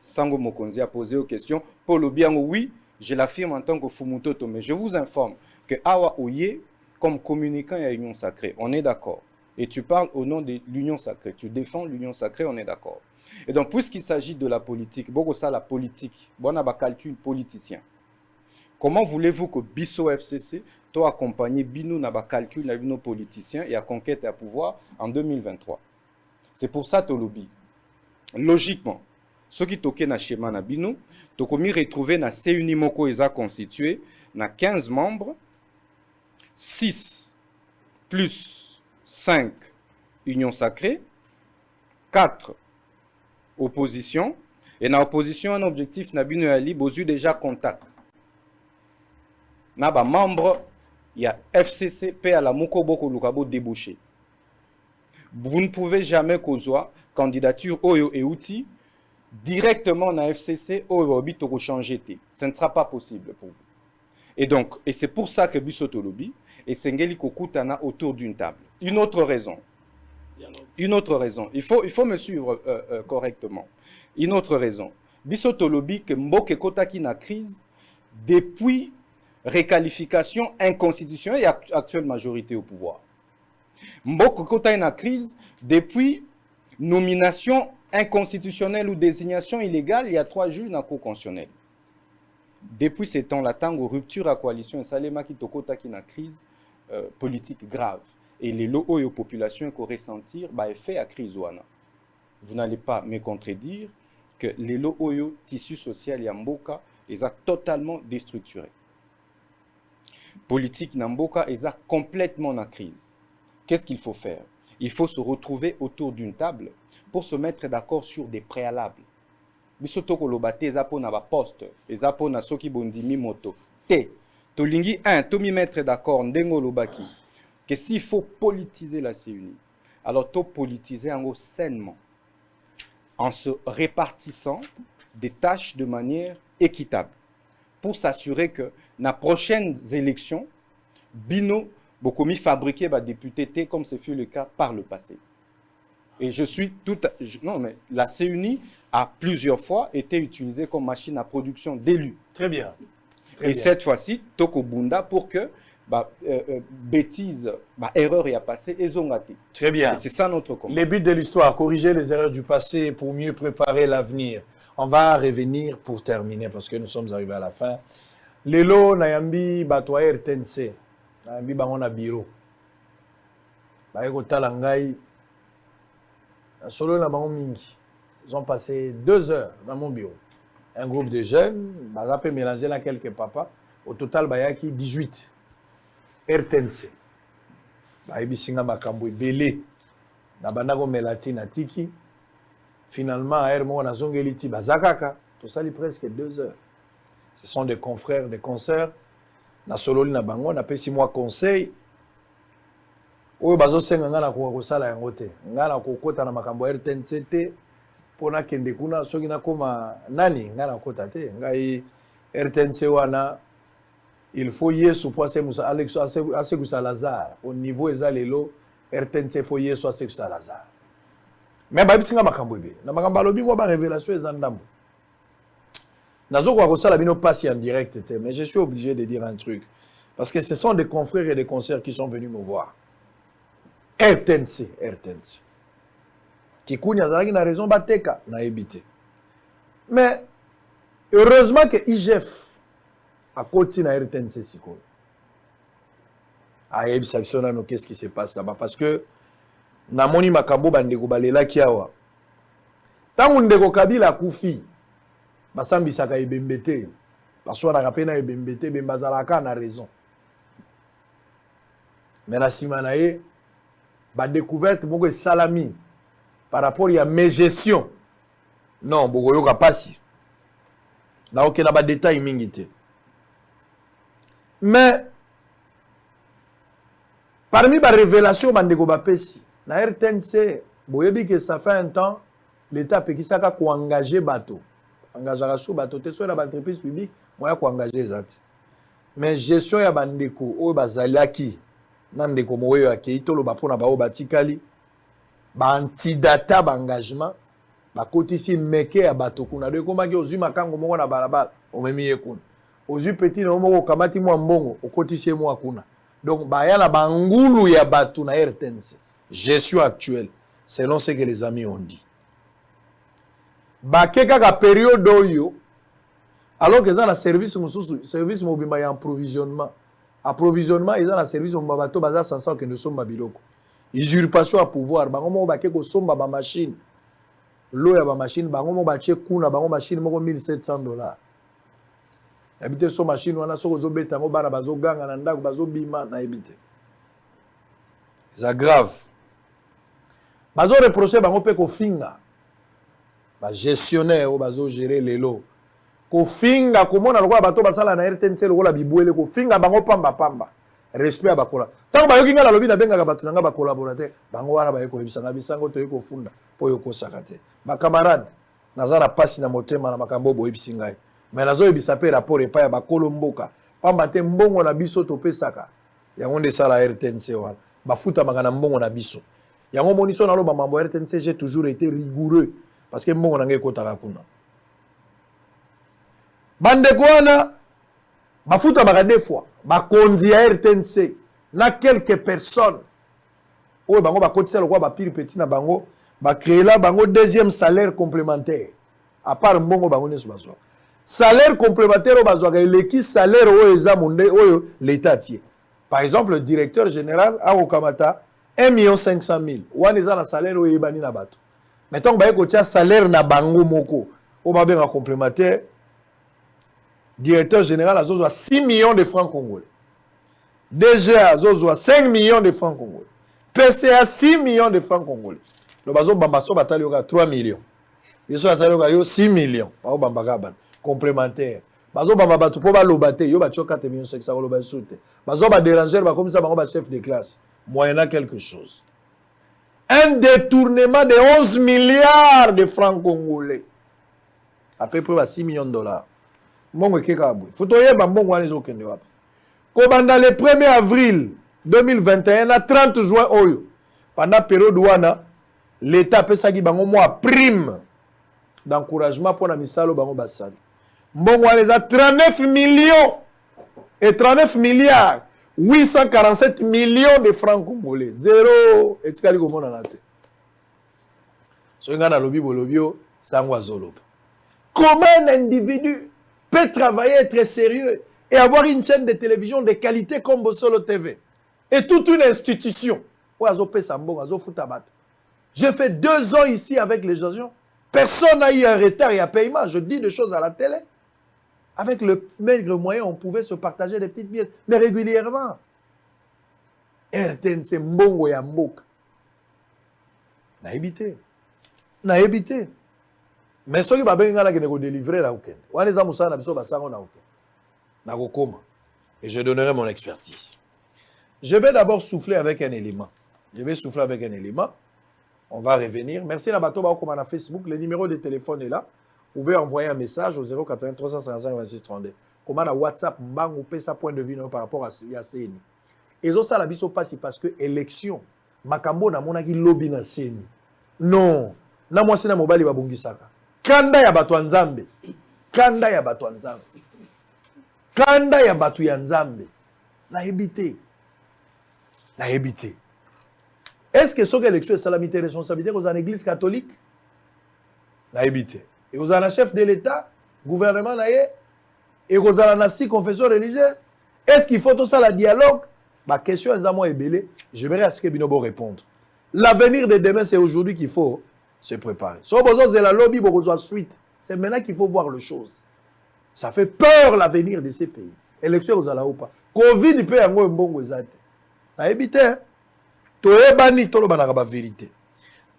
sango mokonzi a posé aux questions polo biango oui je l'affirme en tant que Fumutoto mais je vous informe que awa oye comme communicant à union sacrée on est d'accord et tu parles au nom de l'union sacrée tu défends l'union sacrée on est d'accord et donc puisqu'il s'agit de la politique boko ça la politique bona ba calcul politicien. Comment voulez-vous que Bisso FCC toi accompagner Bino na ba calcul na bino politiciens et à conquête et à pouvoir en 2023? C'est pour ça Tolobi. Logiquement, ceux qui toquent na schéma na Bino, tokomi retrouver na CENI moko eza constitué na 15 membres, 6 plus 5 union sacrée, 4 opposition et na opposition un objectif na Bino ali bozu déjà contact. Naba membre, il y a FCC, P à la Mokoboko Lukabo débouché. Vous ne pouvez jamais causer candidature Oyo et outils directement dans FCC Oyo Obi Toko changer. Ce ne sera pas possible pour vous. Et donc, et c'est pour ça que Bisoto Lobi et Sengeli Kokutana autour d'une table. Une autre raison. Il faut me suivre correctement. Une autre raison. Bisoto Lobi que Mboke Kotaki na crise depuis réqualification inconstitutionnelle et actuelle majorité au pouvoir. Mboko kota na crise depuis nomination inconstitutionnelle ou désignation illégale il y a 3 juges na cour constitutionnelle. Depuis ces temps-là, tango rupture à coalition et salema ki tokota ki na crise politique grave et les lots et population ko ressentir ba effet à crise wana. Vous n'allez pas me contredire que les lots oyo tissu social ya mboka est totalement déstructuré. Politique Namboka est complètement en crise. Qu'est-ce qu'il faut faire? Il faut se retrouver autour d'une table pour se mettre d'accord sur des préalables. Bisoto kolobate ezapona ba poste, ezapona soki bondimi moto. Te, tolingi tomi mettre d'accord ndengo lobaki que s'il faut politiser la CENI, alors to politiser en sainement en se répartissant des tâches de manière équitable. Pour s'assurer que dans les prochaines élections, Bino Bokomi fabriqué des députés comme ce fut le cas par le passé. Et je suis non, mais la CENI a plusieurs fois été utilisée comme machine à production d'élus. Très bien. Et cette fois-ci, Toko Bunda pour que bêtises, erreur y a passé et zongati. Très bien. C'est ça notre combat. Les buts de l'histoire, corriger les erreurs du passé pour mieux préparer l'avenir. On va revenir pour terminer, parce que nous sommes arrivés à la fin, lelo nayambi bato ya RTNC nayambi bango na bureau baye kotala ngai solo na bango mingi. Ils ont passé 2 heures dans mon bureau. Un groupe de jeunes, baza peut mélanger là quelques papas. Au total bayaki 18 RTNC. Bayebi singa makambo ebele na bandako melati na tiki. Finalement air mo na zongeli ti bazakaka tout ça li presque 2 heures. Ce sont des confrères, des consoeurs na sololi na bango na pesi moi conseil. Oyo bazo senga ngana ko kosala yango te. Ngana ko kota na makambo RTNC te pona kende kuna soki na koma nani ngana kota te. Ngai RTNC wana il faut yesu po asemusa Alex asekusa Lazare au niveau ezalelo RTNC faut yesu asekusa Lazare. Mais ba bisinga makambo ebe. Na makambo alobi ngo ba révélation ezandambo. Nazo ko kosala bino passe en direct te, mais je suis obligé de dire un truc parce que ce sont des confrères et des consoeurs qui sont venus me voir. RTNC. Kikunya zalaki na raison bateka na ebité. Mais heureusement que IGF a continué na RTNC siko. Ayebi sabisona no qu'est-ce qui se passe là-bas parce que na moni makambo bandeko balela kiawa. Tangu ndeko Kabila kufi basambisaka ebembete. Parce na rapena ebembete bembazalaka na raison. Mais na simana ye ba découverte moko salami par rapport à mes gestion non boko yoka pasi na oké na ba détail mingi te mais parmi ba révélation bandeko ba pesi na RTNC boyebi que ça fait un temps l'état pekisaka ko engager bateau engagera so bateau te so na ba entreprise publique moya ko engager zati mais gestion ya bandeko o bazalaki nandeko moyo akei tolo bapona bao batikali ba antidata ba engagement ba kotisi meke ya bato kuna de komaki ozui makango moko na balabala omemi ye kuna ozui petit na moko kamati mwa mbongo okotisi mwa kuna donc ba ya na bangulu ya bato na RTNC gestion actuelle selon ce que les amis ont dit ba keka période oyo alors que ça na service mususu service mobima ya approvisionnement ils ont la service au bateau bazar sans que nous sommes babiloko usurpation à pouvoir bango mo baké ko somba ba machine l'eau ya ba machine bango mo bache kuna bango machine moko $1,700 habité so machine wana soko zo beta ngo bana bazo ganga na ndako bazo bima na habité c'est grave bazo reprocher bango pe ko finga ba gestionnaire o bazo gérer lelo ko finga komona lokola bato basala na RTNC lokola bibwele ko finga bango pamba respect bakola tango bayoki ngala lobi na benga bato nanga ba collaborateur bango wana bayeko ebisanga bisango to yeko funda po yoko sakate ba camarade nazana pasi na motema na makambo bo ebisingai mais nazo ebisa pe rapport epa ya bakolo mboka pamba te mbongo na biso to pesaka yango nde sala RTNC wana bafuta makana mbongo na biso yango moniso na loba mambo RTNC j'ai toujours été rigoureux parce que mbongo nanga ekotaka kuna bandeko wana bafuta baka deux fois bakonzi ya RTNC na quelques personnes oyo bango bakotisa lokwa bapire petit na bango bakréer la bango deuxième salaire complémentaire à part mbongo bango neso bazwa salaire complémentaire oyo bazwaka eleki salaire oyo eza monde oyo l'état tie par exemple le directeur général akokamata 1,5 million wana eza na salaire oyo eyebani na bato mettons baye kotia salaire na bango moko oyo babenga complémentaire directeur général azozwa 6 millions de francs congolais. DGA azozwa 5 millions de francs congolais. PCA 6 millions de francs congolais. Le bazo bambaso batali yoka 3 millions. Yeso batali yoka yo 6 millions. Bao bambaka bat complémentaire. Bazo bamba batu po ba lobate yo ba 4 millions 500 loba soute. Bazo ba déranger ba comme ça ba chef de classe. Moyennant quelque chose. Un détournement de 11 milliards de francs congolais. À peu près 6 millions de dollars. Mbongo keka boy. Fotoyeba mbongo wana ezokende wapi. Kobanda le 1er avril 2021 na 30 juin oyo. Pendant période wana l'état pesaki bango mwa prime d'encouragement pour na misalo bango basali. Mbongo wana eza 39 millions et 39 milliards 847 millions de francs congolais. Zéro etikali komona na te. So ngana lobi bolobio sangwa zoloba. Comment un individu peut travailler, être sérieux et avoir une chaîne de télévision de qualité comme Bossolo TV. Et toute une institution. J'ai fait 2 ans ici avec les agents. Personne n'a eu un retard et un paiement. Je dis des choses à la télé. Avec le maigre moyen, on pouvait se partager des petites billets, mais régulièrement. RTNC Mbongo ya Mboka. Na évité. Mais ce qui va bien délivrer là, et je donnerai mon expertise. Je vais d'abord souffler avec un élément. On va revenir. Merci à Batoba comme à Facebook. Le numéro de téléphone est là. Vous pouvez envoyer un message au 080 355 26 32. Comment à WhatsApp, Mbang, ou sa point de vue par rapport à CNI. Et ça, la biso passe parce que élection, Makambo na monaki lobby na CNI. Non. Na moi, c'est na mobile babungisaka. Kanda ya batu ya Nzambe. Kanda ya batu ya Nzambe. Na éviter. Est-ce que cette élection est salamité responsabilité aux églises catholiques? Na éviter. Et aux chef de l'État, gouvernement et aux anastis confession religieuse. Est-ce qu'il faut tout ça la dialogue? Ma question est à moi ébélée. Je verrai à ce que Binobo répondre. L'avenir de demain, c'est aujourd'hui qu'il faut se préparer. Si vous avez la lobby, vous avez suite. C'est maintenant qu'il faut voir les choses. Ça fait peur l'avenir de ces pays. Élection aux ala ou pas. Covid peut y avoir un bon résultat. À éviter. Toebani tolo banaraba vérité.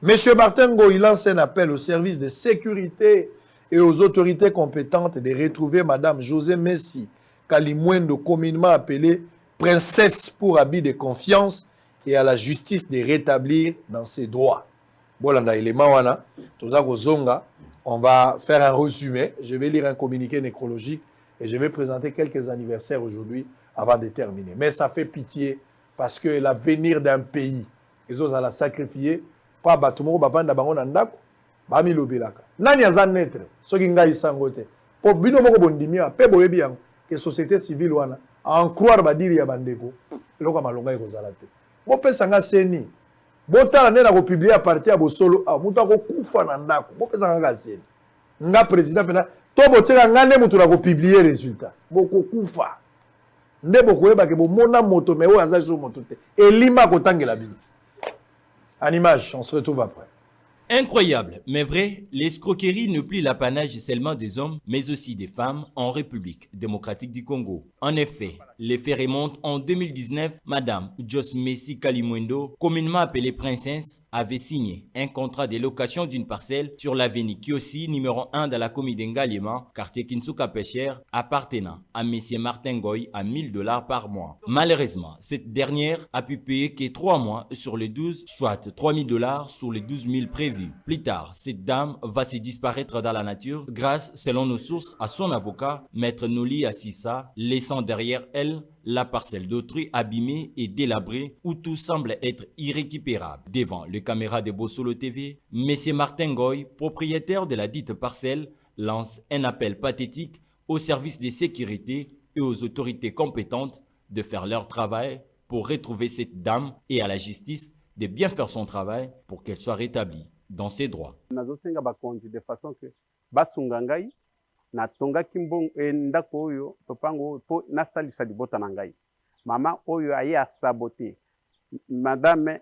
Monsieur Martin Ngoy lance un appel aux services de sécurité et aux autorités compétentes de retrouver Madame José Messi Kalimwendo, communément appelée princesse pour habit de confiance, et à la justice de rétablir dans ses droits. Bolanda élément wana, Tozako Zonga, on va faire un résumé. Je vais lire un communiqué nécrologique et je vais présenter quelques anniversaires aujourd'hui avant de terminer. Mais ça fait pitié parce que l'avenir d'un pays, ils ont la sacrifier. Pas Batumoro Bavanda Bangon Andako, Bami Lobelaka. Nani azan netre, ce qui nga isangote. Pour bino moko bondimia, pe boyebi yang, que société civile wana, en croire badiri ya bandeko, loka malonga eko zalate. Bo pesa nga seni. Bo tala nena ko publier à partir ya Bosolo, muta ko kufa na ndako. Bo pesa nga seni. Nga président pena, to botela ngane mutu na ko publier résultat. Bo ko kufa. Nde bo koyeba ke bo mona moto me o azaji moto te. Elima ko tangela bino. En image, on se retrouve après. Incroyable, mais vrai, l'escroquerie ne plie l'apanage seulement des hommes, mais aussi des femmes en République démocratique du Congo. En effet, les faits remontent en 2019. Madame José Messi Kalimwendo, communément appelée princesse, avait signé un contrat de location d'une parcelle sur l'avenue Kiosi, numéro 1 de la commune d'Engaliema, quartier Kinsuka Pécher, appartenant à M. Martin Ngoy à $1000 par mois. Malheureusement, cette dernière a pu payer que 3 mois sur les 12, soit $3000 sur les 12 000 prévus. Plus tard, cette dame va se disparaître dans la nature grâce, selon nos sources, à son avocat, Maître Noli Assissa, laissant derrière elle la parcelle d'autrui abîmée et délabrée où tout semble être irrécupérable. Devant les caméras de Bossolo TV, M. Martin Ngoy, propriétaire de la dite parcelle, lance un appel pathétique aux services de sécurité et aux autorités compétentes de faire leur travail pour retrouver cette dame et à la justice de bien faire son travail pour qu'elle soit rétablie dans ses droits. De façon que basungangai na tonga kimbong ndako oyo topango po nasalisa libota na ngai mama oyo aye a saboter madame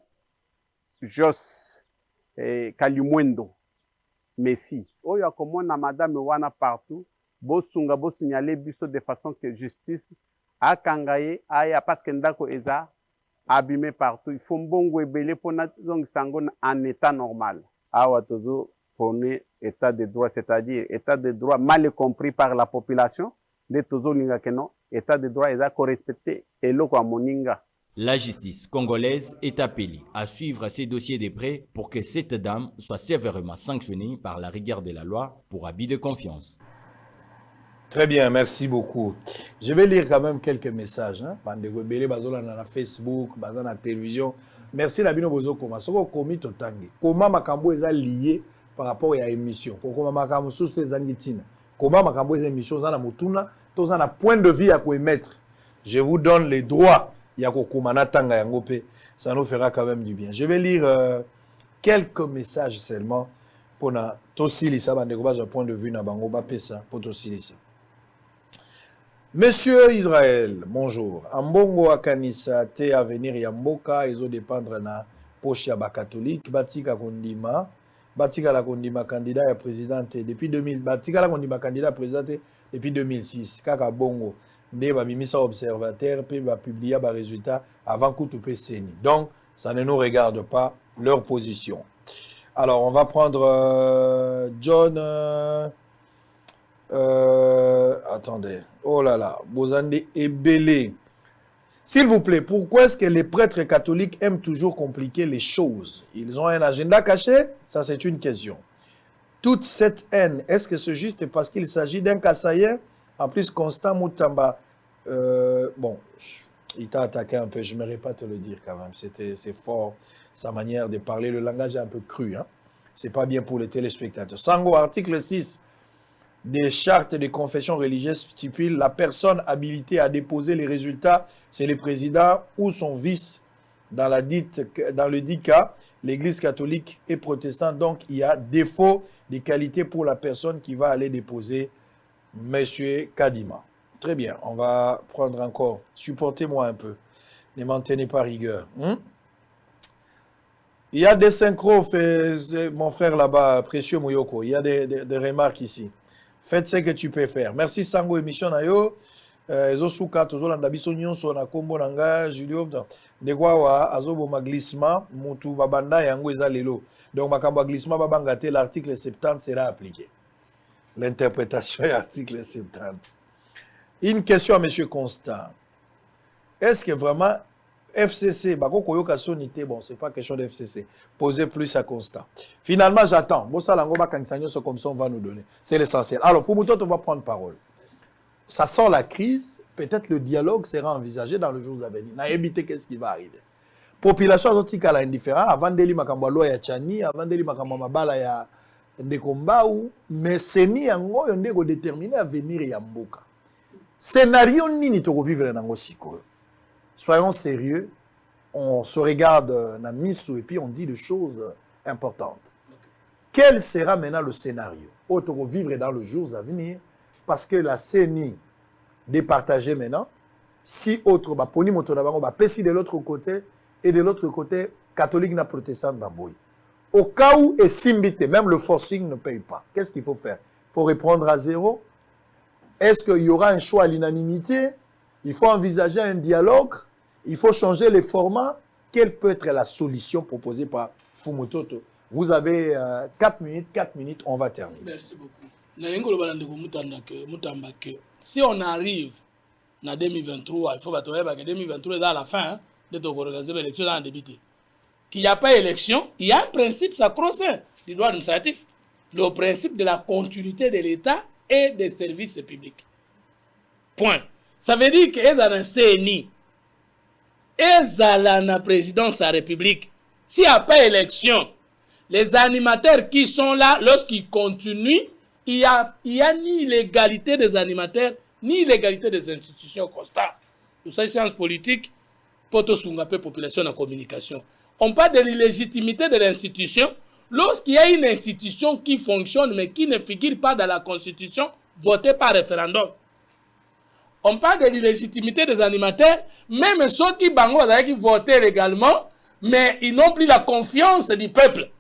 Jos Kalimwendo Messi oyo akomona madame wana partout bosunga bo signaler biso de façon que justice akangaye aya parce que ndako eza abîmé partout. Il faut mbongo ebele pona zongisango en état normal. Awa tozo prôner état de droit, c'est-à-dire état de droit mal compris par la population. De tozo linga keno état de droit eza correspecté eloko a moninga. La justice congolaise est appelée à suivre ces dossiers de près pour que cette dame soit sévèrement sanctionnée par la rigueur de la loi pour abus de confiance. Très bien, merci beaucoup. Je vais lire quand même quelques messages. Bandego Bele bazola na Facebook, bazola na télévision. Merci Nabino Bozo Koma. Soko komi totangi. Koma makambo eza lié par rapport à l'émission. Koma makambo sous les angitina. Koma makambo eza émission za na mutuna, to za na point de vue à ko émettre. Je vous donne les droits ya ko koma na tanga yango pe. Ça nous fera quand même du bien. Je vais lire quelques messages seulement pour na tosilisa bandego bazo point de vue na bango ba pesa pour tosilisa. Monsieur Israël, bonjour. Ambongo akanisa te avenir ya mboka ezo dépendre na poche ya ba catholique batika kondima la kondima candidat ya présidente depuis 2000 batika la kondima candidat présidente depuis 2006 kaka bongo nde ba bimisa observateur pe ba publier ba résultats avant kutu pe seni. Donc ça ne nous regarde pas leur position. Alors on va prendre John attendez. Oh là là, Bozande Ebele. S'il vous plaît, pourquoi est-ce que les prêtres catholiques aiment toujours compliquer les choses? Ils ont un agenda caché? Ça, c'est une question. Toute cette haine, est-ce que c'est juste parce qu'il s'agit d'un Kassaïen? En plus, Constant Moutamba, bon, il t'a attaqué un peu, je n'aimerais pas te le dire quand même. C'est fort, sa manière de parler, le langage est un peu cru. Hein? C'est pas bien pour les téléspectateurs. Sango, article 6. Des chartes de confession religieuse stipulent la personne habilitée à déposer les résultats, c'est le président ou son vice dans le dit cas, l'église catholique et protestante. Donc, il y a défaut de qualité pour la personne qui va aller déposer Monsieur Kadima. Très bien, on va prendre encore. Supportez-moi un peu. Ne m'en tenez pas rigueur. Il y a des synchros, mon frère là-bas, Précieux Mouyoko. Il y a des remarques ici. Faites ce que tu peux faire. Merci Sango émission na yo. Ezosuka tozolanda biso nyonso na kombo nanga Julio ndekwa azoboma glissement mutu babanda yango eza lelo. Donc makambo glissement babanga te l'article 70 sera appliqué. L'interprétation de l'article 70. Une question à monsieur Constant. Est-ce que vraiment FCC, bon, c'est pas question de FCC. Posez plus à Constant. Finalement, j'attends. Comme ça, on va nous donner. C'est l'essentiel. Alors, pour Moutot, on va prendre parole. Ça sent la crise. Peut-être le dialogue sera envisagé dans les jours à venir. N'a évité qu'est-ce qui va arriver. Population azotika la indifférent. Avant de limakamba loi ya Chani, avant de limakamba mabala ya ndekomba ou, mais c'est ni yango yondeko déterminé à venir ya mboka. Scénario nini to vivre nango siko. Soyons sérieux, on se regarde na miso et puis on dit des choses importantes. Quel sera maintenant le scénario? Autre vivre dans les jours à venir, parce que la CENI départagée maintenant, si autre, poni motonabango, pesi de l'autre côté, et de l'autre côté, catholique na protestant baboy. Au cas où est simbité, même le forcing ne paye pas. Qu'est-ce qu'il faut faire? Il faut reprendre à zéro. Est-ce qu'il y aura un choix à l'unanimité? Il faut envisager un dialogue. Il faut changer les formats. Quelle peut être la solution proposée par Fumutoto? Vous avez 4 minutes, on va terminer. Merci beaucoup. Si on arrive en 2023, il faut que 2023 est à la fin de organiser l'élection dans le débuté. Qu'il n'y a pas d'élection, il y a un principe sacro-saint du droit administratif. Le principe de la continuité de l'État et des services publics. Point. Ça veut dire qu'ils ont un CNI. Ils ont la présidence de la République. S'il n'y a pas d'élection, les animateurs qui sont là, lorsqu'ils continuent, il n'y a ni l'égalité des animateurs, ni l'égalité des institutions constantes. Tout ça, sciences politiques, pour tout la population en communication. On parle de l'illégitimité de l'institution. Lorsqu'il y a une institution qui fonctionne, mais qui ne figure pas dans la Constitution, votée par référendum. On parle de l'illégitimité des animateurs, même ceux qui votent légalement, mais ils n'ont plus la confiance du peuple.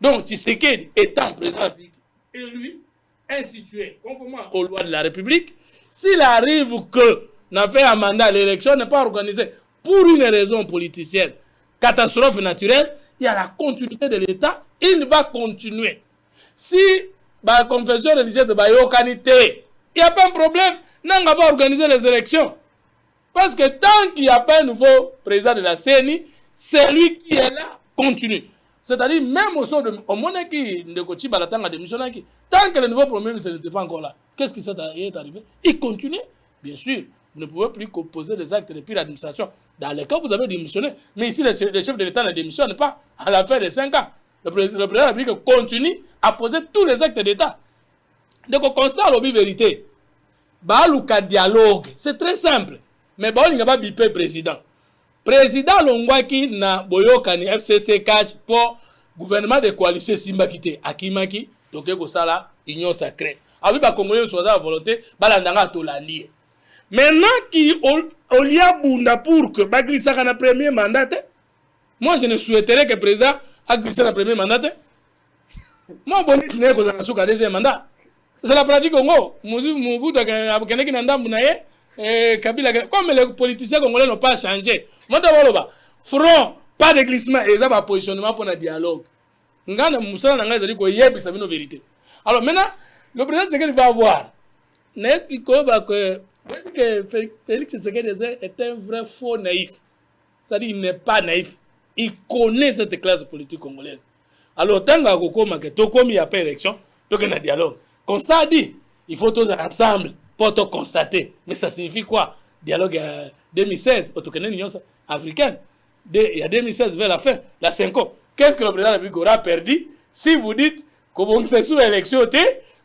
Donc, Tshisekedi étant président de la République, élu, institué, conformément aux lois de la République, s'il arrive que n'a fait un mandat à l'élection n'est pas organisé pour une raison politicienne, catastrophe naturelle, il y a la continuité de l'État, il va continuer. Si la confession religieuse de Bayokanité, il n'y a pas de problème, on va organiser les élections. Parce que tant qu'il n'y a pas un nouveau président de la CENI, c'est lui qui est là, continue. C'est-à-dire, même au sein de Omoneki, tant que le nouveau premier ministre n'était pas encore là, qu'est-ce qui est arrivé? Il continue, bien sûr. Vous ne pouvez plus composer des actes depuis l'administration. Dans les cas, vous avez démissionné. Mais ici, le chef de l'État ne démissionne pas à la fin des 5 ans. Le président de la République continue à poser tous les actes d'État. Donc, on constate la vérité. Baluka dialogue, c'est très simple. Mais il n'y a pas de président. Président Longwaki na Boyokani FCC catch pour gouvernement de coalition Simbakite Akimaki, donc il y a union sacrée. abi ba congolais soit la volonté balandanga tolandi maintenant qui olia bunda pour que ba glissa na premier mandat moi je ne souhaiterais que président a glissé na premier mandat moi boni sine ko za suka deuxième mandat c'est la pratique Congo mubuta kene ki ndambu na ye Kabila comme les politiciens congolais n'ont pas changé moi d'abord front pas de glissement et ça va positionnement pour un dialogue ngana musala na ngai zali ko yebisa bino vérité alors maintenant le président Tshisekedi va avoir il croit que Félix Tshisekedi est un vrai faux naïf, c'est-à-dire il n'est pas naïf, il connaît cette classe politique congolaise. Alors tant que Tokomi a pas élection, donc il y a un dialogue. Constat dit, il faut tous ensemble pour tout constater. Mais ça signifie quoi? Dialogue 2016, au Tokoné l'Union africaine. Il y a 2016 vers la fin, la 5 ans. Qu'est-ce que le président de la République aura perdu si vous dites que vous êtes sous élection,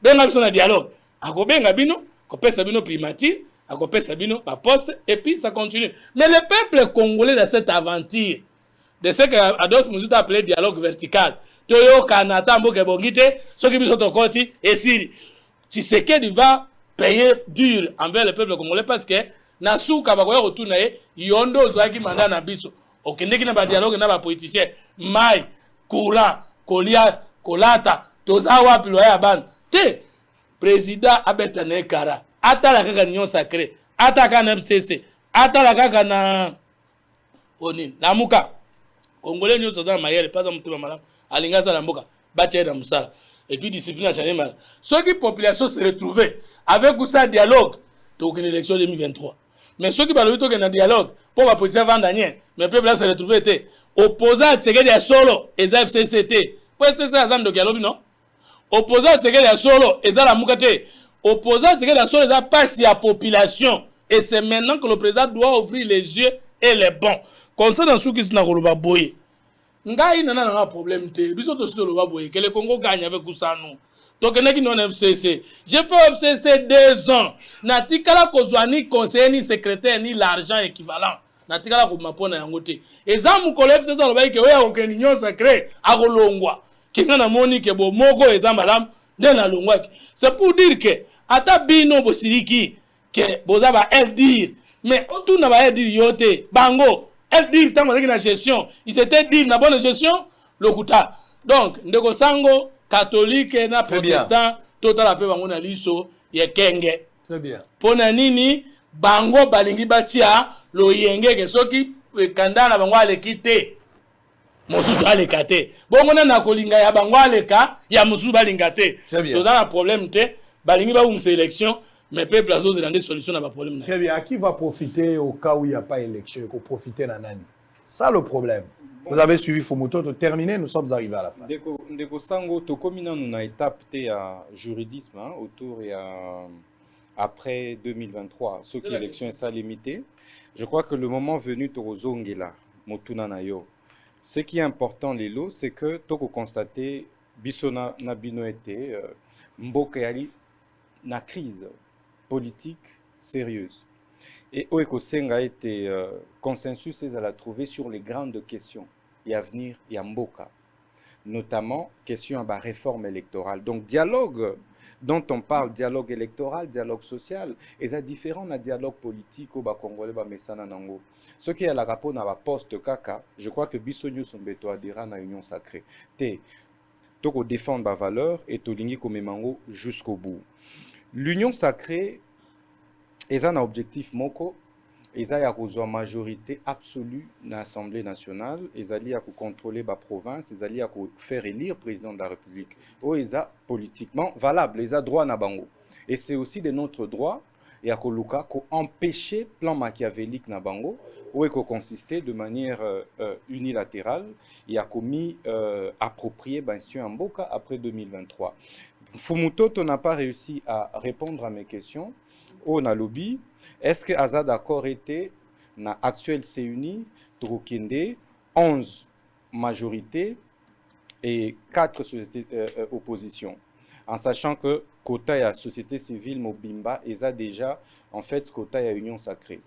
ben un dialogue. Ako ben ngabino, ko pesa bino primature, ako pesa bino pa poste et puis ça continue. Mais le peuple congolais dans cette aventure de ce que Adolphe Muzuta appelé dialogue vertical. Toyo kanata mboke bongite, ceux qui sont koti et si Tshisekedi va payer dur envers le peuple congolais parce que na souka ba ko retourna yondo zwaki mandat na biso. Okendeki na ba dialogue na ba politicien mai courant kolia kolata tozawa piloya ban te président abetane kara atala kaka union sacrée ataka na FCC atala kaka na oni lamuka congolais nous sommes dans mayele pas dans mutema malamu alinga za mboka batia na musala et puis discipline a changé mal ceux qui population se retrouver avec ça dialogue donc une élection 2023 mais ceux qui parlent de dialogue pour la position vendanier mais peuple là se retrouver était opposant à Tshisekedi ya solo et za FCCT pour c'est ça azam de dialogue non opposant à Tshisekedi ya solo et za la mukate opposant à Tshisekedi ya solo et za passe la population et c'est maintenant que le président doit ouvrir les yeux et les bons concernant ceux qui sont dans le boye ngai nana na problème te biso to sito le boye que le Congo gagne avec Kusanu donc naki non FCC j'ai fait FCC 2 ans na tikala kozwani conseiller ni secrétaire ni l'argent équivalent na tikala ko mapona yango te ezamu ko FCC lo baike oya okenion sacré akolongwa kinga na moni ke bo moko ezamalam de na longwaki c'est pour dire que ata bino bosiriki que bozaba elle dire mais tout na ba dire yote bango elle dit tant que la gestion il s'était dit na bonne gestion le kuta donc ndeko sango catholique na protestant total ape bango na liso ye kenge très bien pona nini bango balingi batia lo yenge ke soki kandana bango alekite mosusu aleka te bongo na kolinga ya bango aleka ya mosusu balinga te to dans un problème te balingi ba umse élection mais peuple azo zelande solution na ba problème. Très bien, à qui va profiter au cas où il n'y a pas élection, il faut profiter na nani. Ça le problème. Vous avez suivi Fomoto, terminé, nous sommes arrivés à la fin. Ndeko sango to komina nous na étape te à juridisme autour et après 2023 ce qui élection est ça limité. Je crois que le moment venu to zongela motuna na yo. Ce qui est important les lots c'est que to ko constater bisona na bino été mboka yali na crise politique sérieuse. Et Oekosenga a été consensus à la trouver sur les grandes questions et à venir et à Mboka, notamment question à la réforme électorale. Donc dialogue dont on parle, dialogue électoral, dialogue social, et ça différent d'un dialogue politique au Congolais mesana nango. Ce qui est la rapport dans la poste kaka, je crois que Bissonio Sombeto adhérent à l'union sacrée. Donc défendre ma valeur et tolingi comme mango jusqu'au bout. L'union sacrée est un objectif moko, ils a une majorité absolue dans l'Assemblée nationale, ils a contrôler la province, ils a faire élire président de la République. Ils a politiquement valable, ils a droit na bango. Et c'est aussi de notre droit, et à Koluka, empêcher plan machiavélique na bango, où il consistait de manière unilatérale, et a commis approprié ben Mboka après 2023. Fumutoto n'a pas réussi à répondre à mes questions. On a lobby. Est-ce que Azad d'accord était na actuel CUNI, Trokinde, 11 majorités et 4 sociétés opposition. En sachant que Kota et la société civile Mobimba, ils ont déjà en fait Kota et la Union sacrée.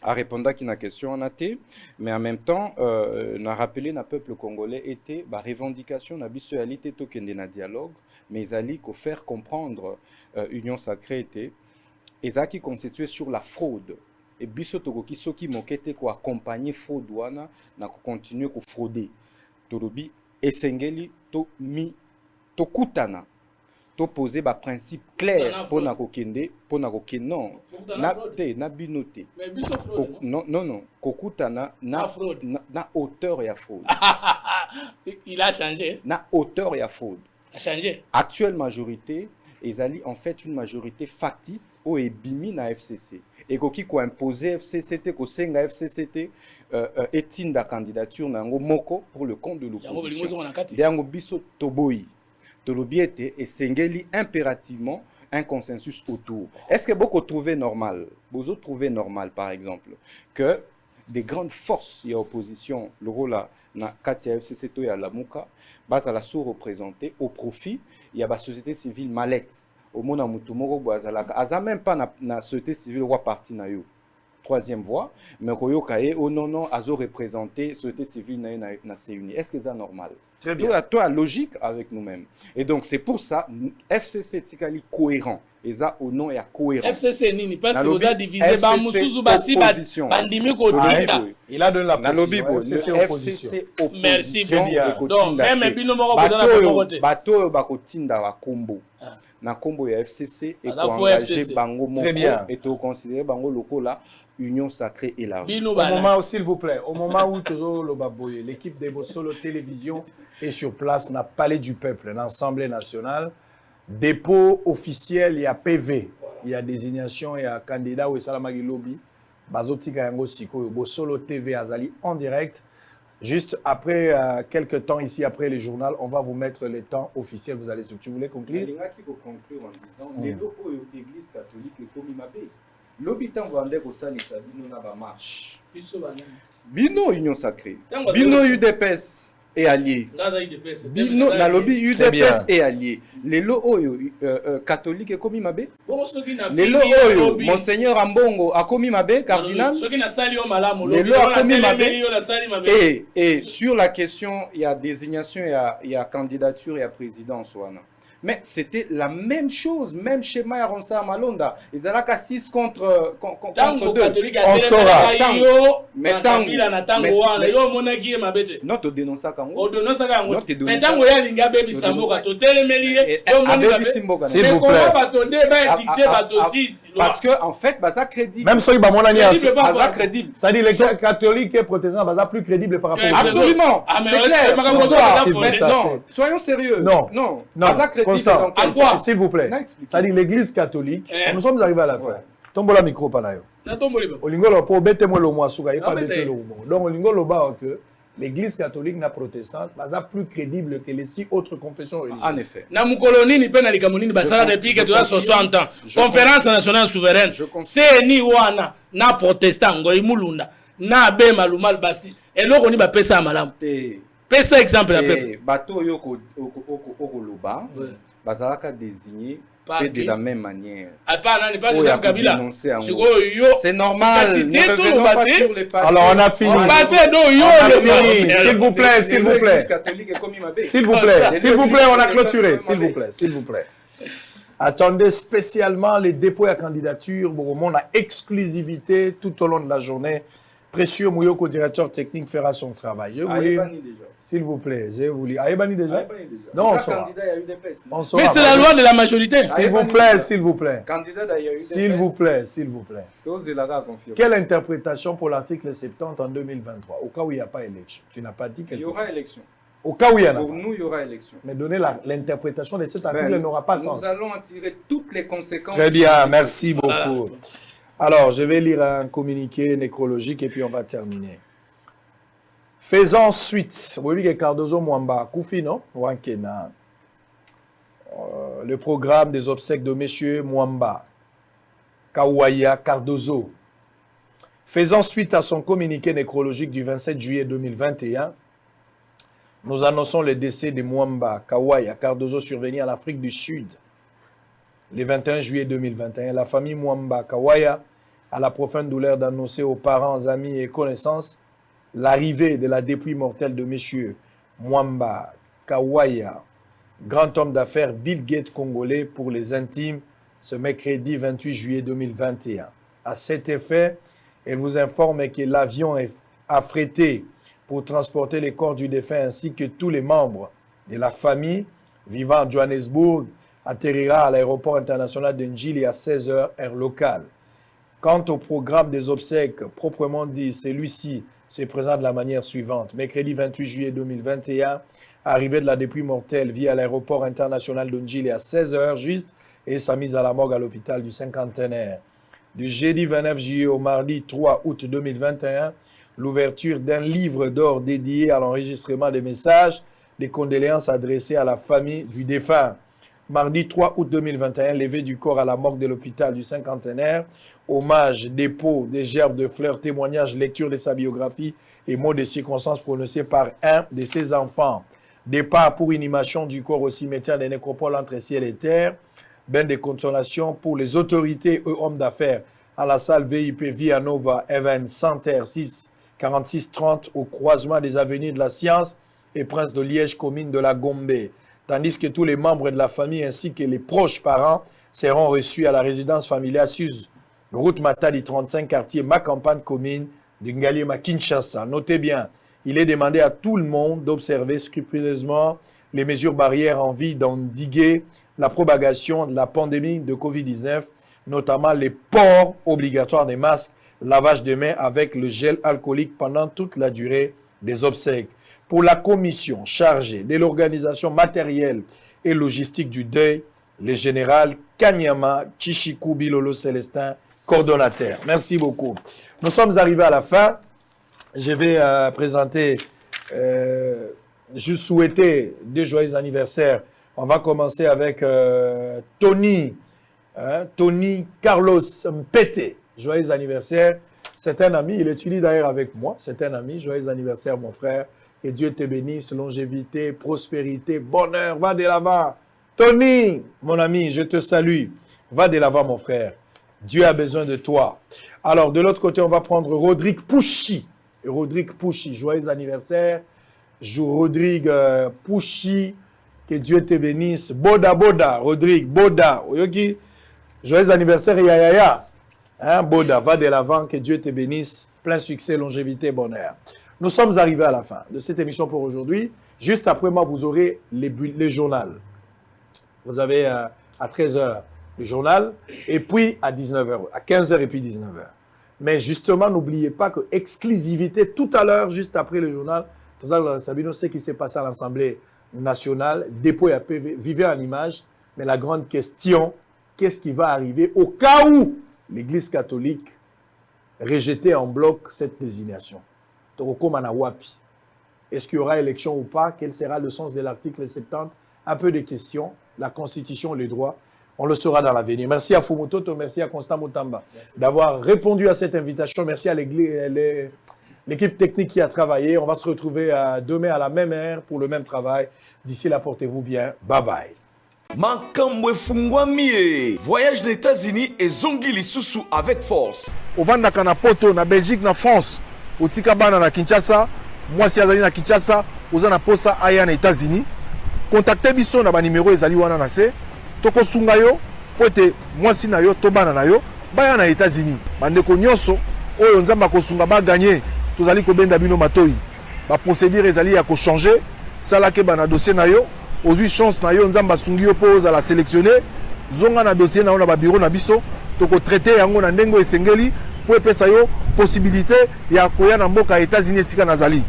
à répondre à la question en athée, mais en même temps, on a rappelé le peuple congolais était la revendication de la tokende na dialogue, mais ils allaient faire comprendre Union Sacrée était, et ça qui constituait sur la fraude. Et biso tokoki soki mokete ko accompagner fraude wana na ko continuer ko frauder. Tolobi esengeli to mi to kutana. To poser ba principe clair pour na kokende, pour na kokende non. Na te na binote. Mais biso fraude non, kokutana na fraude. Na hauteur ya fraude. Il a changé. Na hauteur ya fraude. A changé. Actuelle majorité, ils allaient en fait une majorité factice au ebimi na FCC. Et qui ko imposer FCCT, ko senga FCCT, etinda candidature nango moko pour le compte de l'opposition. Yango biso toboyi. Tolobiete et sengeli impérativement un consensus autour. Est-ce que beaucoup trouvaient normal, vous trouvez normal par exemple, que des grandes forces y a opposition, le rôle là, na Katia FCCT et à la Mouka, base à la sous-représentée au profit, il y a la société civile mallette. Au monde à Moutoumoro, Boazalaka, Aza même pas na société civile roi parti na yo. Troisième voie, mais Royo Kaye, oh non, Azo représenté société civile na CUNI. Est-ce que c'est normal? Très bien. Toi, logique avec nous-mêmes. Et donc, c'est pour ça, FCC Tikali cohérent. Et ça, au nom, il y a cohérence. FCC Nini, parce que vous avez divisé, il a donné la position. FCC opposition. Merci beaucoup. Donc, même Binomoro, vous avez la côté. Bateau, Bakotinda, wa Kombo. Na Kombo, il y a FCC et pour engager Bango Moko. Et pour considérer Bango Loko là. Union Sacrée élargie. Au moment où, s'il vous plaît, au moment où l'équipe de Bossolo Télévision est sur place, dans le Palais du Peuple, l'Assemblée nationale, dépôt officiel, il y a PV, il y a désignation, il y a candidat ou Salamagi Lobby, Bazotika Yango Siko, Bossolo TV Azali en direct. Juste après quelques temps ici, après le journal, on va vous mettre les temps officiels. Vous allez, si tu voulais conclure. Il y a qui peut conclure en disant les locaux de l'Église catholique et comme Imabé. L'hôpital rwandais au Salissa, Bino n'a pas marche. Bino Union Sacrée. Bino UDPS et alliés. Bino na lobby UDPS et alliés. Les lots catholiques et comme Imabé. Les lots Monseigneur Ambongo a commis Mabé, cardinal. Les lots a commis Mabé. Et sur la question, il y a désignation, il y a candidature, il y a présidence. Mais c'était la même chose, même schéma à Ronsa Malonda. Ils allaient qu'à 6 contre 2. On saura. Mais non, tu dénonces ça quand même. Mais tant que y a baby Samboka, tu s'il vous plaît. Parce que en fait, ça crédible. Même si il y a mon alliance, ça crédible. Ça dit les catholiques et protestants, ça plus crédible par rapport. Absolument. C'est clair. Non, soyons sérieux. Non. Ça crédible. S'il vous plaît. Ça dit l'église catholique. Nous sommes arrivés à la fin. Tombola micro panayo. Olingolo pour bête moi le mois souga, il pas bête le mois. Donc olingolo ba que l'église catholique na protestante baza plus crédible que les 6 autres confessions religieuses. En effet. Na mukoloni ni pena likamunini basala depuis que tu as 60 ans. Conférence nationale souveraine. C'est ni wana na protestant ngoi mulunda na be malumal basi. Et loko ni ba pesa malamu. Pesa exemple la peuple. Bateau yoko okoloba. Bazalaka désigné de la même manière. C'est normal. Alors on a fini. S'il vous plaît, s'il vous plaît. S'il vous plaît, s'il vous plaît, on a clôturé. S'il vous plaît, s'il vous plaît. Attendez spécialement les dépôts à candidature. Bon, on a exclusivité tout au long de la journée. Précieux Mouyoko, directeur technique, fera son travail. Je voulais, s'il vous plaît, je voulais. Aïbani déjà? Non, on saura. Mais c'est la loi de la majorité. S'il vous plaît, s'il vous plaît. S'il vous plaît, s'il vous plaît. Quelle interprétation pour l'article 70 en 2023, au cas où il n'y a pas élection? Tu n'as pas dit quelque chose. Il y aura élection. Au cas où il y en a. Pour nous, il y aura élection. Mais donner l'interprétation de cet article n'aura pas sens. Nous allons en tirer toutes les conséquences. Très bien, merci beaucoup. Alors, je vais lire un communiqué nécrologique et puis on va terminer. Faisant suite, vous voyez que Cardozo Mwamba Koufi, non? Le programme des obsèques de M. Mwamba Kawaya Cardozo. Faisant suite à son communiqué nécrologique du 27 juillet 2021, nous annonçons le décès de Mwamba Kawaya Cardozo survenu en Afrique du Sud. Le 21 juillet 2021, la famille Mwamba Kawaya à la profonde douleur d'annoncer aux parents, amis et connaissances l'arrivée de la dépouille mortelle de M. Mwamba Kawaya, grand homme d'affaires Bill Gates congolais pour les intimes, ce mercredi 28 juillet 2021. À cet effet, elle vous informe que l'avion est affrété pour transporter les corps du défunt ainsi que tous les membres de la famille vivant à Johannesburg atterrira à l'aéroport international de Njili à 16h heure locale. Quant au programme des obsèques proprement dit, celui-ci se présente de la manière suivante. Mercredi 28 juillet 2021, arrivée de la dépouille mortelle via l'aéroport international de Njili à 16h juste et sa mise à la morgue à l'hôpital du Cinquantenaire. Du jeudi 29 juillet au mardi 3 août 2021, l'ouverture d'un livre d'or dédié à l'enregistrement des messages, des condoléances adressées à la famille du défunt. Mardi 3 août 2021, levée du corps à la morgue de l'hôpital du Cinquantenaire, hommage, dépôt des gerbes de fleurs, témoignages, lecture de sa biographie et mots de circonstances prononcés par un de ses enfants. Départ pour inhumation du corps au cimetière des nécropoles entre ciel et terre. Bain de consolation pour les autorités et hommes d'affaires à la salle VIP Via Nova Event Center 6 46 30 au croisement des avenues de la Science et Prince de Liège, commune de la Gombe. Tandis que tous les membres de la famille ainsi que les proches parents seront reçus à la résidence familiale Suz, route Matadi 35, quartier Macampagne, commune de Ngaliema, Kinshasa. Notez bien, il est demandé à tout le monde d'observer scrupuleusement les mesures barrières en vue d'endiguer la propagation de la pandémie de Covid-19, notamment les ports obligatoires des masques, lavage de mains avec le gel alcoolique pendant toute la durée des obsèques. Pour la commission chargée de l'organisation matérielle et logistique du deuil, le général Kanyama Chichiku Bilolo Célestin, coordonnateur. Merci beaucoup. Nous sommes arrivés à la fin. Je vais présenter, juste souhaiter des joyeux anniversaires. On va commencer avec Tony Carlos Mpete. Joyeux anniversaire. C'est un ami, il étudie d'ailleurs avec moi. C'est un ami. Joyeux anniversaire, mon frère. Que Dieu te bénisse, longévité, prospérité, bonheur. Va de l'avant. Tony, mon ami, je te salue. Va de l'avant, mon frère. Dieu a besoin de toi. Alors, de l'autre côté, on va prendre Rodrigue Pouchi. Rodrigue Pouchi, joyeux anniversaire. Rodrigue Pouchi, que Dieu te bénisse. Boda, Rodrigue, Boda. Oyoki, joyeux anniversaire, Yaya. Hein, Boda, va de l'avant, que Dieu te bénisse. Plein succès, longévité, bonheur. Nous sommes arrivés à la fin de cette émission pour aujourd'hui. Juste après moi, vous aurez les journaux. Vous avez à 13h le journal, et puis à 19h, à 15h et puis 19h. Mais justement, n'oubliez pas que exclusivité, tout à l'heure, juste après le journal, tout à l'heure, Sabino, ce qui s'est passé à l'Assemblée nationale, dépôt et APV, vivez en image, mais la grande question, qu'est-ce qui va arriver au cas où l'Église catholique rejetait en bloc cette désignation? Est-ce qu'il y aura élection ou pas? Quel sera le sens de l'article 70? Un peu de questions, la Constitution, les droits. On le saura dans l'avenir. Merci à Fumutoto, merci à Constant Mutamba d'avoir répondu à cette invitation. Merci à l'équipe technique qui a travaillé. On va se retrouver demain à la même heure pour le même travail. D'ici là, portez-vous bien. Bye bye. Makambo Fungwamie. Voyage des États-Unis et Zongi Lisusu avec force. Au Vandaka na Poto, na Belgique, na France, au Tikabana na Kinshasa, moi si azali na Kinshasa, aux Anaposa aya na États-Unis. Contactez biso na ba numéro ezali wana na se. Toko sunga yo, pote moi si na yo tobana na yo, baya na États-Unis. Bandeko nyonso oyo nzamba ko sunga ba gagner, tozali ko benda bino matoi. Ba procédure ezali ya ko changer, sala ke bana dossier na yo. Ozui chance na yo nzamba sungi yo pose à la sélectionner zonga na dossier na ba bureau na biso toko traiter yango na ndengo esengeli pour epesa yo possibilité ya koya na mboka États-Unis sika nazali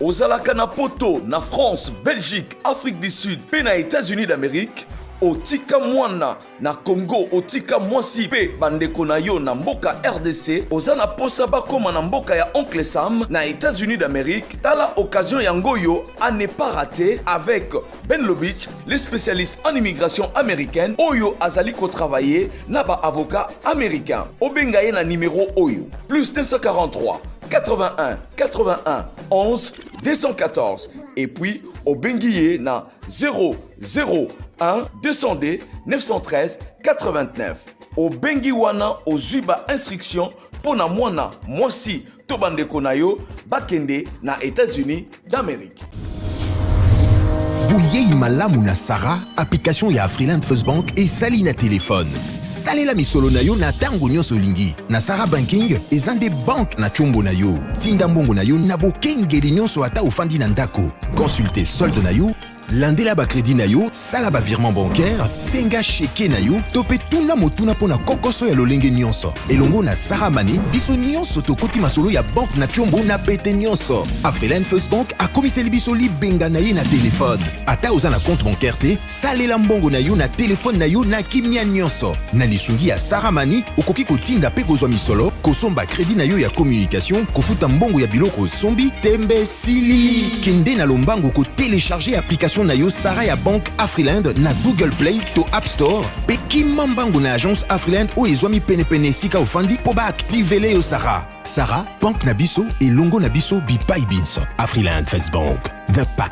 ozalaka na poto na France, Belgique, Afrique du Sud pe na États-Unis d'Amérique otika mwana na Congo otika mwasi pe bandeko na yo na mboka RDC ozana posa bakoma na mboka ya Oncle Sam na États-Unis d'Amérique. Tala occasion yangoyo à ne pas rater avec Ben Lobich, les spécialistes en immigration américaine oyo azaliko travailler na ba avocat américain. Obengaye na numéro oyo plus 243 81 81 11 214 et puis Obenguié na 001 200D 913 89. obengi wana ozwi ba instruction pona mwana mwasi to bandeko na yo bakende na États-Unis d'Amérique. boyei malamu na Sarah, application ya Afriland First Bank esali na telefone. Salela misolo na yo na tango nyonso olingi. Na Sarah Banking eza nde bank na chombo na yo. Tinda mbongo na yo na bokengeli nyonso ata ofandi na ndako. Consulter solde na yo, landela ba crédit na yo, sala ba virement bancaire, senga cheke na yo, tope tuna motuna pona kokoso ya lolenge nyonso. Elongo na Sarah Money, biso nyonso tokoti masolo ya bank na chombo na pete nyonso. Afriland First Bank akomiseli biso libenga na ye na telefone. Ata oza na compte bancaire te, salela mbongo na yo na telefone na yo na kimia nyonso. Na lisungi ya Sarah Money, okoki kotinda pe kozwa misolo, kosomba crédit na yo ya communication, kofuta mbongo ya biloko sombi, tembe sili. Kende na lombango ko télécharger application na yo Sarah ya Bank Afriland na Google Play to App Store. Pe kimambango na agence Afriland o ezwami pene sika ofandi po ba activele yo Sarah. Sarah, Bank na biso et longo na biso bipai binso. Afriland First Bank, the pack.